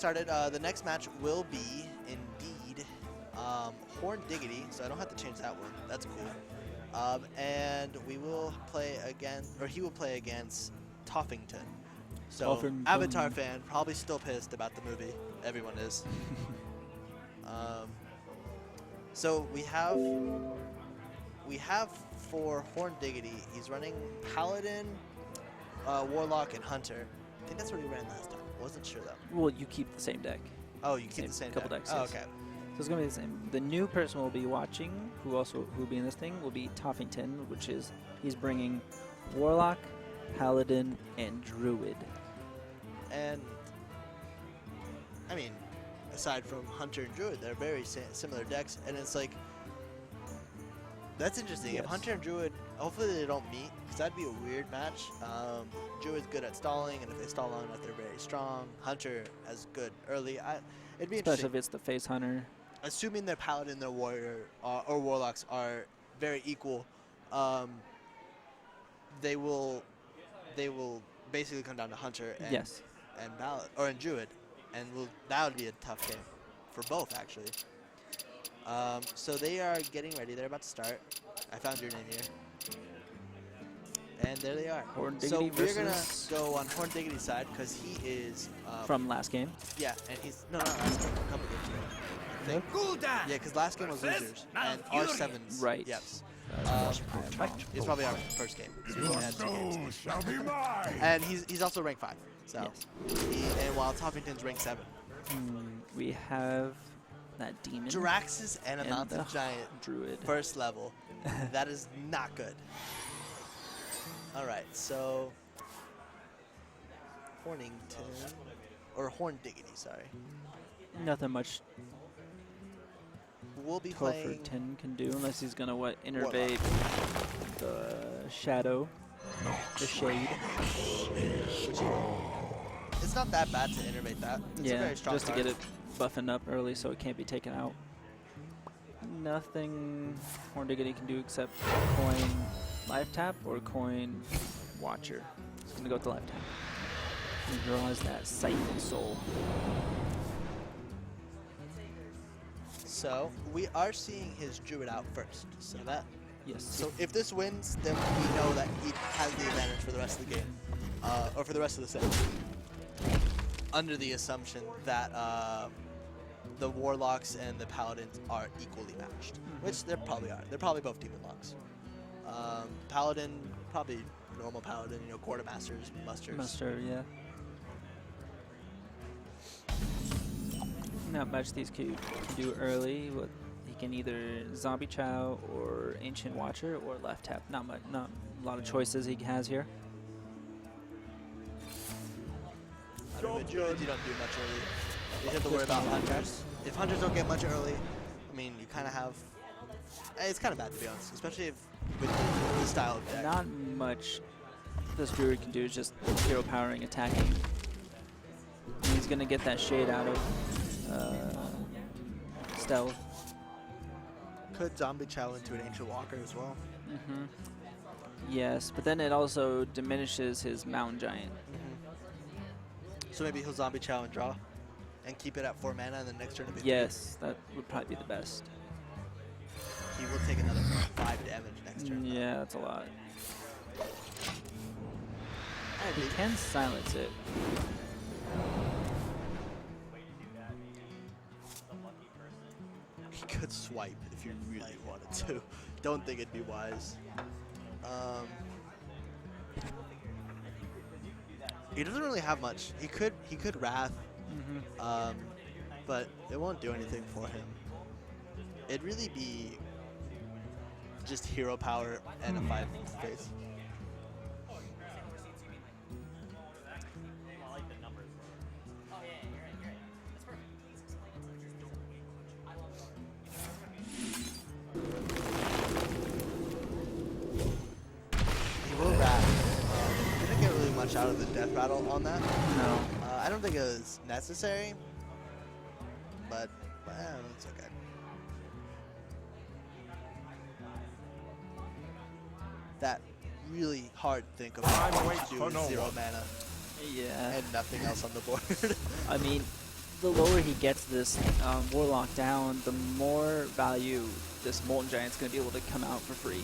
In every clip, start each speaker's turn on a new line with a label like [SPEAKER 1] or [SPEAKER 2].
[SPEAKER 1] Started. The next match will be indeed Horn Diggity, so I don't have to change that one. That's cool. And we will play again, or he will play against Tophington. So
[SPEAKER 2] Tophington.
[SPEAKER 1] Avatar fan, probably still pissed about the movie. Everyone is. So we have for Horn Diggity, he's running Paladin, Warlock, and Hunter. I think that's what he ran last time. Wasn't sure though.
[SPEAKER 2] Well, you keep the same deck.
[SPEAKER 1] Oh, you keep the same
[SPEAKER 2] couple
[SPEAKER 1] deck.
[SPEAKER 2] decks.
[SPEAKER 1] Oh,
[SPEAKER 2] Yes.
[SPEAKER 1] okay.
[SPEAKER 2] So it's gonna be the same. The new person will be watching, who will be in this thing, will be Tophington, which is he's bringing Warlock, Paladin, and Druid.
[SPEAKER 1] And I mean, aside from Hunter and Druid, they're very similar decks, and it's like that's interesting.
[SPEAKER 2] Yes.
[SPEAKER 1] If Hunter and Druid, hopefully they don't meet, because that'd be a weird match. Druid's good at stalling, and if they stall long enough, they're very strong. Hunter as good early. It'd be
[SPEAKER 2] Especially
[SPEAKER 1] interesting.
[SPEAKER 2] if it's the face hunter.
[SPEAKER 1] Assuming their Paladin, their Warrior, or Warlocks are very equal, they will basically come down to Hunter and
[SPEAKER 2] Yes.
[SPEAKER 1] and Ballad or in Druid, and that would be a tough game for both actually. So they are getting ready. They're about to start. I found your name here, and there they are.
[SPEAKER 2] Horn
[SPEAKER 1] So
[SPEAKER 2] Diggity
[SPEAKER 1] we're gonna
[SPEAKER 2] versus
[SPEAKER 1] go on Horn Diggity's side because he is
[SPEAKER 2] from last game.
[SPEAKER 1] yeah, and he's no, not last game, a couple games ago. I think. Yeah, because last game was losers and our sevens.
[SPEAKER 2] Right.
[SPEAKER 1] Yes.
[SPEAKER 2] Right.
[SPEAKER 1] It's probably our first game. So we only had 2 games. And he's also ranked 5. So
[SPEAKER 2] Yes.
[SPEAKER 1] and while Tophington's ranked 7.
[SPEAKER 2] We have that demon.
[SPEAKER 1] Jirax's and a
[SPEAKER 2] and
[SPEAKER 1] mountain
[SPEAKER 2] the
[SPEAKER 1] giant
[SPEAKER 2] Druid.
[SPEAKER 1] first level. That is not good. All right, so Hornington or Horn Diggity, sorry.
[SPEAKER 2] Nothing much
[SPEAKER 1] We'll be playing.
[SPEAKER 2] Tophington can do unless he's gonna innervate the shadow, the shade.
[SPEAKER 1] It's not that bad to innervate that. It's a
[SPEAKER 2] Yeah,
[SPEAKER 1] very strong
[SPEAKER 2] just to
[SPEAKER 1] card.
[SPEAKER 2] get it buffing up early so it can't be taken out. Nothing Horn Diggity can do except coin life tap or coin watcher. He's gonna go with the life tap. He draws that Siphon Soul.
[SPEAKER 1] So we are seeing his Druid out first. So that.
[SPEAKER 2] Yes.
[SPEAKER 1] So if this wins, then we know that he has the advantage for the rest of the game, or for the rest of the set. Under the assumption that the Warlocks and the Paladins are equally matched, which they probably are. They're probably both Demon Locks. Paladin, probably normal Paladin, Quartermasters, Musters.
[SPEAKER 2] Muster, yeah. Not much these can do early. He can either Zombie Chow or Ancient Watcher or left tap. Not a lot of choices he has here.
[SPEAKER 1] I mean, with Druids, you don't do much early. You have to worry about Hunters. If Hunters don't get much early, I mean, you kind of have. It's kind of bad to be honest, especially if with the style of deck.
[SPEAKER 2] Not much this Druid can do is just hero powering, attacking. And he's gonna get that shade out of stealth.
[SPEAKER 1] Could Zombie Chow into an Ancient Walker as well?
[SPEAKER 2] Yes, but then it also diminishes his Mountain Giant.
[SPEAKER 1] So maybe he'll Zombie Chow and draw, and keep it at 4 mana, and then next turn it'll be
[SPEAKER 2] Yes, that would probably be the best.
[SPEAKER 1] he will take another 5 damage next turn.
[SPEAKER 2] Yeah, that's a lot.
[SPEAKER 1] Alright,
[SPEAKER 2] He can silence it.
[SPEAKER 1] He could swipe if you really wanted to. Don't think it'd be wise. He doesn't really have much. He could Wrath, but it won't do anything for him. It'd really be just hero power and a 5 face. He will Wrath. Didn't get really much out of the death rattle on that.
[SPEAKER 2] No.
[SPEAKER 1] I don't think it was necessary, but it's okay. That really hard thing of what to do with 0 mana
[SPEAKER 2] Yeah.
[SPEAKER 1] and nothing else on the board.
[SPEAKER 2] I mean, the lower he gets this Warlock down, the more value this Molten Giant's going to be able to come out for free.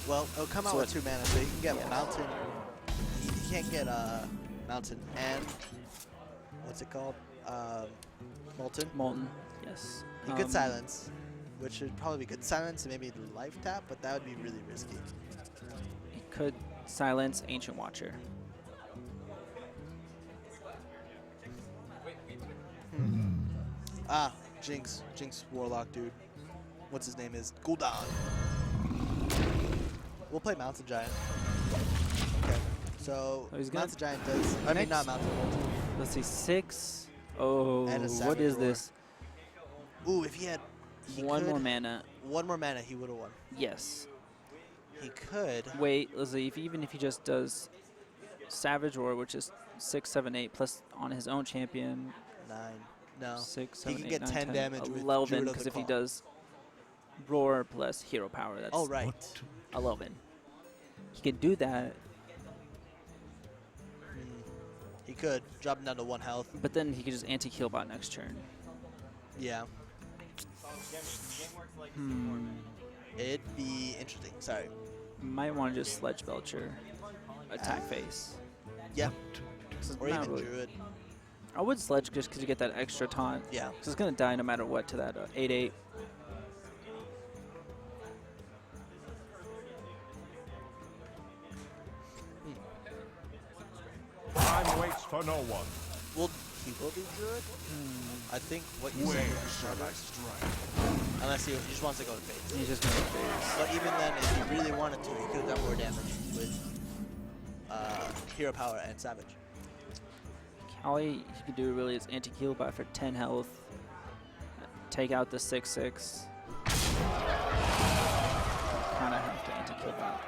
[SPEAKER 1] Well, it'll come out
[SPEAKER 2] So
[SPEAKER 1] with 2 mana, so you can get
[SPEAKER 2] yeah.
[SPEAKER 1] Mountain. You can't get Mountain and what's it called? Molten.
[SPEAKER 2] Molten, yes.
[SPEAKER 1] You could Silence, which would probably be good. Silence and maybe Life Tap, but that would be really risky.
[SPEAKER 2] He could silence Ancient Watcher.
[SPEAKER 1] Ah, Jinx Warlock, dude. What's his name is? Gul'dan. We'll play Mountain Giant. Okay, so
[SPEAKER 2] Oh, he's gonna-
[SPEAKER 1] Mountain Giant does. I mean, not Mountain. Molten.
[SPEAKER 2] Let's see, 6. Oh,
[SPEAKER 1] And a
[SPEAKER 2] what
[SPEAKER 1] Savage
[SPEAKER 2] is
[SPEAKER 1] Roar.
[SPEAKER 2] this?
[SPEAKER 1] Ooh, if he had
[SPEAKER 2] One more mana.
[SPEAKER 1] 1 more mana, he would have won.
[SPEAKER 2] Yes.
[SPEAKER 1] He could.
[SPEAKER 2] Wait, let's see. Even if he just does Savage Roar, which is 6, 7, 8, plus on his own champion,
[SPEAKER 1] 9. No.
[SPEAKER 2] 6,
[SPEAKER 1] He
[SPEAKER 2] 7,
[SPEAKER 1] can
[SPEAKER 2] 8,
[SPEAKER 1] get
[SPEAKER 2] 9,
[SPEAKER 1] 10
[SPEAKER 2] 10,
[SPEAKER 1] damage with
[SPEAKER 2] 11,
[SPEAKER 1] Druid of
[SPEAKER 2] because
[SPEAKER 1] the
[SPEAKER 2] if he
[SPEAKER 1] Claw.
[SPEAKER 2] does Roar plus Hero Power, that's
[SPEAKER 1] Oh, right.
[SPEAKER 2] 11. He can do that,
[SPEAKER 1] He could drop him down to 1 health.
[SPEAKER 2] but then he could just anti-kill bot next turn.
[SPEAKER 1] Yeah. It'd be interesting. Sorry.
[SPEAKER 2] Might want to just Sledge Belcher, attack face.
[SPEAKER 1] Yeah.
[SPEAKER 2] 'Cause
[SPEAKER 1] Or
[SPEAKER 2] not
[SPEAKER 1] even
[SPEAKER 2] really-
[SPEAKER 1] Druid.
[SPEAKER 2] I would Sledge just because you get that extra taunt.
[SPEAKER 1] Yeah.
[SPEAKER 2] Because it's going to die no matter what to that 8/8.
[SPEAKER 3] Time waits for no one.
[SPEAKER 1] Well, he will do Druid. I think what you
[SPEAKER 3] Where
[SPEAKER 1] said is
[SPEAKER 3] shall
[SPEAKER 1] better.
[SPEAKER 3] I strike?
[SPEAKER 1] Unless he just wants to go to phase.
[SPEAKER 2] He's just going to face.
[SPEAKER 1] But even then, if he really wanted to, he could have done more damage with Hero Power and Savage.
[SPEAKER 2] All he could do really is anti-kill bot for 10 health. Take out the 6/6. Kind of have to anti-kill bot.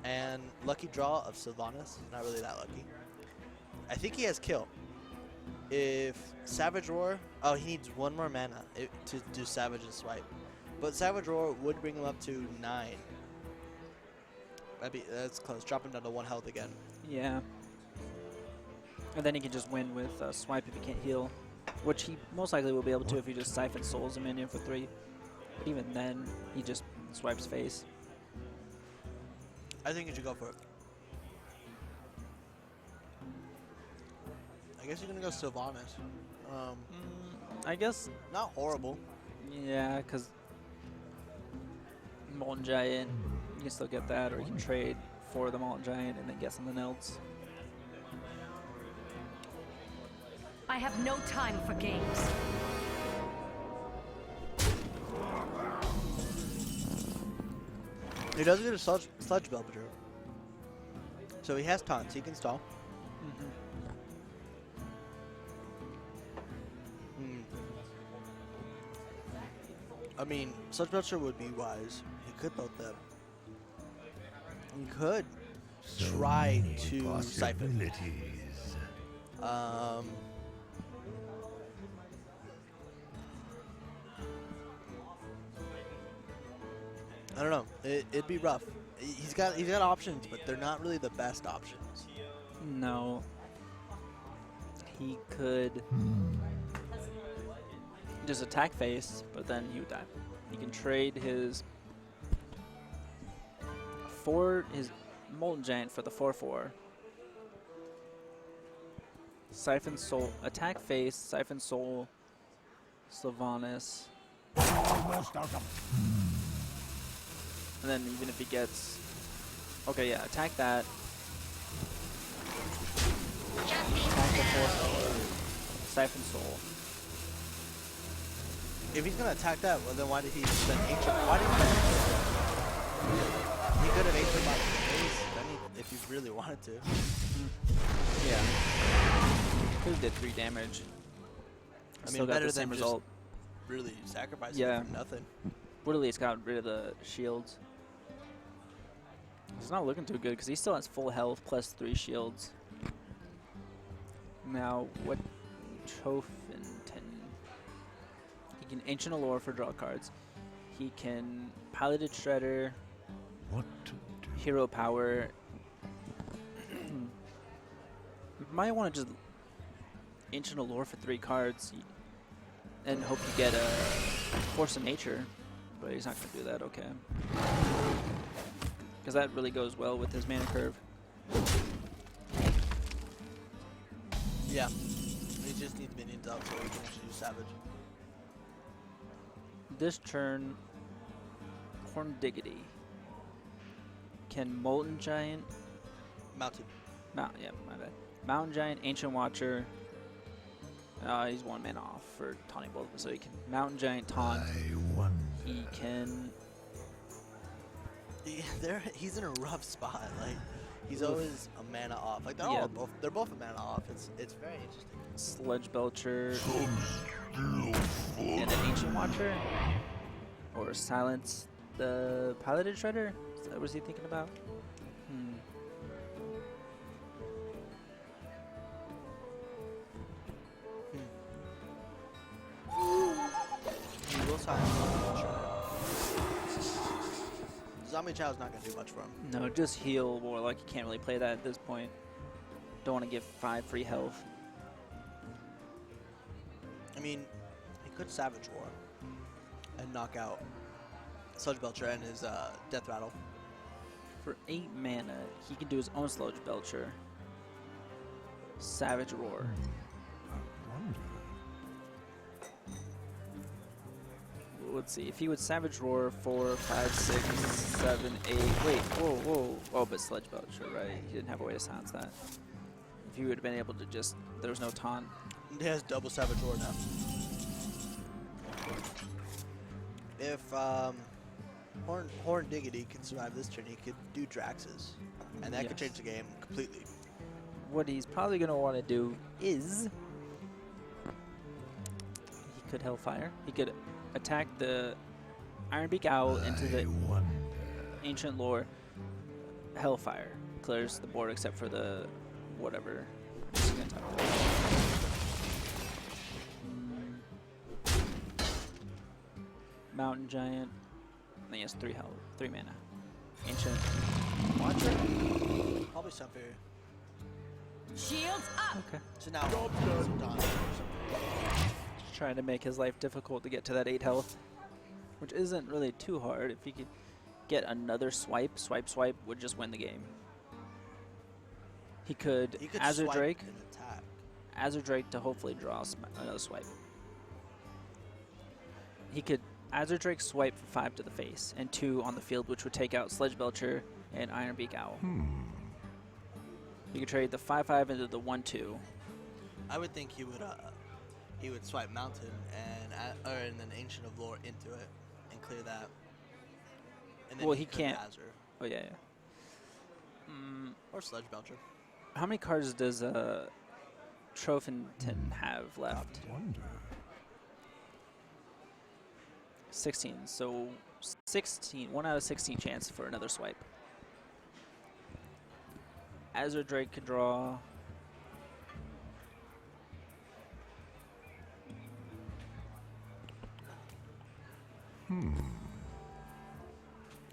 [SPEAKER 1] And lucky draw of Sylvanas. Not really that lucky. I think he has kill. If Savage Roar, oh, he needs 1 more mana to do Savage and Swipe. But Savage Roar would bring him up to 9. That's close. Drop him down to 1 health again.
[SPEAKER 2] Yeah. And then he can just win with Swipe if he can't heal. Which he most likely will be able to if he just Siphon Souls a minion for 3. But even then, he just swipes face.
[SPEAKER 1] I think you should go for it. I guess you're gonna go Sylvanas.
[SPEAKER 2] I guess,
[SPEAKER 1] Not horrible.
[SPEAKER 2] yeah, because Molten Giant, you can still get that, or you can trade for the Molten Giant and then get something else.
[SPEAKER 4] I have no time for games.
[SPEAKER 1] He does get a Sludge Belcher. So he has taunts. He can stall. I mean, Sludge Belcher would be wise. He could both them. He could try to siphon. I don't know. It'd be rough. He's got options, but they're not really the best options.
[SPEAKER 2] No. He could just attack face, but then he would die. He can trade his his Molten Giant for the 4/4. Siphon Soul, attack face, Siphon Soul, Sylvanas.
[SPEAKER 3] Almost out of.
[SPEAKER 2] And then even if he gets, okay, yeah, attack that. Attack the 4/4. Siphon Soul.
[SPEAKER 1] If he's gonna attack that, well then why did he spend ancient? Why did he spend ancient? He could have ancient bot the base if he really wanted to.
[SPEAKER 2] Yeah. Could have did 3 damage.
[SPEAKER 1] I
[SPEAKER 2] Still
[SPEAKER 1] mean,
[SPEAKER 2] got
[SPEAKER 1] better
[SPEAKER 2] the same
[SPEAKER 1] than
[SPEAKER 2] result.
[SPEAKER 1] just really sacrificing
[SPEAKER 2] Yeah.
[SPEAKER 1] for nothing.
[SPEAKER 2] Literally, it's got rid of the shields. He's not looking too good because he still has full health plus 3 shields. Now, what Tophington? He can Ancient Allure for draw cards. he can Piloted Shredder,
[SPEAKER 3] What to do?
[SPEAKER 2] Hero Power. Might want to just Ancient Allure for 3 cards and hope you get a Force of Nature, but he's not going to do that, okay. Because that really goes well with his mana curve.
[SPEAKER 1] Yeah. He just needs minions out so he can actually use Savage.
[SPEAKER 2] This turn, Diggity. Can Molten Giant,
[SPEAKER 1] Mounted.
[SPEAKER 2] yeah, my bad. Mountain Giant, Ancient Watcher. He's 1 mana off for taunting both of them, so he can Mountain Giant taunt.
[SPEAKER 3] I wonder.
[SPEAKER 2] He can.
[SPEAKER 1] He's in a rough spot. Like he's
[SPEAKER 2] Oof.
[SPEAKER 1] always a mana off. Like they're both a mana off. It's very interesting.
[SPEAKER 2] Sludge Belcher and an Ancient Watcher, or silence the Piloted Shredder. What was he thinking about?
[SPEAKER 1] He will silence the Shredder. Zombie Chow's not gonna do much for him.
[SPEAKER 2] No, just heal Warlock. You can't really play that at this point. Don't want to give 5 free health.
[SPEAKER 1] I mean, he could Savage War and knock out Sludge Belcher and his Death Rattle.
[SPEAKER 2] For 8 mana, he can do his own Sludge Belcher. Savage Roar.
[SPEAKER 3] I wonder.
[SPEAKER 2] Let's see. If he would Savage Roar 4, 5, 6, 7, 8. Wait, whoa. Oh, but Sludge Belcher, right? He didn't have a way to silence that. If he would have been able to just. There was no taunt.
[SPEAKER 1] He has double Savage Roar now. If Horn Diggity can survive this turn, he could do Drax's, and that could
[SPEAKER 2] Yes.
[SPEAKER 1] change the game completely.
[SPEAKER 2] What he's probably going to want to do is. He could Hellfire. He could attack the Ironbeak Owl into the
[SPEAKER 3] I wonder.
[SPEAKER 2] Ancient Lore. Hellfire clears the board except for the whatever. He's gonna talk about. Mountain Giant. I think he has 3 health, 3 mana. Ancient Watcher.
[SPEAKER 1] Probably Sunfairy.
[SPEAKER 4] Shields up!
[SPEAKER 2] Okay.
[SPEAKER 1] So now,
[SPEAKER 2] Just trying to make his life difficult to get to that 8 health, which isn't really too hard. If he could get another swipe would just win the game. He could Azure
[SPEAKER 1] swipe
[SPEAKER 2] Drake.
[SPEAKER 1] and attack.
[SPEAKER 2] Azure Drake to hopefully draw another swipe. He could Azure Drake swipe for 5 to the face and 2 on the field, which would take out Sledge Belcher and Ironbeak Owl. You could trade the 5/5 into the 1/2.
[SPEAKER 1] I would think he would swipe Mountain and then Ancient of Lore into it and clear that. And then
[SPEAKER 2] Well, he
[SPEAKER 1] could
[SPEAKER 2] can't.
[SPEAKER 1] Azure
[SPEAKER 2] Oh yeah.
[SPEAKER 1] or Sludge Belcher.
[SPEAKER 2] How many cards does Tophington have left?
[SPEAKER 3] I wonder.
[SPEAKER 2] 16. So 16. 1 out of 16 chance for another swipe. Azure Drake could draw.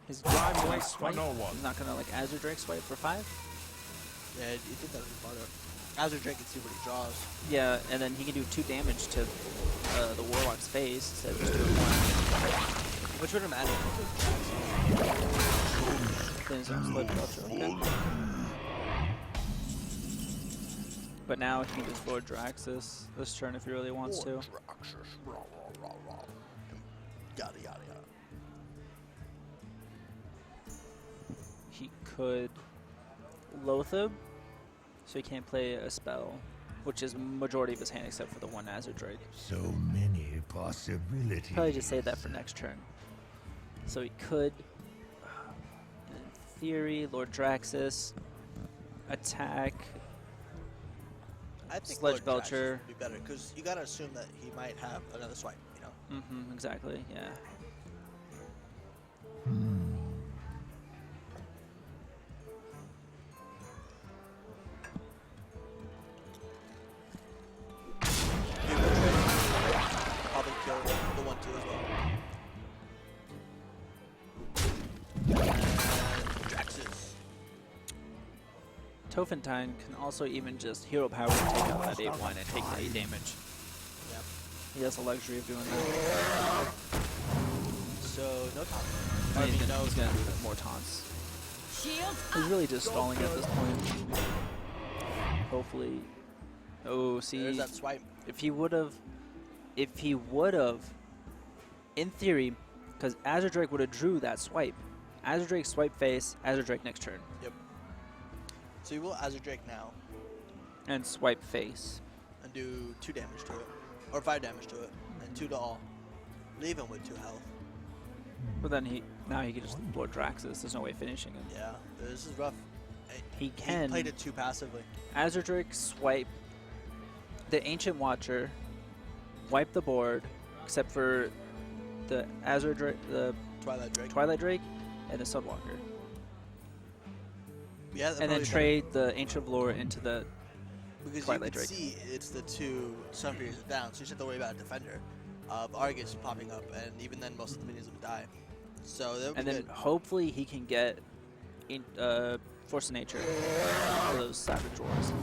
[SPEAKER 2] His
[SPEAKER 3] Time
[SPEAKER 2] gonna
[SPEAKER 3] waits for
[SPEAKER 2] swipe.
[SPEAKER 3] no one.
[SPEAKER 2] He's not gonna like Azure Drake swipe for 5.
[SPEAKER 1] Yeah, you think that would be smarter. Azure Drake can see what he draws.
[SPEAKER 2] Yeah, and then he can do 2 damage to the Warlock's face instead of just doing 1.
[SPEAKER 1] Which would matter?
[SPEAKER 2] Then his own Sludge Belcher, okay. But now he can just Lord Draxus this turn if he really wants to.
[SPEAKER 1] Yada yada yada.
[SPEAKER 2] He could Loatheb, so he can't play a spell, which is majority of his hand except for the 1 Azure Drake.
[SPEAKER 3] So many possibilities.
[SPEAKER 2] Probably just save that for next turn. So he could, in theory, Lord Draxus, attack.
[SPEAKER 1] I think
[SPEAKER 2] Sludge
[SPEAKER 1] Lord
[SPEAKER 2] Belcher.
[SPEAKER 1] Draxus would be better because you gotta assume that he might have another swipe. You know.
[SPEAKER 2] Exactly, yeah.
[SPEAKER 1] Probably kill the 1/2 as well. Draxus.
[SPEAKER 2] Tophington can also even just hero power and take out that 8-1 and take the 8 damage.
[SPEAKER 1] Yep.
[SPEAKER 2] He has the luxury of doing that.
[SPEAKER 1] So no taunt.
[SPEAKER 2] I mean, he's gonna do more taunts.
[SPEAKER 4] Shield
[SPEAKER 2] He's really just stalling at this point. Hopefully. Oh, see,
[SPEAKER 1] There's that swipe.
[SPEAKER 2] if he would have, in theory, because Azure Drake would have drew that swipe. Azure Drake swipe face, Azure Drake next turn,
[SPEAKER 1] Yep. So you will Azure Drake now
[SPEAKER 2] and swipe face.
[SPEAKER 1] and do 2 damage to it, or 5 damage to it, and 2 to all. Leave him with 2 health.
[SPEAKER 2] But then now he can just Lord Draxus. There's no way finishing him.
[SPEAKER 1] Yeah, this is rough.
[SPEAKER 2] He
[SPEAKER 1] He
[SPEAKER 2] can
[SPEAKER 1] played it too passively.
[SPEAKER 2] Azure Drake swipe the Ancient Watcher, wipe the board, except for the Azure Drake, the
[SPEAKER 1] Twilight Drake.
[SPEAKER 2] Twilight Drake, and the Sunwalker.
[SPEAKER 1] Yeah, that'd
[SPEAKER 2] And then
[SPEAKER 1] probably be
[SPEAKER 2] trade the Ancient of Lore into the
[SPEAKER 1] better, because
[SPEAKER 2] Twilight
[SPEAKER 1] you can
[SPEAKER 2] Drake.
[SPEAKER 1] see it's the 2 Sunfears down, so you just have to worry about a defender of Argus popping up, and even then most of the minions would die. So that would
[SPEAKER 2] and
[SPEAKER 1] be
[SPEAKER 2] then
[SPEAKER 1] good.
[SPEAKER 2] hopefully he can get Force of Nature for those Savage Wars.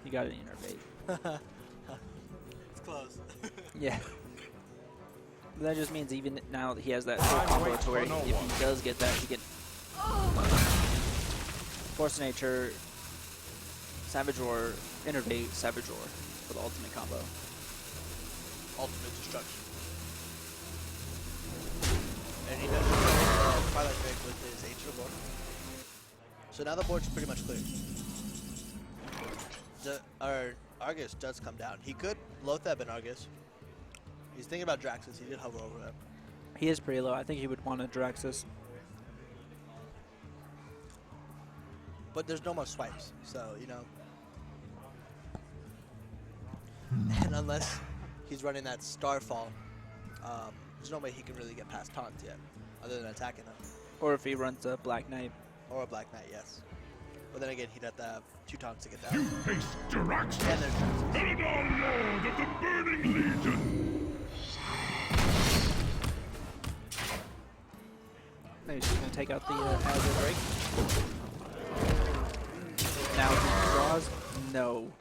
[SPEAKER 2] He got an Innervate.
[SPEAKER 1] It's close.
[SPEAKER 2] Yeah. But that just means even now that he has that full combo to where if he does get that, he can Force of Nature, Savage Roar, Innervate, Savage Roar for the ultimate combo.
[SPEAKER 1] Ultimate destruction. And he does Twilight Drake with his Ancient of Lore. So now the board's pretty much clear. Our Argus does come down. He could Lotheb and Argus. He's thinking about Draxus. He did hover over that.
[SPEAKER 2] He is pretty low. I think he would want a Draxus.
[SPEAKER 1] But there's no more swipes, so, you know. And unless he's running that Starfall, there's no way he can really get past taunts yet, other than attacking them.
[SPEAKER 2] Or if he runs a Black Knight.
[SPEAKER 1] Or a Black Knight, yes. But then again, he'd have to have 2 taunts to get that.
[SPEAKER 3] You face Diraxus,
[SPEAKER 1] And there's Draxus.
[SPEAKER 3] Eladar Lord of the Burning Legion.
[SPEAKER 2] No, he's just going to take out the Azure Drake. Now he draws. No.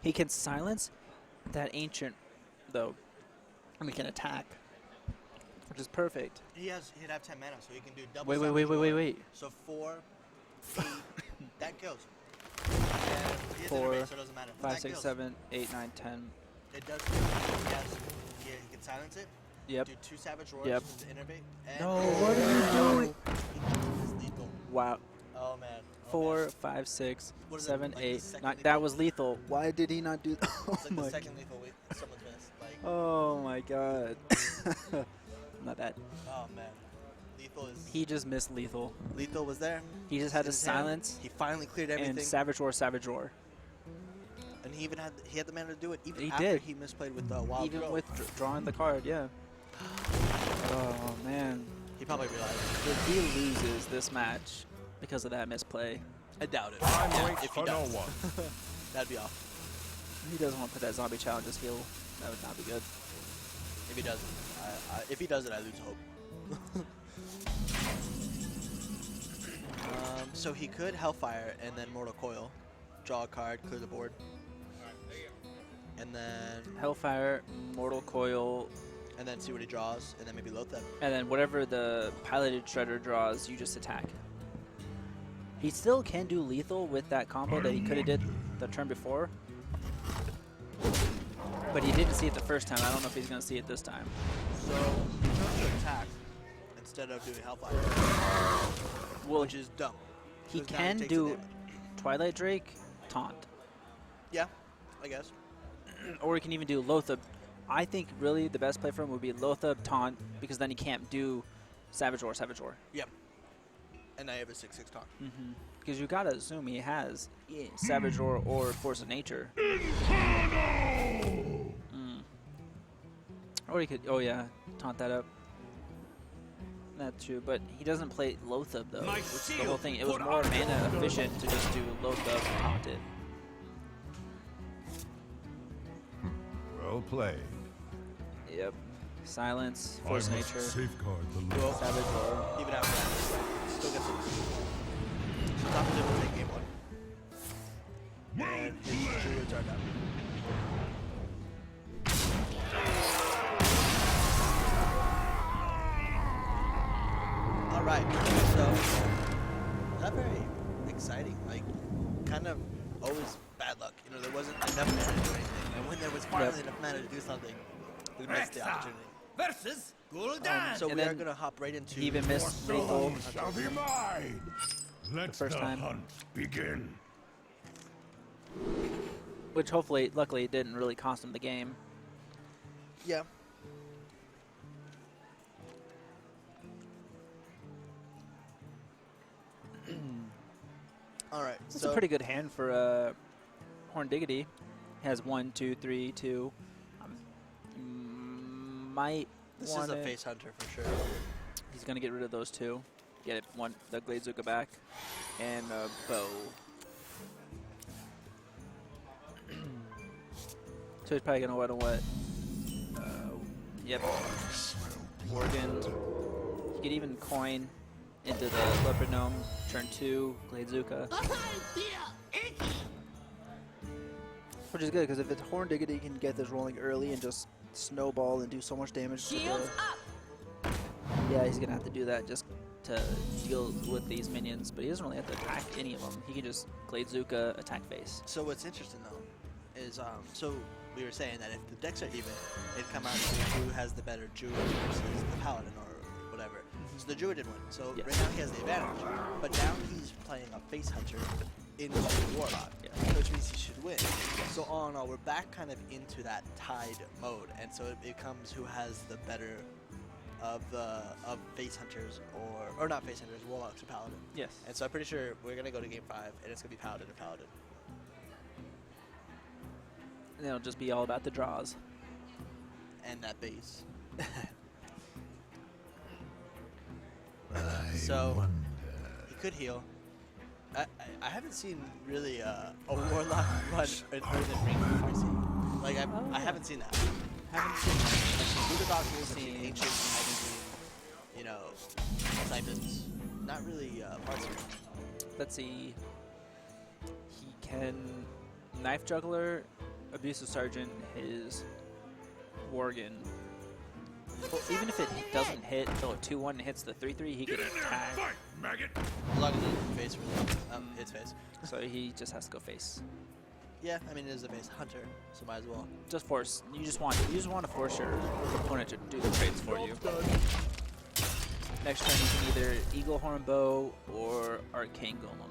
[SPEAKER 2] He can silence that Ancient, though, and he can attack, which is perfect.
[SPEAKER 1] He'd have 10 mana, so he can do double.
[SPEAKER 2] Wait.
[SPEAKER 1] So 4, 8, that kills. And he has
[SPEAKER 2] 4,
[SPEAKER 1] Innervate, so it doesn't matter.
[SPEAKER 2] 5,
[SPEAKER 1] That
[SPEAKER 2] 6,
[SPEAKER 1] kills.
[SPEAKER 2] 7, 8, 9, 10.
[SPEAKER 1] It does kill. Yes. Yeah, he can silence it.
[SPEAKER 2] Yep.
[SPEAKER 1] Do 2 Savage Roars
[SPEAKER 2] Yep.
[SPEAKER 1] to Innervate. And
[SPEAKER 2] No, what are you doing?
[SPEAKER 1] It's lethal.
[SPEAKER 2] Wow.
[SPEAKER 1] Oh man. Oh,
[SPEAKER 2] 4,
[SPEAKER 1] man.
[SPEAKER 2] 5, 6,
[SPEAKER 1] What is it,
[SPEAKER 2] 7,
[SPEAKER 1] like the
[SPEAKER 2] 8,
[SPEAKER 1] second
[SPEAKER 2] 9.
[SPEAKER 1] lethal?
[SPEAKER 2] That was lethal. Why did he not do that? Oh
[SPEAKER 1] It's like
[SPEAKER 2] my.
[SPEAKER 1] the second lethal someone's missed. Like,
[SPEAKER 2] Oh my god. Not bad.
[SPEAKER 1] oh man. Lethal is.
[SPEAKER 2] He just missed lethal.
[SPEAKER 1] Lethal was there.
[SPEAKER 2] He just had to
[SPEAKER 1] in his hand.
[SPEAKER 2] silence
[SPEAKER 1] He finally cleared everything.
[SPEAKER 2] and Savage Roar.
[SPEAKER 1] And he even had the mana to do it. Even
[SPEAKER 2] He
[SPEAKER 1] after
[SPEAKER 2] did.
[SPEAKER 1] he misplayed with Wild
[SPEAKER 2] Even
[SPEAKER 1] Growth.
[SPEAKER 2] with drawing the card, yeah. Oh man.
[SPEAKER 1] He probably realized.
[SPEAKER 2] If he loses this match because of that misplay,
[SPEAKER 1] I doubt it.
[SPEAKER 3] Time
[SPEAKER 1] Yeah,
[SPEAKER 3] waits
[SPEAKER 1] if he
[SPEAKER 3] for no
[SPEAKER 1] does,
[SPEAKER 3] one.
[SPEAKER 1] that'd be off.
[SPEAKER 2] he doesn't want to put that zombie challenges heal. That would not be good.
[SPEAKER 1] If he doesn't, if he does it, I lose hope. So he could Hellfire and then Mortal Coil, draw a card, clear the board, and then
[SPEAKER 2] Hellfire, Mortal Coil,
[SPEAKER 1] see what he draws, and then maybe Lotheb.
[SPEAKER 2] and then whatever the piloted Shredder draws, you just attack. He still can do lethal with that combo that he could have did the turn before. But he didn't see it the first time. I don't know if he's going to see it this time.
[SPEAKER 1] So he chose to attack instead of doing Hellfire,
[SPEAKER 2] Well,
[SPEAKER 1] which is dumb.
[SPEAKER 2] he
[SPEAKER 1] 'cause now
[SPEAKER 2] can
[SPEAKER 1] takes the
[SPEAKER 2] do
[SPEAKER 1] damage.
[SPEAKER 2] Twilight Drake, Taunt.
[SPEAKER 1] Yeah, I guess.
[SPEAKER 2] Or he can even do Lothab. I think really the best play for him would be Lothab, Taunt, because then he can't do Savage Roar.
[SPEAKER 1] Yep. And I have a 6/6 taunt.
[SPEAKER 2] Because you got to assume he has Savage Roar or Force of Nature. Or he could, oh yeah, taunt that up. That's true, but he doesn't play Lothab though, which is the whole thing. It was more mana efficient to just do Lothab and taunt it.
[SPEAKER 3] Well played.
[SPEAKER 2] Yep. Silence,
[SPEAKER 3] I
[SPEAKER 2] Force
[SPEAKER 3] must
[SPEAKER 2] Nature,
[SPEAKER 3] safeguard the
[SPEAKER 1] Well,
[SPEAKER 3] land.
[SPEAKER 2] Savage Roar.
[SPEAKER 1] even after that, still gets it. So Tophington will take game 1. And his Druids are done. Alright, so not very exciting, like kind of always bad luck. You know, there wasn't enough mana to do anything. And when there was finally enough mana to do something, we missed the opportunity.
[SPEAKER 5] Versus Gul'dan.
[SPEAKER 1] So
[SPEAKER 2] And
[SPEAKER 1] we are
[SPEAKER 2] then
[SPEAKER 1] gonna hop right into
[SPEAKER 2] He even missed lethal.
[SPEAKER 3] Shall be mine. Let
[SPEAKER 2] first
[SPEAKER 3] the
[SPEAKER 2] time.
[SPEAKER 3] hunt begin.
[SPEAKER 2] Which hopefully, luckily, it didn't really cost him the game.
[SPEAKER 1] Yeah. Alright,
[SPEAKER 2] It's
[SPEAKER 1] so
[SPEAKER 2] a pretty good hand for Horn Diggity. Has 1, 2, 3, 2. Might
[SPEAKER 1] this is
[SPEAKER 2] wanna,
[SPEAKER 1] a face hunter for sure.
[SPEAKER 2] He's gonna get rid of those 2. Get it the Gladezuka back, and a bow. So he's probably gonna want to what? Yep. Worgen. He could even coin into the Leopard Gnome. Turn 2, Gladezuka. Which is good, because if it's Horn Diggity, he can get this rolling early and just snowball and do so much damage.
[SPEAKER 4] Shields up.
[SPEAKER 2] Yeah, he's gonna have to do that just to deal with these minions, but he doesn't really have to attack any of them. He can just Gladezuka, attack face.
[SPEAKER 1] So what's interesting though is so we were saying that if the decks are even, it'd come out to who has the better Druid versus the Paladin or whatever. So the Druid did win. So
[SPEAKER 2] Yes.
[SPEAKER 1] right now he has the advantage. But now he's playing a face hunter into the Warlock,
[SPEAKER 2] Yeah.
[SPEAKER 1] which means he should win. So all in all, we're back kind of into that tied mode, and so it becomes who has the better of face hunters or not face hunters, Warlocks or Paladin.
[SPEAKER 2] Yes.
[SPEAKER 1] And so I'm pretty sure we're gonna go to game 5, and it's gonna be Paladin or Paladin.
[SPEAKER 2] And it'll just be all about the draws.
[SPEAKER 1] And that base. So he could heal. I haven't seen really a Warlock run an earthen ring before. Like I haven't seen that. Haven't seen I've seen Ancient, I haven't seen, you know, Siphons. Not really Fireside.
[SPEAKER 2] Let's see. He can Knife Juggler, Abusive Sergeant, his Worgen. Well, even if it doesn't hit, so a 2-1 and hits the 3-3, he can attack.
[SPEAKER 3] Fight, maggot.
[SPEAKER 1] As long as it's face really. Hits face.
[SPEAKER 2] So he just has to go face.
[SPEAKER 1] Yeah, I mean it is a face hunter, so might as well.
[SPEAKER 2] Just force. You just want to force your opponent to do the trades for you. Next turn you can either Eagle Horn Bow or Arcane Golem.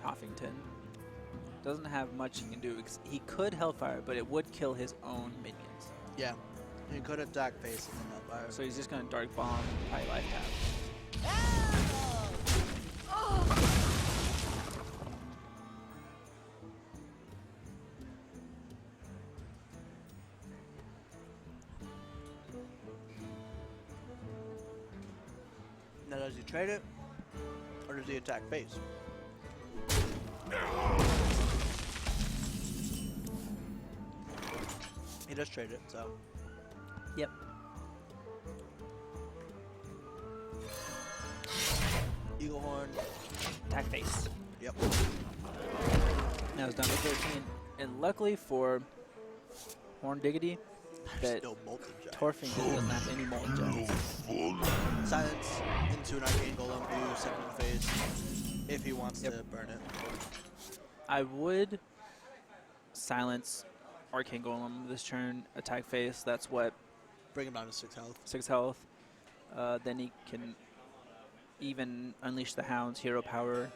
[SPEAKER 2] Tophington doesn't have much he can do. He could Hellfire, but it would kill his own minions.
[SPEAKER 1] Yeah. You could attack face and then Hellfire.
[SPEAKER 2] So he's just gonna Dark Bomb, probably Life Tap.
[SPEAKER 1] Now does he trade it? Or does he attack face? He does trade it, so.
[SPEAKER 2] Yep.
[SPEAKER 1] Eagle Horn.
[SPEAKER 2] Attack face.
[SPEAKER 1] Yep.
[SPEAKER 2] Now it's down to 13. And luckily for Horn Diggity, that
[SPEAKER 1] Still Molten Giant.
[SPEAKER 2] Tophington doesn't have any Molten Giants.
[SPEAKER 1] Silence into an Arcane Golem, do second in the face if he wants to burn it.
[SPEAKER 2] I would silence Arcane Golem this turn, attack face. That's what,
[SPEAKER 1] Bring him down to 6 health.
[SPEAKER 2] 6 health. Then he can even unleash the Hound's hero power.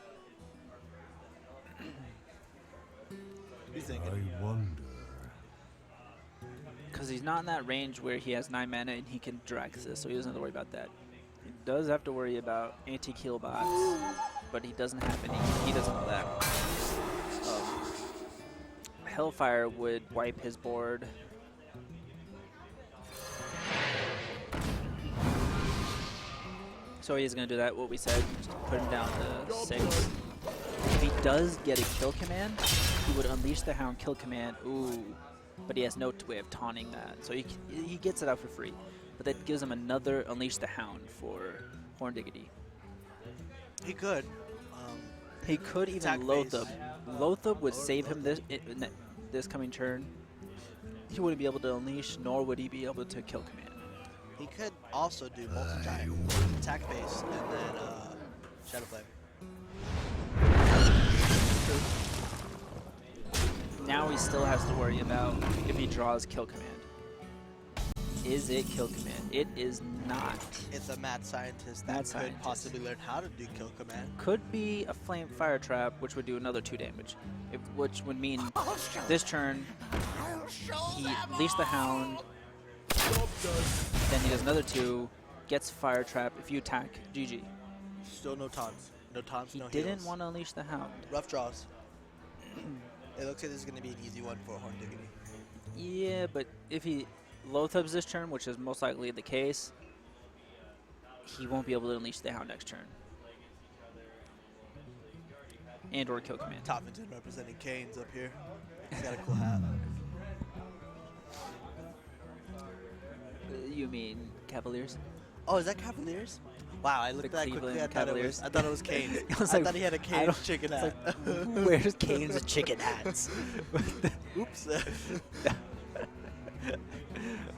[SPEAKER 1] What do you think?
[SPEAKER 3] I wonder.
[SPEAKER 2] Because he's not in that range where he has 9 mana and he can Draxus, so he doesn't have to worry about that. He does have to worry about anti-kill bots, but he doesn't have any. He doesn't know that. Hellfire would wipe his board. So he's going to do that, what we said, just put him down to 6. If he does get a kill command, he would unleash the Hound kill command. Ooh, but he has no way of taunting that, so he gets it out for free. But that gives him another unleash the Hound for Horn Diggity.
[SPEAKER 1] He could.
[SPEAKER 2] He could even Lothab. Lothab would save him this coming turn. He wouldn't be able to unleash, nor would he be able to kill command.
[SPEAKER 1] He could also do multi-giant, attack base, and then shadow flame.
[SPEAKER 2] Now he still has to worry about if he draws kill command. Is it kill command? It is not.
[SPEAKER 1] It's a mad scientist that could possibly learn how to do kill command.
[SPEAKER 2] Could be a flame fire trap, which would do another 2 damage, which would mean this turn he unleashes the Hound, then he does another 2, gets fire trap. If you attack, GG.
[SPEAKER 1] Still no taunts. No taunts, no heals.
[SPEAKER 2] He didn't want to unleash the Hound.
[SPEAKER 1] Rough draws. It looks like this is going to be an easy one for Horn Diggity.
[SPEAKER 2] Yeah, but if he Lothabs this turn, which is most likely the case, he won't be able to unleash the Hound next turn. And or kill command.
[SPEAKER 1] Tophington representing Canes up here. He's got a cool hat.
[SPEAKER 2] You mean Cavaliers?
[SPEAKER 1] Oh, is that Cavaliers? Wow, I looked at that quickly.
[SPEAKER 2] Cleveland
[SPEAKER 1] I thought it was Canes.
[SPEAKER 2] I was
[SPEAKER 1] I
[SPEAKER 2] like,
[SPEAKER 1] thought he had a Canes chicken hat.
[SPEAKER 2] Like, where's Canes chicken hats?
[SPEAKER 1] Oops.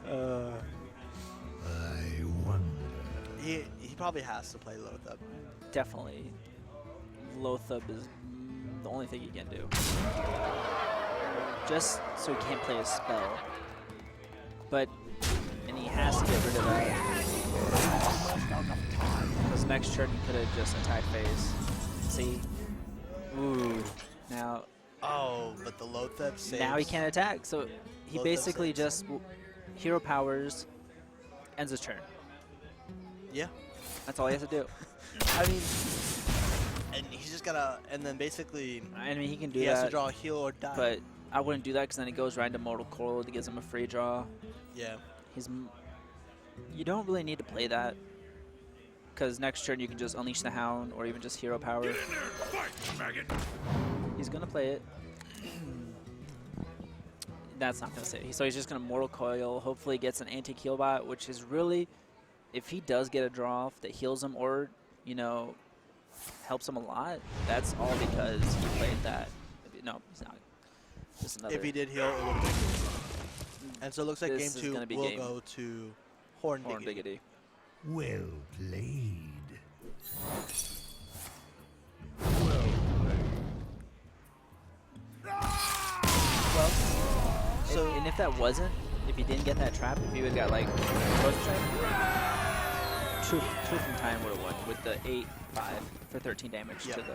[SPEAKER 3] I wonder.
[SPEAKER 1] He probably has to play Lothab.
[SPEAKER 2] Definitely. Lothab is the only thing he can do. Just so he can't play a spell. But, and he has to get rid of that. Because next turn he could have just attacked phase. See? Ooh. Now.
[SPEAKER 1] Oh, but the Lothab saves.
[SPEAKER 2] Now he can't attack. So he
[SPEAKER 1] Lothab
[SPEAKER 2] basically
[SPEAKER 1] saves.
[SPEAKER 2] just hero powers, ends his turn.
[SPEAKER 1] Yeah.
[SPEAKER 2] That's all he has to do.
[SPEAKER 1] I mean, and he's just gotta, and then basically,
[SPEAKER 2] I mean, he can do
[SPEAKER 1] he
[SPEAKER 2] that.
[SPEAKER 1] has to draw a heal or die.
[SPEAKER 2] But I wouldn't do that because then he goes right into Mortal Coil that gives him a free draw.
[SPEAKER 1] Yeah.
[SPEAKER 2] You don't really need to play that because next turn you can just unleash the Hound or even just hero power.
[SPEAKER 3] Get in there, fight, maggot.
[SPEAKER 2] He's gonna play it. That's not gonna save. So he's just gonna Mortal Coil. Hopefully gets an anti-heal bot, which is really, if he does get a draw off that heals him or, you know, helps him a lot, that's all because he played that. No, he's not. Just another.
[SPEAKER 1] If he did heal, it would be. And so it looks like
[SPEAKER 2] This is
[SPEAKER 1] game 2
[SPEAKER 2] gonna be
[SPEAKER 1] will
[SPEAKER 2] game.
[SPEAKER 1] go to Horn
[SPEAKER 2] Horn
[SPEAKER 1] Diggity.
[SPEAKER 2] Diggity.
[SPEAKER 3] Well played.
[SPEAKER 1] Well, so
[SPEAKER 2] And if that wasn't, if he didn't get that trap, if he would have got like Ghost Trap, Truth in Time would have won with the 8-5 for 13 damage
[SPEAKER 1] Yep.
[SPEAKER 2] to the.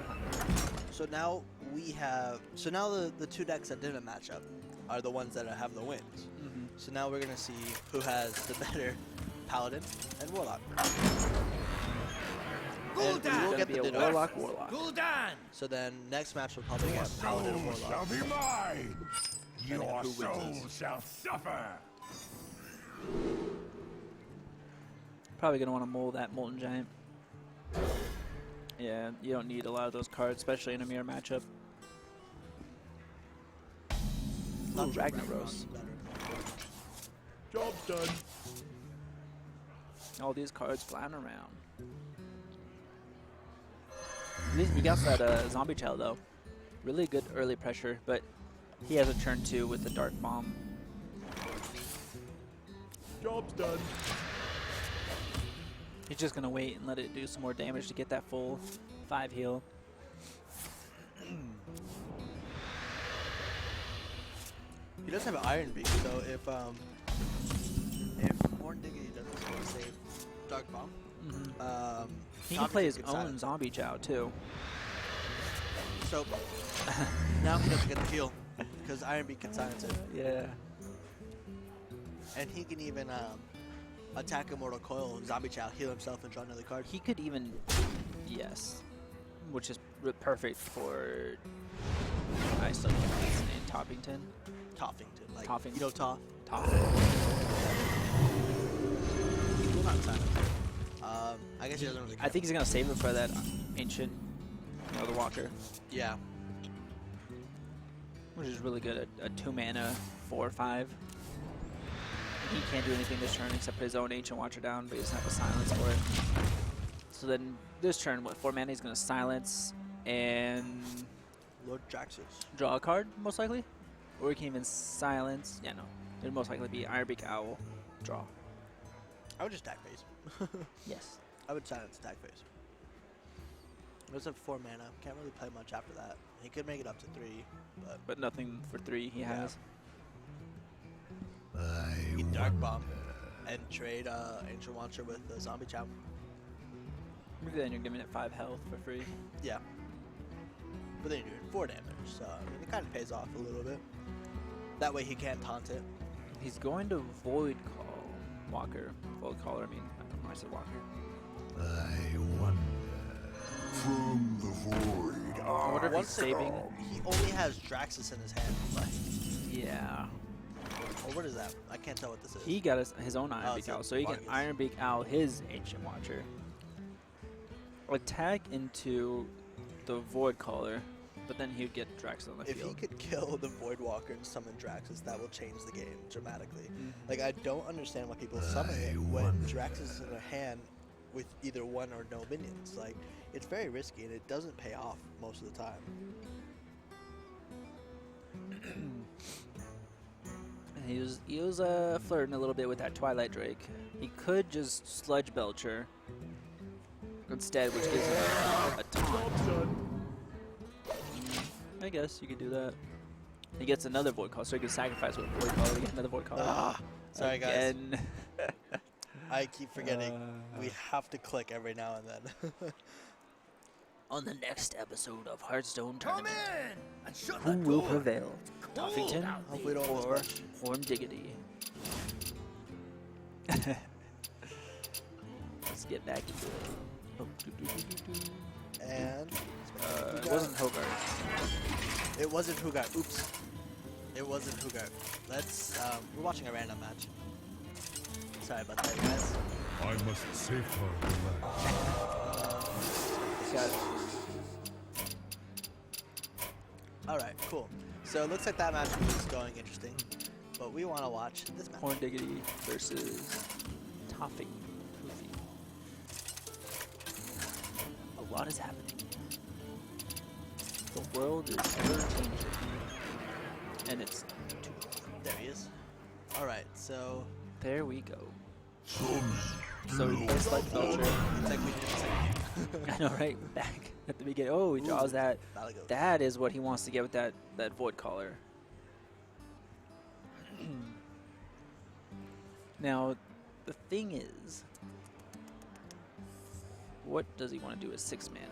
[SPEAKER 1] So now we have, so now the 2 decks that didn't match up are the ones that have the wins.
[SPEAKER 2] Mm-hmm.
[SPEAKER 1] So now we're gonna see who has the better Paladin and Warlock. And we will
[SPEAKER 2] Gonna
[SPEAKER 1] get
[SPEAKER 2] be
[SPEAKER 1] the
[SPEAKER 2] a
[SPEAKER 1] ditto.
[SPEAKER 2] Warlock.
[SPEAKER 5] Gul'dan!
[SPEAKER 1] So then next match we'll probably
[SPEAKER 3] Your
[SPEAKER 1] get Paladin and
[SPEAKER 3] soul shall
[SPEAKER 1] Warlock.
[SPEAKER 3] be mine.
[SPEAKER 1] Depending on
[SPEAKER 3] Your
[SPEAKER 1] who wins
[SPEAKER 3] soul
[SPEAKER 1] this.
[SPEAKER 3] shall suffer.
[SPEAKER 2] Probably gonna want to mold that Molten Giant. Yeah, you don't need a lot of those cards, especially in a mirror matchup. Ooh, Ragnaros.
[SPEAKER 3] Job's done.
[SPEAKER 2] All these cards flying around. He got that Zombie Child though. Really good early pressure, but he has a turn 2 with the Dark Bomb.
[SPEAKER 3] Job's done.
[SPEAKER 2] He's just gonna wait and let it do some more damage to get that full 5 heal.
[SPEAKER 1] He does have an Iron Beak, so if Horn Diggity doesn't want to save Dark Bomb,
[SPEAKER 2] He can play his own Zombie Chow too.
[SPEAKER 1] So now he doesn't get the heal because Iron Beak can silence it,
[SPEAKER 2] Yeah.
[SPEAKER 1] and he can even attack a Mortal Coil, Zombie Chow, heal himself, and draw another card.
[SPEAKER 2] He could even, yes, which is perfect for. I still can't remember his name. Toppington.
[SPEAKER 1] Tophington, like
[SPEAKER 2] Tophington.
[SPEAKER 1] you know Toph. He will not silence it. I guess he doesn't really care.
[SPEAKER 2] I think he's gonna save it for that ancient. You know, the Walker,
[SPEAKER 1] Yeah.
[SPEAKER 2] which is really good. A 2-mana 4/5. He can't do anything this turn except put his own Ancient Watcher down, but he doesn't have a silence for it. So then this turn, what 4 mana he's gonna silence and
[SPEAKER 1] Lord Jaxus.
[SPEAKER 2] draw a card, most likely, or he can even silence. Yeah, no, it'd most likely be Ironbeak Owl, draw.
[SPEAKER 1] I would just attack phase.
[SPEAKER 2] Yes.
[SPEAKER 1] I would silence attack phase. It was at 4 mana. Can't really play much after that. He could make it up to 3, but
[SPEAKER 2] But nothing for 3 he
[SPEAKER 1] Yeah.
[SPEAKER 2] has.
[SPEAKER 1] he Dark Bomb and trade Ancient Watcher with the Zombie Chow.
[SPEAKER 2] Maybe then you're giving it 5 health for free.
[SPEAKER 1] Yeah. But then you're doing 4 damage, so I mean, it kind of pays off a little bit. That way he can't taunt it.
[SPEAKER 2] He's going to Void Call Walker. Void Caller, I mean, I said Walker.
[SPEAKER 3] I wonder. From the void.
[SPEAKER 2] I wonder if he's
[SPEAKER 1] Once
[SPEAKER 2] saving.
[SPEAKER 1] He only has Draxus in his hand. Like,
[SPEAKER 2] Yeah.
[SPEAKER 1] oh, what is that? I can't tell what this is.
[SPEAKER 2] He got his own Ironbeak
[SPEAKER 1] it's a
[SPEAKER 2] Owl, so he can
[SPEAKER 1] Vargas.
[SPEAKER 2] Ironbeak Owl his Ancient Watcher. Attack into the Void Caller, but then he would get Drax on the
[SPEAKER 1] If he
[SPEAKER 2] field.
[SPEAKER 1] could kill the Voidwalker and summon Draxus, that will change the game dramatically. Like, I don't understand why people summon it when Draxus is in their hand with either 1 or no minions. Like, it's very risky and it doesn't pay off most of the time.
[SPEAKER 2] And he was flirting a little bit with that Twilight Drake. He could just Sludge Belcher instead, which gives him a taunt. I guess you could do that. He gets another Void Call, so he can sacrifice with a Void Call to get another Void Call.
[SPEAKER 1] Ah, sorry, guys.
[SPEAKER 2] Again.
[SPEAKER 1] I keep forgetting. We have to click every now and then.
[SPEAKER 2] On the next episode of Hearthstone
[SPEAKER 5] Come
[SPEAKER 2] Tournament,
[SPEAKER 5] in and shut
[SPEAKER 2] who
[SPEAKER 5] the
[SPEAKER 2] will
[SPEAKER 5] door.
[SPEAKER 2] prevail?
[SPEAKER 5] Cold
[SPEAKER 2] Tophington
[SPEAKER 5] out
[SPEAKER 1] Hope we don't lose
[SPEAKER 2] or
[SPEAKER 1] much.
[SPEAKER 2] Horn Diggity? Let's get back into it. Oh,
[SPEAKER 1] And
[SPEAKER 2] it wasn't Hogarth.
[SPEAKER 1] it wasn't Hugart. Oops. It wasn't Hugart. Let's, we're watching a random match. Sorry about that, guys.
[SPEAKER 3] I must safeguard the land.
[SPEAKER 2] Got it.
[SPEAKER 1] Alright, cool. So it looks like that match is going interesting. But we want to watch this match.
[SPEAKER 2] Horn Diggity versus Tophington. A lot is happening. The world is ever changing. And it's too.
[SPEAKER 1] There he is. Alright, so
[SPEAKER 2] There we go.
[SPEAKER 3] Sons,
[SPEAKER 2] So he plays Sludge Belcher.
[SPEAKER 1] it's like we did the second game.
[SPEAKER 2] I know, right? Back at the beginning. Oh, he draws that.
[SPEAKER 1] That'll go.
[SPEAKER 2] That is what he wants to get with that Void Caller. Now, the thing is, what does he want to do with 6 mana?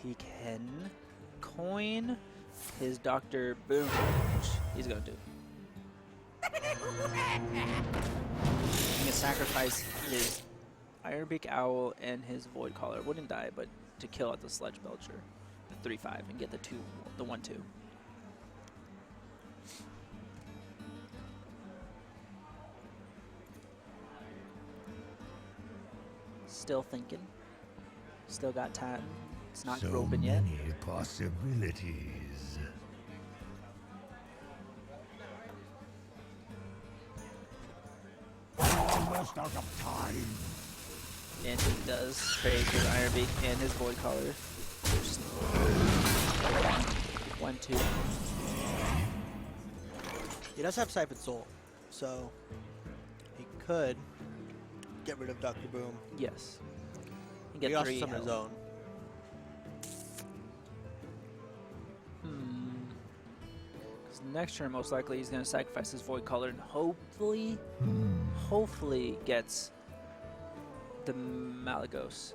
[SPEAKER 2] He can coin his Dr. Boom, which he's going to do. He can sacrifice his Ironbeak Owl and his Void Caller. Wouldn't die, but to kill out the Sludge Belcher, the 3/5, and get the 1/2. Still thinking. Still got time. It's not
[SPEAKER 3] so
[SPEAKER 2] groping yet.
[SPEAKER 3] many possibilities. Almost out of time.
[SPEAKER 2] And he does trade his Ironbeak and his Void Caller. 1/2.
[SPEAKER 1] He does have Siphon Soul, so he could get rid of Dr. Boom.
[SPEAKER 2] Yes. He
[SPEAKER 1] He
[SPEAKER 2] get
[SPEAKER 1] also
[SPEAKER 2] 3
[SPEAKER 1] summon his
[SPEAKER 2] health.
[SPEAKER 1] own.
[SPEAKER 2] Because next turn, most likely, he's going to sacrifice his Void Caller and hopefully gets the Malagos,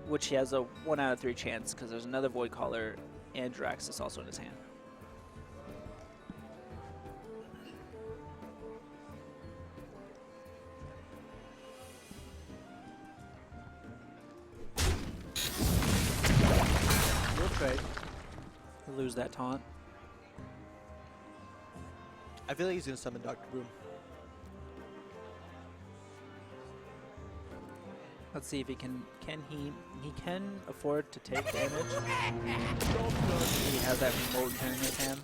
[SPEAKER 2] which he has a 1 out of 3 chance because there's another Void Caller and Draxus also in his hand. We'll trade. He'll lose that taunt.
[SPEAKER 1] I feel like he's going to summon Dr. Boom.
[SPEAKER 2] Let's see if he can he can afford to take damage. He has that Molten Giant in his hand.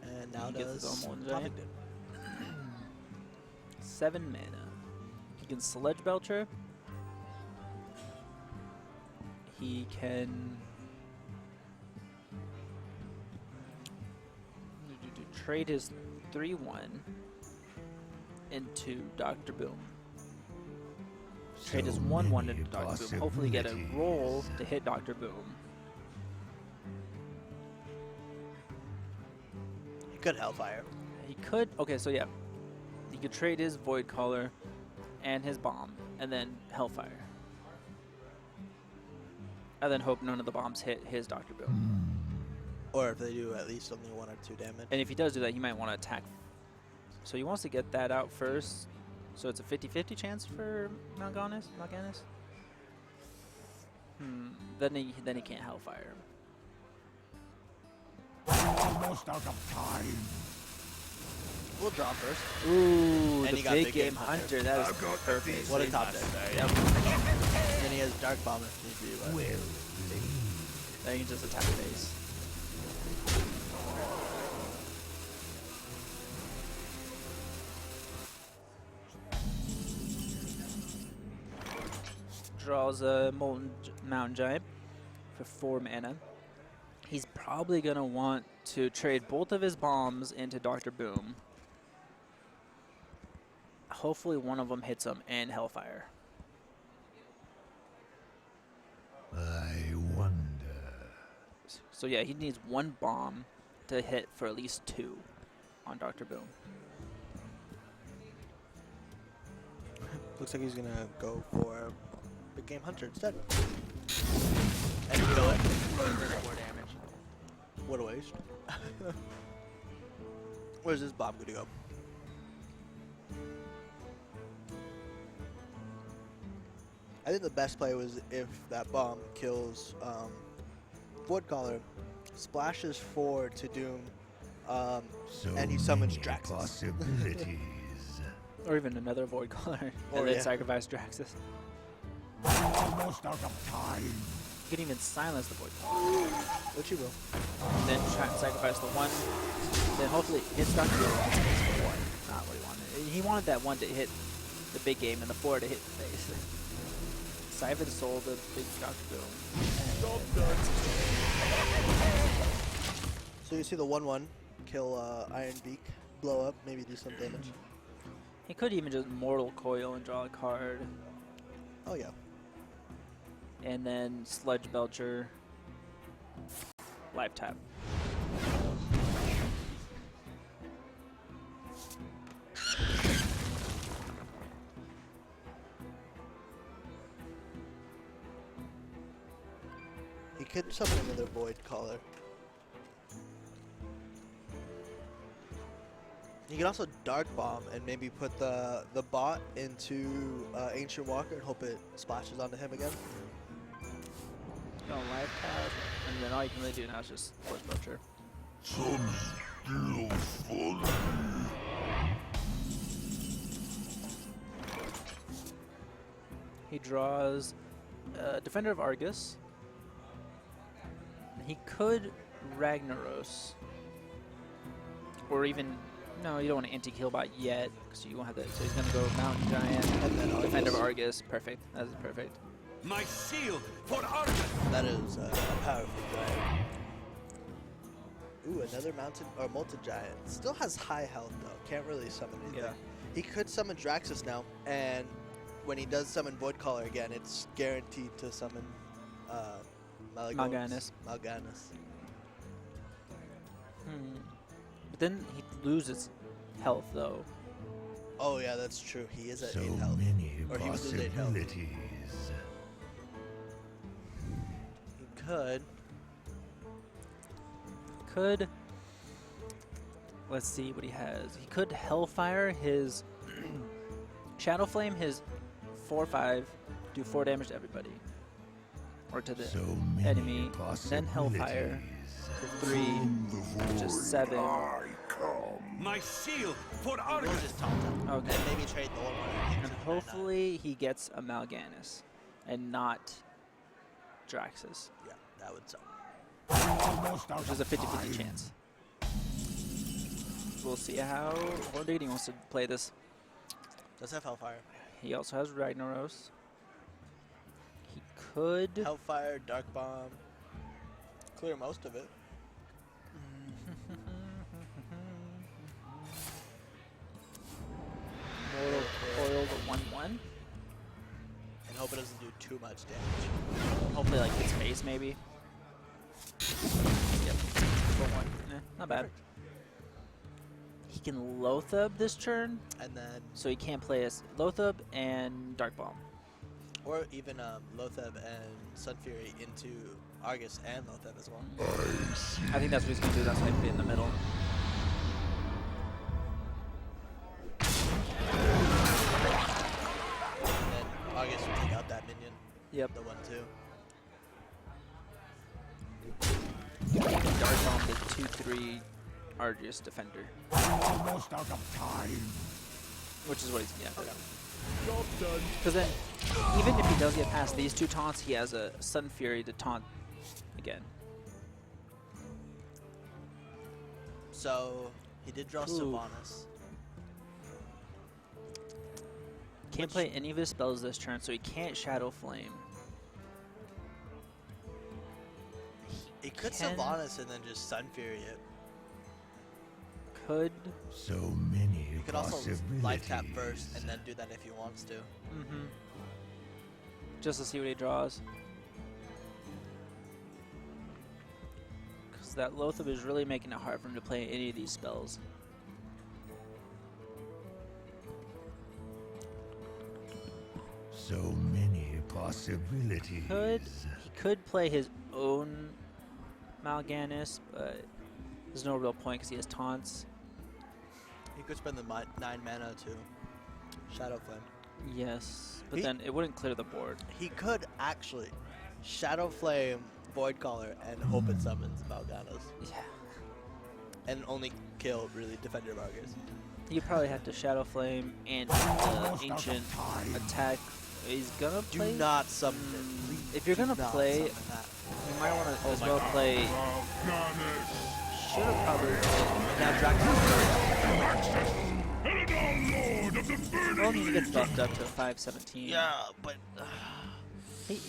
[SPEAKER 1] And now
[SPEAKER 2] He gets his
[SPEAKER 1] does
[SPEAKER 2] own Molten Giant.
[SPEAKER 1] Tophington.
[SPEAKER 2] 7 mana. He can Sledge Belcher. He can trade his 3/1 into Dr. Boom. Trade his 1/1 into Dr. Boom. Hopefully get a roll to hit Dr. Boom.
[SPEAKER 1] He could Hellfire.
[SPEAKER 2] He could, okay, so yeah. He could trade his Void Caller and his bomb, and then Hellfire. And then hope none of the bombs hit his Dr. Boom.
[SPEAKER 1] Or if they do, at least only 1 or 2 damage.
[SPEAKER 2] And if he does do that, he might want to attack. So he wants to get that out first. So it's a 50-50 chance for Mal'Ganis? Then he can't Hellfire.
[SPEAKER 3] Almost out of time.
[SPEAKER 1] We'll draw first.
[SPEAKER 2] Ooh,
[SPEAKER 1] And
[SPEAKER 2] the
[SPEAKER 1] he got
[SPEAKER 2] big game hunter. That is
[SPEAKER 3] I've got
[SPEAKER 2] perfect.
[SPEAKER 1] What a top deck.
[SPEAKER 2] Yep.
[SPEAKER 1] And he has Dark Bomb if need be. But
[SPEAKER 2] Then you can just attack face. Draws a Mountain Giant for 4 mana. He's probably going to want to trade both of his bombs into Dr. Boom. Hopefully one of them hits him and Hellfire.
[SPEAKER 3] I wonder.
[SPEAKER 2] So yeah, he needs 1 bomb to hit for at least 2 on Dr. Boom.
[SPEAKER 1] looks like he's gonna go for Big Game Hunter instead. And kill it.
[SPEAKER 2] 4 damage.
[SPEAKER 1] What a waste. Where's this bomb gonna go? I think the best play was if that bomb kills Void Caller, splashes 4 to Doom, and he summons Draxus.
[SPEAKER 3] Possibilities.
[SPEAKER 2] Or even another Void Caller.
[SPEAKER 1] Or
[SPEAKER 2] And then
[SPEAKER 1] yeah.
[SPEAKER 2] sacrifice Draxus.
[SPEAKER 3] Almost out of time.
[SPEAKER 2] You can even silence the Void Caller.
[SPEAKER 1] Which he will.
[SPEAKER 2] And then try and sacrifice the 1. Then hopefully it hits Dr. Boom. Not what he wanted. He wanted that 1 to hit the big game and the 4 to hit the face. Siphon Soul the big Dr. Boom.
[SPEAKER 1] So you see the 1/1 kill Iron Beak, blow up, maybe do some damage.
[SPEAKER 2] He could even just Mortal Coil and draw a card.
[SPEAKER 1] Oh yeah.
[SPEAKER 2] And then Sludge Belcher. Live tap.
[SPEAKER 1] He could summon another Void Caller. You can also Dark Bomb and maybe put the bot into Ancient Walker and hope it splashes onto him again.
[SPEAKER 2] No live tap. And then all you can really do now is just Sludge Belcher.
[SPEAKER 3] Some still funny.
[SPEAKER 2] He draws Defender of Argus. He could Ragnaros. Or even, no, you don't want to anti-kill bot yet, because you won't have that. So he's going to go Mountain Giant,
[SPEAKER 1] And then
[SPEAKER 2] Defender of
[SPEAKER 1] Argus.
[SPEAKER 2] Argus. Perfect. That is perfect.
[SPEAKER 5] My shield for Argus!
[SPEAKER 1] That is a powerful giant. Ooh, another mountain or molten giant. Still has high health though. Can't really summon anything.
[SPEAKER 2] Yeah.
[SPEAKER 1] He could summon Draxus now, and when he does summon Void Caller again, it's guaranteed to summon
[SPEAKER 2] Mal'Ganis.
[SPEAKER 1] Mal'Ganis.
[SPEAKER 2] But then he loses health though.
[SPEAKER 1] Oh yeah, that's true. He is at
[SPEAKER 3] So
[SPEAKER 1] 8 health.
[SPEAKER 3] many
[SPEAKER 1] Or he was at 8 health.
[SPEAKER 3] possibilities.
[SPEAKER 1] He
[SPEAKER 2] Could, let's see what he has. He could Hellfire his Shadow Flame his 4/5, do 4 damage to everybody. Or to the
[SPEAKER 3] So many
[SPEAKER 2] enemy. Then Hellfire
[SPEAKER 3] possibilities.
[SPEAKER 2] for 3, which is 7.
[SPEAKER 3] I come.
[SPEAKER 5] My shield for
[SPEAKER 1] We'll
[SPEAKER 5] Argus.
[SPEAKER 1] just taunt him.
[SPEAKER 2] Okay.
[SPEAKER 1] And maybe trade the one
[SPEAKER 2] And hopefully he gets a Mal'Ganis and not Draxus,
[SPEAKER 1] Yeah, that would suck.
[SPEAKER 2] which is a 50-50 chance. We'll see how Diggity wants to play this.
[SPEAKER 1] Does have Hellfire.
[SPEAKER 2] He also has Ragnaros. He could...
[SPEAKER 1] Hellfire, Dark Bomb. Clear most of it.
[SPEAKER 2] Mortal Coil to 1/1.
[SPEAKER 1] And hope it doesn't do too much damage.
[SPEAKER 2] Hopefully like hits face maybe. Yep. 4/1. Not bad.
[SPEAKER 1] Perfect.
[SPEAKER 2] He can Loatheb this turn,
[SPEAKER 1] And then,
[SPEAKER 2] so he can't play as Loatheb and Dark Bomb.
[SPEAKER 1] or even Loatheb and Sun Fury into Argus and Loatheb as well.
[SPEAKER 2] I think that's what he's going to do. That's why he put it in the middle.
[SPEAKER 1] And then Argus will take out that minion.
[SPEAKER 2] Yep.
[SPEAKER 1] The 1/2.
[SPEAKER 2] Dark Bomb, the 2/3 Argus defender,
[SPEAKER 3] Almost out of time.
[SPEAKER 2] which is what he's
[SPEAKER 1] Okay.
[SPEAKER 3] Job done.
[SPEAKER 2] Because then, even if he does get past these two taunts, he has a Sun Fury to taunt again.
[SPEAKER 1] So, he did draw
[SPEAKER 2] Ooh.
[SPEAKER 1] Sylvanas.
[SPEAKER 2] Can't play any of his spells this turn, so he can't Shadow Flame.
[SPEAKER 1] He could
[SPEAKER 2] Can-
[SPEAKER 1] Sylvanas and then just Sun Fury it.
[SPEAKER 2] Could.
[SPEAKER 3] So many
[SPEAKER 1] He could also
[SPEAKER 3] possibilities.
[SPEAKER 1] life tap first and then do that if he wants to.
[SPEAKER 2] Mm-hmm. Just to see what he draws. Because that Loatheb is really making it hard for him to play any of these spells.
[SPEAKER 3] So many possibilities.
[SPEAKER 2] He could play his own Mal'Ganis, but there's no real point because he has taunts.
[SPEAKER 1] He could spend the 9 mana to Shadow Flame.
[SPEAKER 2] Yes, but
[SPEAKER 1] He-
[SPEAKER 2] then it wouldn't clear the board.
[SPEAKER 1] He could actually Shadow Flame, Void Caller, and hope it summons Mal'Ganis.
[SPEAKER 2] Yeah.
[SPEAKER 1] And only kill, really, Defender of Argus.
[SPEAKER 2] You probably have to Shadow Flame and Ancient attack. He's gonna
[SPEAKER 1] Do
[SPEAKER 2] play.
[SPEAKER 1] not summon it. Please
[SPEAKER 2] If you're
[SPEAKER 1] do
[SPEAKER 2] gonna
[SPEAKER 1] not
[SPEAKER 2] play,
[SPEAKER 1] summon that.
[SPEAKER 2] you might want to as
[SPEAKER 1] my
[SPEAKER 2] well
[SPEAKER 1] God.
[SPEAKER 2] play. Should have probably.
[SPEAKER 1] Now Draxus.
[SPEAKER 3] Lord of the burning
[SPEAKER 2] Well, he gets buffed up to 517.
[SPEAKER 1] Yeah, but
[SPEAKER 2] He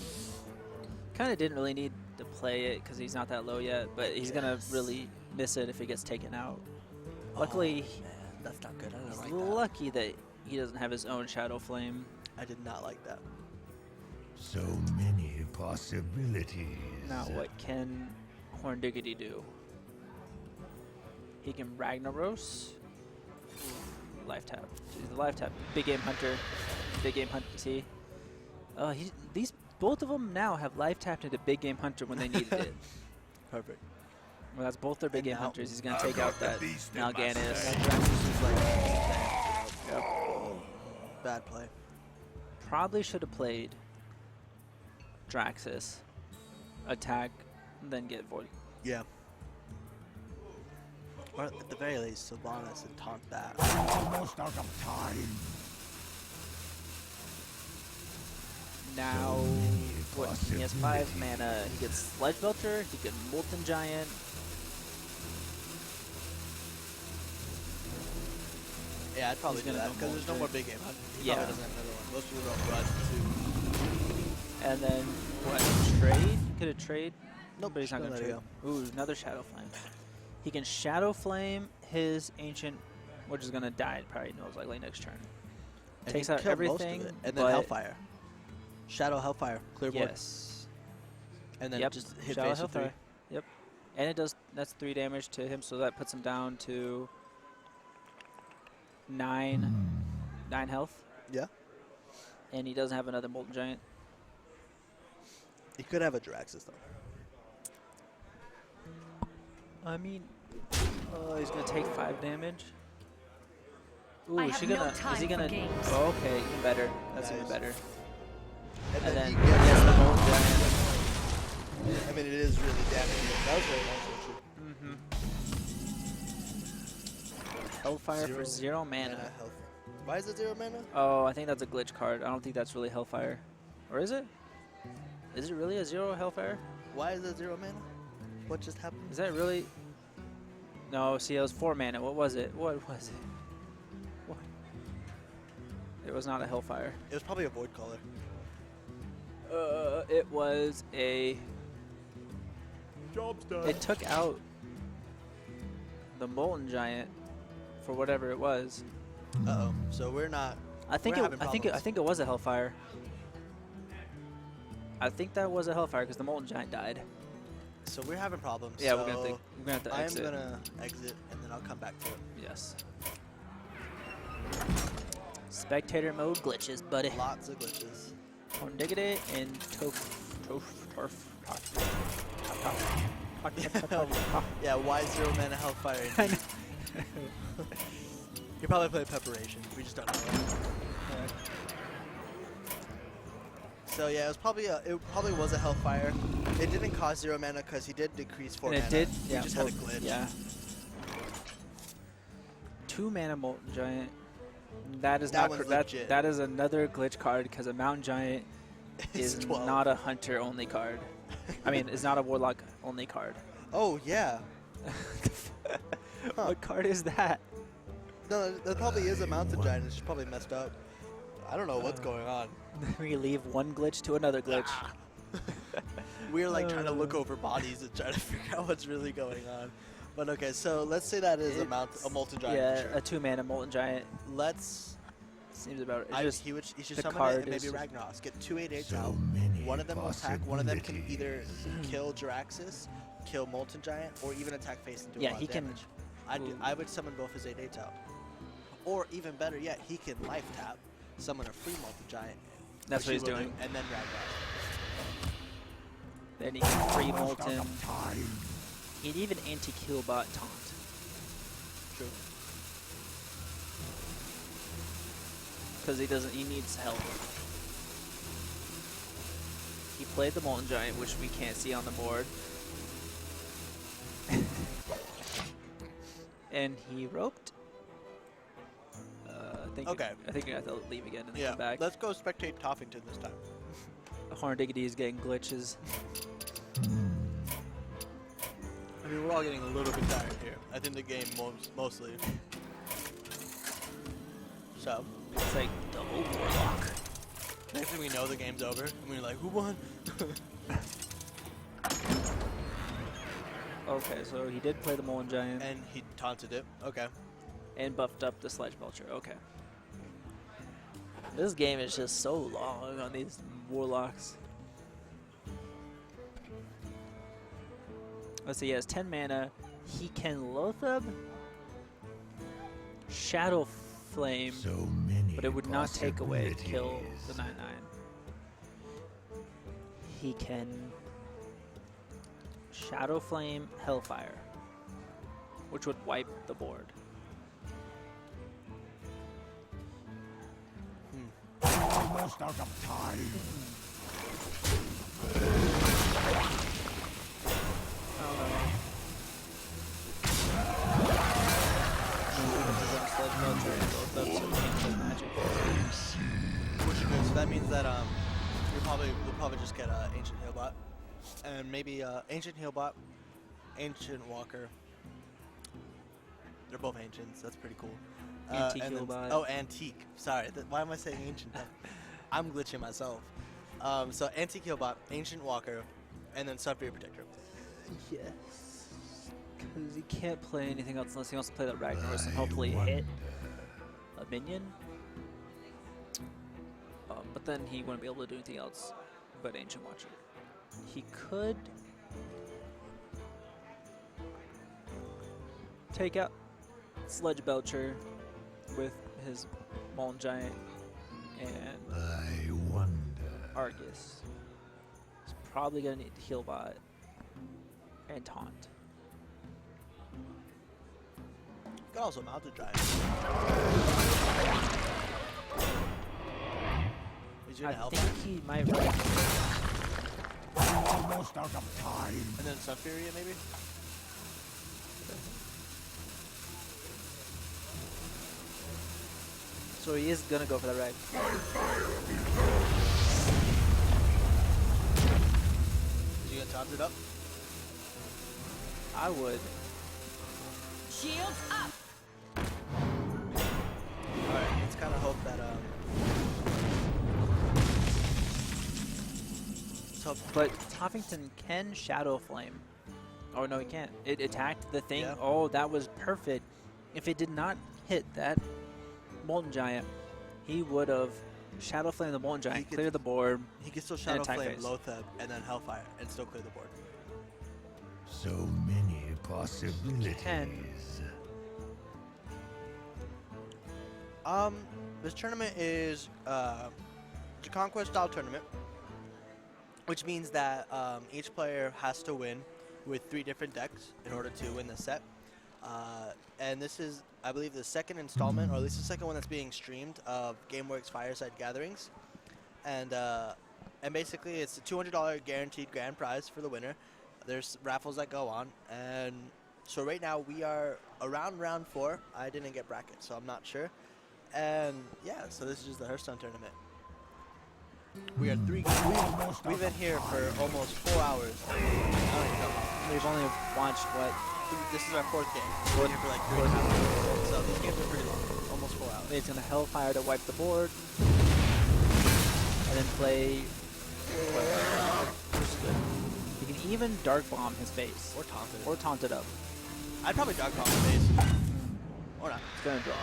[SPEAKER 2] kind of didn't really need to play it because he's not that low yet, but he's gonna
[SPEAKER 1] Yes.
[SPEAKER 2] really miss it if it gets taken out. Luckily,
[SPEAKER 1] oh, man, that's not good. I
[SPEAKER 2] he's
[SPEAKER 1] don't like that.
[SPEAKER 2] lucky that he doesn't have his own Shadow Flame.
[SPEAKER 1] I did not like that.
[SPEAKER 3] So many possibilities.
[SPEAKER 2] Now, what can Diggity do? He can Ragnaros. Life tap. Jeez, the life tap. Big game hunter. Big game hunter. See? These both of them now have life tapped into big game hunter when they needed it.
[SPEAKER 1] Perfect.
[SPEAKER 2] Well, that's both their big
[SPEAKER 1] And
[SPEAKER 2] game
[SPEAKER 1] now-
[SPEAKER 2] hunters. He's gonna
[SPEAKER 3] I've
[SPEAKER 2] take
[SPEAKER 3] got
[SPEAKER 2] out
[SPEAKER 3] the
[SPEAKER 2] that
[SPEAKER 3] beast in my
[SPEAKER 2] Mal'Ganis.
[SPEAKER 3] stash.
[SPEAKER 1] Draxus is like
[SPEAKER 2] Yep.
[SPEAKER 1] bad play.
[SPEAKER 2] Probably should have played Draxus, attack, and then get Void.
[SPEAKER 1] Yeah. Or at the very least, Sylvanas and taunt that.
[SPEAKER 3] Almost out of time.
[SPEAKER 2] Now,
[SPEAKER 3] many
[SPEAKER 2] what? He has 5
[SPEAKER 3] possibilities.
[SPEAKER 2] mana. He gets Sledge Belter. He can Molten Giant.
[SPEAKER 1] Yeah, I'd probably
[SPEAKER 2] He's
[SPEAKER 1] do
[SPEAKER 2] gonna
[SPEAKER 1] that
[SPEAKER 2] go
[SPEAKER 1] because there's no
[SPEAKER 2] Molten.
[SPEAKER 1] more big game hunt. He
[SPEAKER 2] Yeah.
[SPEAKER 1] probably doesn't have another one. Most people don't run to.
[SPEAKER 2] And then what? Trade? Could have trade?
[SPEAKER 1] Nope,
[SPEAKER 2] But he's not
[SPEAKER 1] just
[SPEAKER 2] gonna
[SPEAKER 1] gonna
[SPEAKER 2] trade.
[SPEAKER 1] let
[SPEAKER 2] Ooh, another Shadow Flame. He can Shadow Flame his Ancient, which is gonna die probably most likely next turn.
[SPEAKER 1] And
[SPEAKER 2] Takes
[SPEAKER 1] he
[SPEAKER 2] out
[SPEAKER 1] killed most of
[SPEAKER 2] everything,
[SPEAKER 1] it, and then
[SPEAKER 2] but-
[SPEAKER 1] Hellfire. Shadow Hellfire, clear board,
[SPEAKER 2] Yes.
[SPEAKER 1] and then
[SPEAKER 2] Yep.
[SPEAKER 1] just hit
[SPEAKER 2] Shadow
[SPEAKER 1] face with 3.
[SPEAKER 2] Hellfire. Yep. And it does. That's 3 damage to him, so that puts him down to 9 health.
[SPEAKER 1] Yeah.
[SPEAKER 2] And he doesn't have another Molten Giant.
[SPEAKER 1] He could have a Draxus though.
[SPEAKER 2] I mean, he's gonna take 5 damage. Ooh,
[SPEAKER 4] I
[SPEAKER 2] is
[SPEAKER 4] have
[SPEAKER 2] she
[SPEAKER 4] no
[SPEAKER 2] gonna?
[SPEAKER 4] time
[SPEAKER 2] Is he
[SPEAKER 4] for
[SPEAKER 2] gonna?
[SPEAKER 4] games.
[SPEAKER 2] Oh, okay, even better. That's even
[SPEAKER 1] Nice.
[SPEAKER 2] better.
[SPEAKER 1] And
[SPEAKER 2] And then
[SPEAKER 1] he
[SPEAKER 2] he gets the Molten Giant.
[SPEAKER 1] I mean, it is really damaging. That was very nice, actually.
[SPEAKER 2] Mm-hmm. Hellfire for 0 mana.
[SPEAKER 1] health. Why is it 0 mana?
[SPEAKER 2] Oh, I think that's a glitch card. I don't think that's really Hellfire. Or is it? Is it really a 0 Hellfire?
[SPEAKER 1] Why is it 0 mana? What just happened?
[SPEAKER 2] Is that really? No, see, it was 4 mana. What was it? What was it? What? It was not a Hellfire.
[SPEAKER 1] It was probably a Void Caller.
[SPEAKER 2] It was a...
[SPEAKER 3] Job's done.
[SPEAKER 2] It took out the Molten Giant for whatever it was.
[SPEAKER 1] Uh-oh. So we're not...
[SPEAKER 2] I think
[SPEAKER 1] We're
[SPEAKER 2] it.
[SPEAKER 1] having
[SPEAKER 2] I think it was a Hellfire. I think that was a Hellfire because the Molten Giant died.
[SPEAKER 1] So we're having problems.
[SPEAKER 2] Yeah,
[SPEAKER 1] so
[SPEAKER 2] we're gonna have to exit.
[SPEAKER 1] I'm gonna exit and then I'll come back to it.
[SPEAKER 2] Yes. Spectator mode glitches, buddy.
[SPEAKER 1] Lots of glitches.
[SPEAKER 2] On Diggity and
[SPEAKER 1] Yeah, why 0 mana Hellfire?
[SPEAKER 2] I know.
[SPEAKER 1] You're probably playing Preparation. We just don't know. So yeah, it probably was a Hellfire. It didn't cost 0 mana because he did decrease 4
[SPEAKER 2] And
[SPEAKER 1] mana.
[SPEAKER 2] it did.
[SPEAKER 1] He
[SPEAKER 2] Yeah,
[SPEAKER 1] just had a glitch.
[SPEAKER 2] Yeah. 2 mana Molten Giant. That is
[SPEAKER 1] That
[SPEAKER 2] not
[SPEAKER 1] one's
[SPEAKER 2] that.
[SPEAKER 1] legit.
[SPEAKER 2] That is another glitch card because a Mountain Giant
[SPEAKER 1] It's
[SPEAKER 2] is
[SPEAKER 1] 12.
[SPEAKER 2] not a Hunter only card. I mean, it's not a Warlock only card.
[SPEAKER 1] Oh yeah.
[SPEAKER 2] What card is that?
[SPEAKER 1] No, that probably is a Mountain Giant. It's just probably messed up. I don't know what's going on.
[SPEAKER 2] We leave one glitch to another glitch.
[SPEAKER 1] We're like trying to look over bodies and try to figure out what's really going on. But okay, so let's say that is a Molten Giant.
[SPEAKER 2] Yeah,
[SPEAKER 1] for sure.
[SPEAKER 2] a 2 mana Molten Giant.
[SPEAKER 1] Let's.
[SPEAKER 2] Seems about it.
[SPEAKER 1] He should
[SPEAKER 2] the
[SPEAKER 1] summon
[SPEAKER 2] card
[SPEAKER 1] it and maybe
[SPEAKER 2] is-
[SPEAKER 1] Ragnaros. Get 2 8/8s out. One of them will attack. One of them can either kill Jiraxis, kill Molten Giant, or even attack face and do a
[SPEAKER 2] Yeah,
[SPEAKER 1] lot
[SPEAKER 2] he
[SPEAKER 1] of
[SPEAKER 2] can-
[SPEAKER 1] damage. I would summon both his 8/8s out. Or even better yet, he can life tap, summon a free Molten Giant.
[SPEAKER 2] That's what
[SPEAKER 1] which
[SPEAKER 2] he's
[SPEAKER 1] he will
[SPEAKER 2] doing.
[SPEAKER 1] do, and then Ragnaros.
[SPEAKER 2] Then he can free Molten. He'd even anti-Killbot taunt.
[SPEAKER 1] True.
[SPEAKER 2] Because he needs help. He played the Molten Giant, which we can't see on the board. And he roped.
[SPEAKER 1] Okay.
[SPEAKER 2] I think you have to leave again and then
[SPEAKER 1] Yeah.
[SPEAKER 2] come back.
[SPEAKER 1] Let's go spectate Tophington this time.
[SPEAKER 2] Horn Diggity is getting glitches.
[SPEAKER 1] I mean, we're all getting a little bit tired here. I think the game mostly. So,
[SPEAKER 2] It's like double Warlock.
[SPEAKER 1] next thing we know, the game's over, and we're like, who won?
[SPEAKER 2] Okay, so he did play the Molten Giant
[SPEAKER 1] And he taunted it. Okay.
[SPEAKER 2] and buffed up the Sledge Belcher. Okay. This game is just so long on these Warlocks. Let's see, he has 10 mana. He can Lothab, Shadow Flame,
[SPEAKER 3] So many
[SPEAKER 2] but it would not take away kill
[SPEAKER 3] possibilities.
[SPEAKER 2] the 9/9. He can Shadow Flame, Hellfire, which would wipe the board.
[SPEAKER 3] Almost out of time.
[SPEAKER 1] So that means that we'll probably just get Ancient Healbot, and maybe Ancient Healbot, Ancient Walker. They're both ancients. That's pretty cool.
[SPEAKER 2] Antique
[SPEAKER 1] and then-
[SPEAKER 2] Healbot.
[SPEAKER 1] Oh, antique. Sorry. Why am I saying ancient? I'm glitching myself. So Antique Healbot, Ancient Walker, and then Sunfury Protector.
[SPEAKER 2] Yes. Because he can't play anything else unless he wants to play that Ragnaros and hopefully hit a minion. But then he wouldn't be able to do anything else but Ancient Watcher. He could take out Sledge Belcher with his Molten Giant and
[SPEAKER 3] I wonder.
[SPEAKER 2] Argus. He's probably going to need Healbot and Taunt.
[SPEAKER 1] You can also mount a giant. He's
[SPEAKER 2] I
[SPEAKER 1] gonna help.
[SPEAKER 2] think he might run.
[SPEAKER 3] Almost out of time.
[SPEAKER 1] And then Sunfury maybe?
[SPEAKER 2] So he is gonna go for the red.
[SPEAKER 1] Is he gonna taunt it up?
[SPEAKER 2] I would.
[SPEAKER 4] Shields up!
[SPEAKER 1] Alright, let's kind of hope that, let's hope.
[SPEAKER 2] But Tophington can Shadow Flame. Oh, no, he can't. It attacked the thing.
[SPEAKER 1] Yeah.
[SPEAKER 2] Oh, that was perfect. If it did not hit that Molten Giant, he would have Shadow Flame the Molten Giant,
[SPEAKER 1] could-
[SPEAKER 2] clear the board.
[SPEAKER 1] He can still Shadow
[SPEAKER 2] attack
[SPEAKER 1] Flame
[SPEAKER 2] phase.
[SPEAKER 1] Lotheb and then Hellfire and still clear the board.
[SPEAKER 3] So many possibilities.
[SPEAKER 1] This tournament is it's a conquest style tournament, which means that each player has to win with 3 different decks in order to win the set. And this is, I believe, the second installment, or at least the second one that's being streamed of GameWorks Fireside Gatherings. And basically, it's a $200 guaranteed grand prize for the winner. There's raffles that go on, and so right now we are around round 4. I didn't get brackets, so I'm not sure. And yeah, so this is just the Hearthstone tournament. We are we've been here for almost 4 hours. I don't even know.
[SPEAKER 2] We've only watched, what,
[SPEAKER 1] This is our 4th game. We're here for like 3 hours. So these games are pretty long, almost 4 hours.
[SPEAKER 2] he's going to Hellfire to wipe the board. And then play. Which is good. He can even Dark Bomb his face.
[SPEAKER 1] Or taunt it.
[SPEAKER 2] Or taunt it up.
[SPEAKER 1] I'd probably Dark Bomb the base. Or not.
[SPEAKER 2] He's going to draw.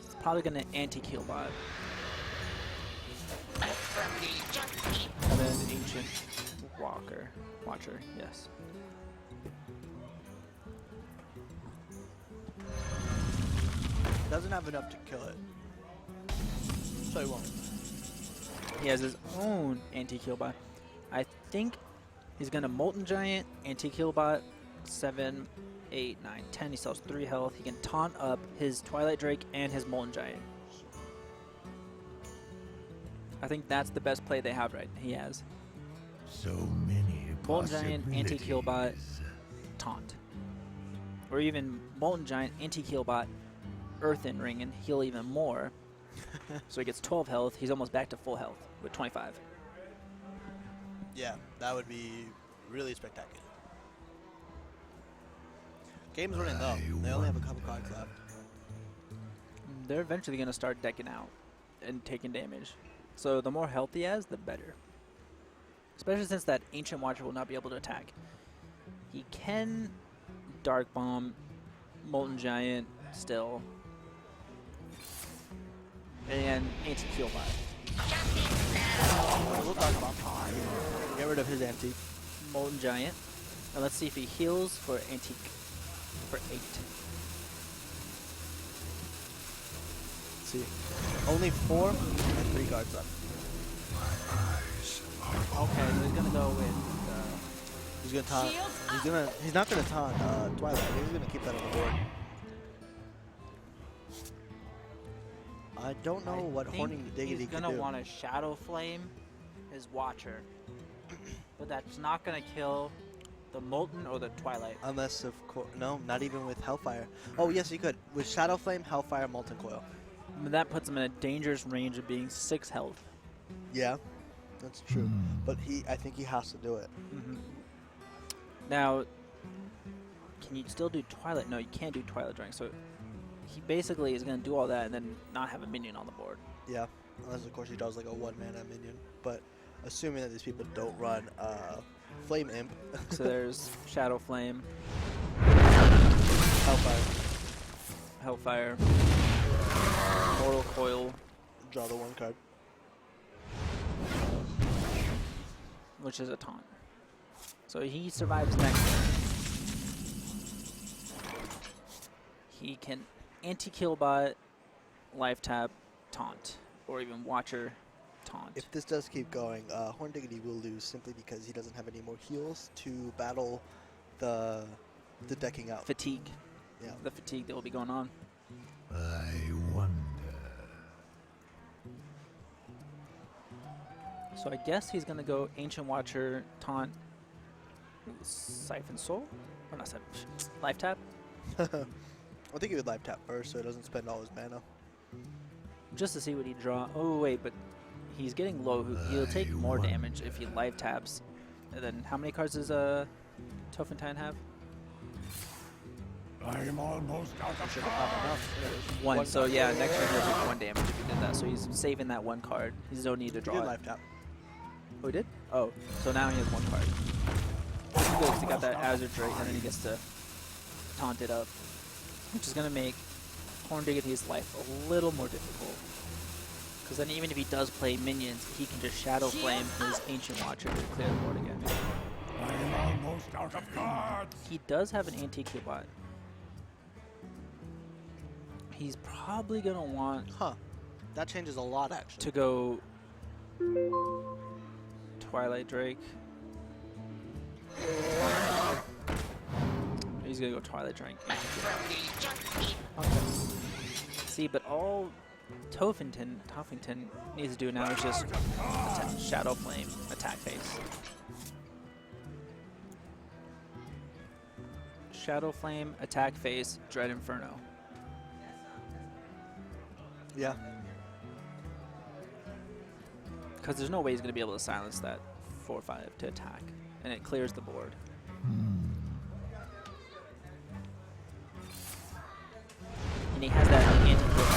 [SPEAKER 2] He's probably going to anti-kill bot. And then Ancient Watcher, yes.
[SPEAKER 1] Doesn't have enough to kill it. So he won't.
[SPEAKER 2] He has his own anti-kill bot. I think he's going to Molten Giant, anti-kill bot, 7, 8, 9, 10. He sells 3 health. He can taunt up his Twilight Drake and his Molten Giant. I think that's the best play they have right. He has
[SPEAKER 3] So many
[SPEAKER 2] Molten Giant, anti-kill bot,
[SPEAKER 3] possibilities.
[SPEAKER 2] taunt. Or even Molten Giant, anti-kill bot, Earthen Ring, and heal even more. So he gets 12 health. He's almost back to full health with 25.
[SPEAKER 1] Yeah, that would be really spectacular. Game's running low. They only have a couple cards left.
[SPEAKER 2] They're eventually going to start decking out and taking damage. So the more health he has, the better. Especially since that Ancient Watcher will not be able to attack. He can Dark Bomb, Molten Giant still, and anti-kill bot.
[SPEAKER 1] We'll Dark Bomb. Get rid of his anti.
[SPEAKER 2] Molten Giant. And let's see if he heals for Antique for 8.
[SPEAKER 1] Let's see. Only 4 and 3 cards left.
[SPEAKER 2] Okay, so he's gonna go with
[SPEAKER 1] He's gonna taunt.
[SPEAKER 4] Shields
[SPEAKER 1] He's not gonna taunt Twilight. I think he's gonna keep that on the board. I don't know what Horning Diggity
[SPEAKER 2] he's
[SPEAKER 1] can
[SPEAKER 2] gonna
[SPEAKER 1] do.
[SPEAKER 2] want to Shadow Flame his Watcher, but that's not gonna kill the Molten or the Twilight.
[SPEAKER 1] Unless, of course, no, not even with Hellfire. Oh, yes, he could. With Shadow Flame, Hellfire, Molten Coil.
[SPEAKER 2] I mean, that puts him in a dangerous range of being 6 health.
[SPEAKER 1] Yeah, that's true. But I think he has to do it.
[SPEAKER 2] Now, can you still do Twilight? No, you can't do Twilight Drink. So he basically is gonna do all that and then not have a minion on the board.
[SPEAKER 1] Yeah, unless, of course, he does like a 1-mana minion. But assuming that these people don't run Flame Imp.
[SPEAKER 2] So there's Shadow Flame, Hellfire, Mortal Coil,
[SPEAKER 1] Draw the 1 card.
[SPEAKER 2] which is a taunt. So he survives next turn. He can anti-kill bot, life tap, taunt, or even Watcher, taunt.
[SPEAKER 1] If this does keep going, Horn Diggity will lose simply because he doesn't have any more heals to battle the decking out.
[SPEAKER 2] Fatigue.
[SPEAKER 1] Yeah.
[SPEAKER 2] The fatigue that will be going on.
[SPEAKER 3] I wonder.
[SPEAKER 2] So I guess he's going to go Ancient Watcher, taunt, Siphon Soul? Or not Siphon, Life Tap?
[SPEAKER 1] I think he would life tap first so he doesn't spend all his mana.
[SPEAKER 2] Just to see what he draw. Oh, wait, but he's getting low. He'll take more damage if he life taps. And then how many cards does Tophington have?
[SPEAKER 3] I'm almost out of
[SPEAKER 1] Should have popped enough.
[SPEAKER 2] One. So yeah, next turn he'll take 1 damage if he did that. So he's saving that 1 card. He's no need to
[SPEAKER 1] He
[SPEAKER 2] draw
[SPEAKER 1] did
[SPEAKER 2] it.
[SPEAKER 1] life tap.
[SPEAKER 2] Oh, he did? Oh, so now he has 1 card. Which is good 'cause he got that Azure Drake and then he gets to taunt it up. Which is going to make Horn Diggity's life a little more difficult. Because then even if he does play minions, he can just Shadow Flame his Ancient Watcher to clear the board again.
[SPEAKER 3] I'm almost out of cards.
[SPEAKER 2] He does have an Antique Bot. He's probably going to want
[SPEAKER 1] Huh. That changes a lot, actually.
[SPEAKER 2] to go Twilight Drake. He's gonna go Twilight Drake. Okay. See, but all Tophington needs to do now is just Shadow Flame, attack phase. Shadow Flame, attack phase, Dread Inferno.
[SPEAKER 1] Yeah.
[SPEAKER 2] Because there's no way he's going to be able to silence that 4/5 to attack, and it clears the board. And he has that anti-crit.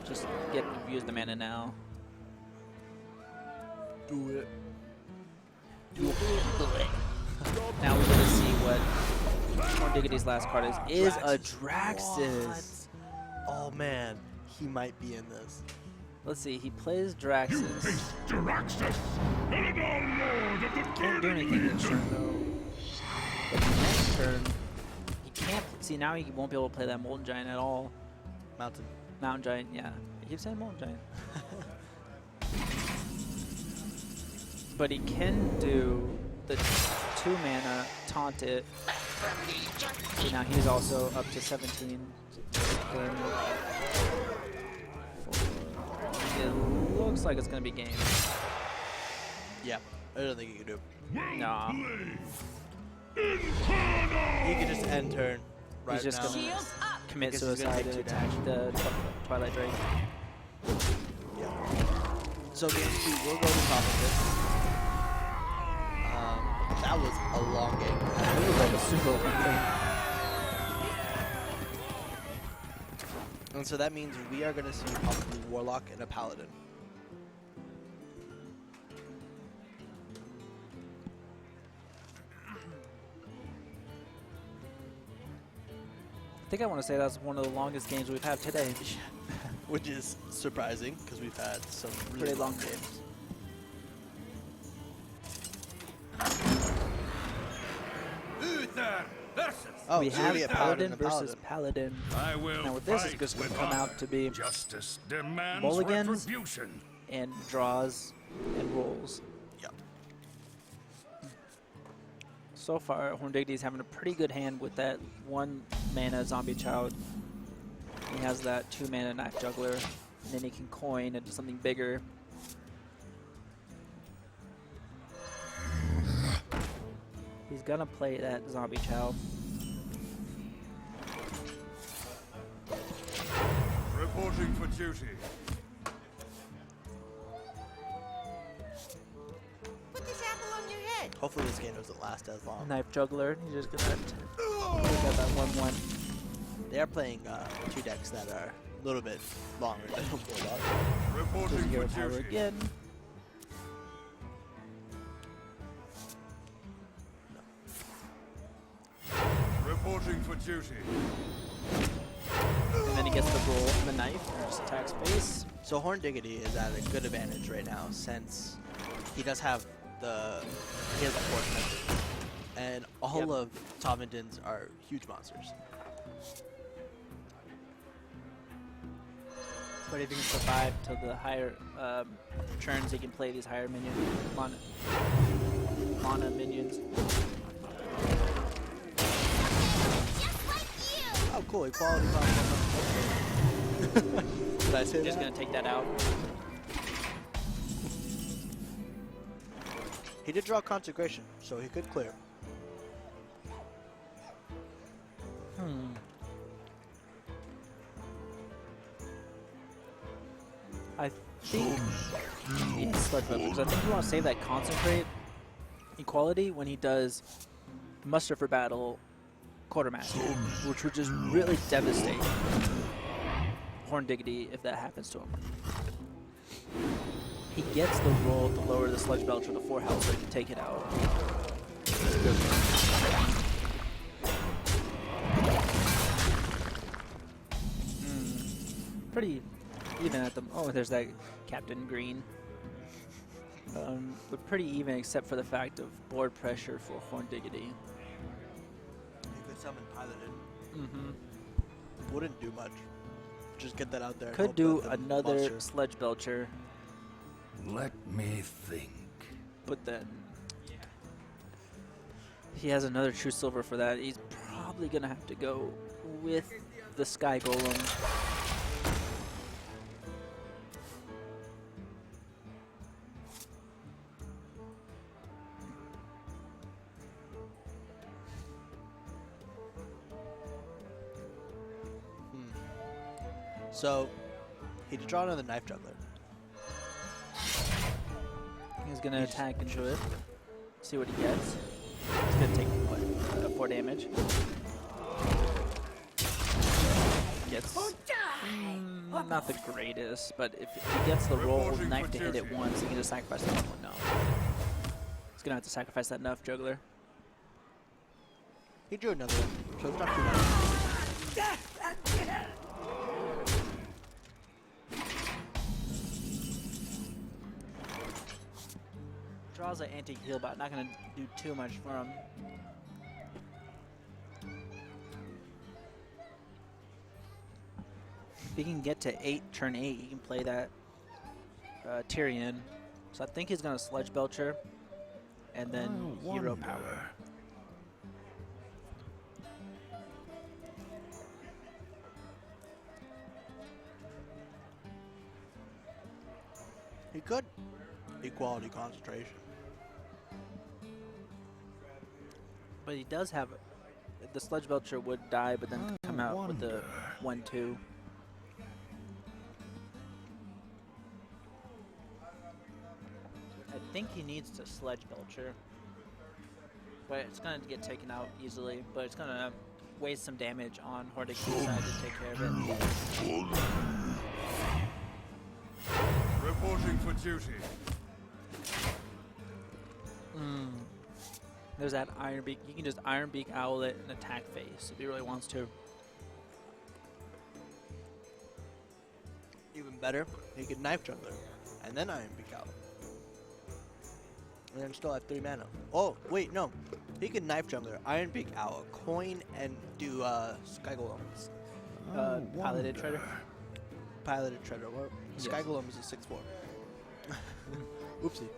[SPEAKER 2] Just use the mana now.
[SPEAKER 1] Do it.
[SPEAKER 2] Do it. Now we're going to see what Horn Diggity's last card is a Draxus.
[SPEAKER 1] Oh man, he might be in this.
[SPEAKER 2] Let's see, he plays Draxus.
[SPEAKER 3] Face Draxus, Eladon Lord of the
[SPEAKER 2] Can't do
[SPEAKER 3] Burning
[SPEAKER 2] anything this
[SPEAKER 3] Legion.
[SPEAKER 2] turn though. But next turn, he can't. See, now he won't be able to play that Molten Giant at all.
[SPEAKER 1] Mountain.
[SPEAKER 2] Mountain Giant, yeah. I keep saying Molten Giant. But he can do the 2 mana, taunt it. See, now he's also up to 17. It looks like it's going to be game.
[SPEAKER 1] Yeah. I don't think he can do it.
[SPEAKER 2] Nah.
[SPEAKER 1] He can just end turn right
[SPEAKER 2] He's just
[SPEAKER 1] now.
[SPEAKER 2] gonna
[SPEAKER 4] Shields up!
[SPEAKER 2] commit
[SPEAKER 1] Because he's gonna
[SPEAKER 2] suicide
[SPEAKER 1] take
[SPEAKER 2] to
[SPEAKER 1] 2
[SPEAKER 2] attack
[SPEAKER 1] damage.
[SPEAKER 2] the Twilight Drake.
[SPEAKER 1] Yeah. So game 2 will go to Tophington. That was a long game.
[SPEAKER 2] It was like a super long thing.
[SPEAKER 1] And so that means we are going to see probably Warlock and a Paladin.
[SPEAKER 2] I think I want to say that's one of the longest games we've had today.
[SPEAKER 1] Which is surprising because we've had some really
[SPEAKER 2] Pretty long
[SPEAKER 1] long games.
[SPEAKER 5] Uther versus.
[SPEAKER 1] Oh,
[SPEAKER 2] We
[SPEAKER 1] so
[SPEAKER 2] have
[SPEAKER 1] get
[SPEAKER 2] Paladin
[SPEAKER 1] and
[SPEAKER 2] versus Paladin.
[SPEAKER 3] I will
[SPEAKER 2] Now with this, it's
[SPEAKER 3] fight
[SPEAKER 2] just going to
[SPEAKER 3] with
[SPEAKER 2] come out
[SPEAKER 3] honor.
[SPEAKER 2] to be
[SPEAKER 3] Justice demands
[SPEAKER 2] Mulligans.
[SPEAKER 3] retribution.
[SPEAKER 2] and draws and rolls.
[SPEAKER 1] Yep.
[SPEAKER 2] So far, Horn Diggity's having a pretty good hand with that 1 mana Zombie Child. He has that 2 mana Knife Juggler, and then he can coin into something bigger. He's gonna play that Zombie Child.
[SPEAKER 5] Reporting for duty.
[SPEAKER 4] Put this apple on your head.
[SPEAKER 1] Hopefully this game doesn't last as long.
[SPEAKER 2] Knife Juggler, he's just gonna take out that 1/1.
[SPEAKER 1] They are playing 2 decks that are a little bit longer than Warlock.
[SPEAKER 2] Just
[SPEAKER 5] Reporting
[SPEAKER 2] Hero
[SPEAKER 5] for
[SPEAKER 2] Power
[SPEAKER 5] duty.
[SPEAKER 2] again.
[SPEAKER 5] Reporting for duty.
[SPEAKER 2] And then he gets the roll and the knife, and just attacks face.
[SPEAKER 1] So Horn Diggity is at a good advantage right now since he does have he has a force method. And all
[SPEAKER 2] Yep.
[SPEAKER 1] of Tophington's are huge monsters.
[SPEAKER 2] But if he can survive to the higher turns, he can play these higher minions, mana minions.
[SPEAKER 1] Oh, cool! Equality problem. Did I say
[SPEAKER 2] Just
[SPEAKER 1] that?
[SPEAKER 2] gonna take that out.
[SPEAKER 1] He did draw Consecration, so he could clear.
[SPEAKER 2] I think Sludge Bubble, because I think you want to save that Consecrate equality when he does Muster for Battle Quartermaster, which would just really devastate Horn Diggity if that happens to him. He gets the roll to lower the Sludge Belcher to 4 health so he can take it out. Pretty even at the... Oh, there's that Captain Green. But pretty even except for the fact of board pressure for Horn Diggity.
[SPEAKER 1] He could summon Piloted.
[SPEAKER 2] Mm-hmm.
[SPEAKER 1] Wouldn't do much. Just get that out there. and
[SPEAKER 2] Could
[SPEAKER 1] hope
[SPEAKER 2] do
[SPEAKER 1] that the
[SPEAKER 2] another
[SPEAKER 1] monster-
[SPEAKER 2] Sludge Belcher,
[SPEAKER 3] Let me think.
[SPEAKER 2] but then he has another True Silver for that. He's probably going to have to go with the Sky Golem.
[SPEAKER 1] So, he did draw another Knife Juggler.
[SPEAKER 2] He's going to attack into it, see what he gets. He's going to take, what, 4 damage. Gets not the greatest, but if he gets the roll knife to hit it once, he can just sacrifice the one. No. He's going to have to sacrifice that Knife Juggler.
[SPEAKER 1] He drew another one, so it's not too bad.
[SPEAKER 2] Draws an antique heal, but not going to do too much for him. If he can get to turn 8, he can play that Tyrion. So I think he's going to Sludge Belcher and then Hero Power.
[SPEAKER 1] He could. Equality Concentration.
[SPEAKER 2] But he does have the Sludge Belcher would die, but then come out with the 1/2. I think he needs to Sludge Belcher, but it's going to get taken out easily. But it's going to waste some damage on Hordig's side to take care of it.
[SPEAKER 5] Reporting for duty.
[SPEAKER 2] There's that Iron Beak. You can just Iron Beak Owl it and attack face if he really wants to.
[SPEAKER 1] Even better, he could Knife Juggler, and then Iron Beak out. And then still have 3 mana. Oh, wait, no. He could Knife Juggler, Iron Beak Owl, coin, and do Sky Golems.
[SPEAKER 2] Piloted Treader.
[SPEAKER 1] Piloted Treader. Well,
[SPEAKER 2] Yes.
[SPEAKER 1] Sky Golem is a 6/4. Oopsie.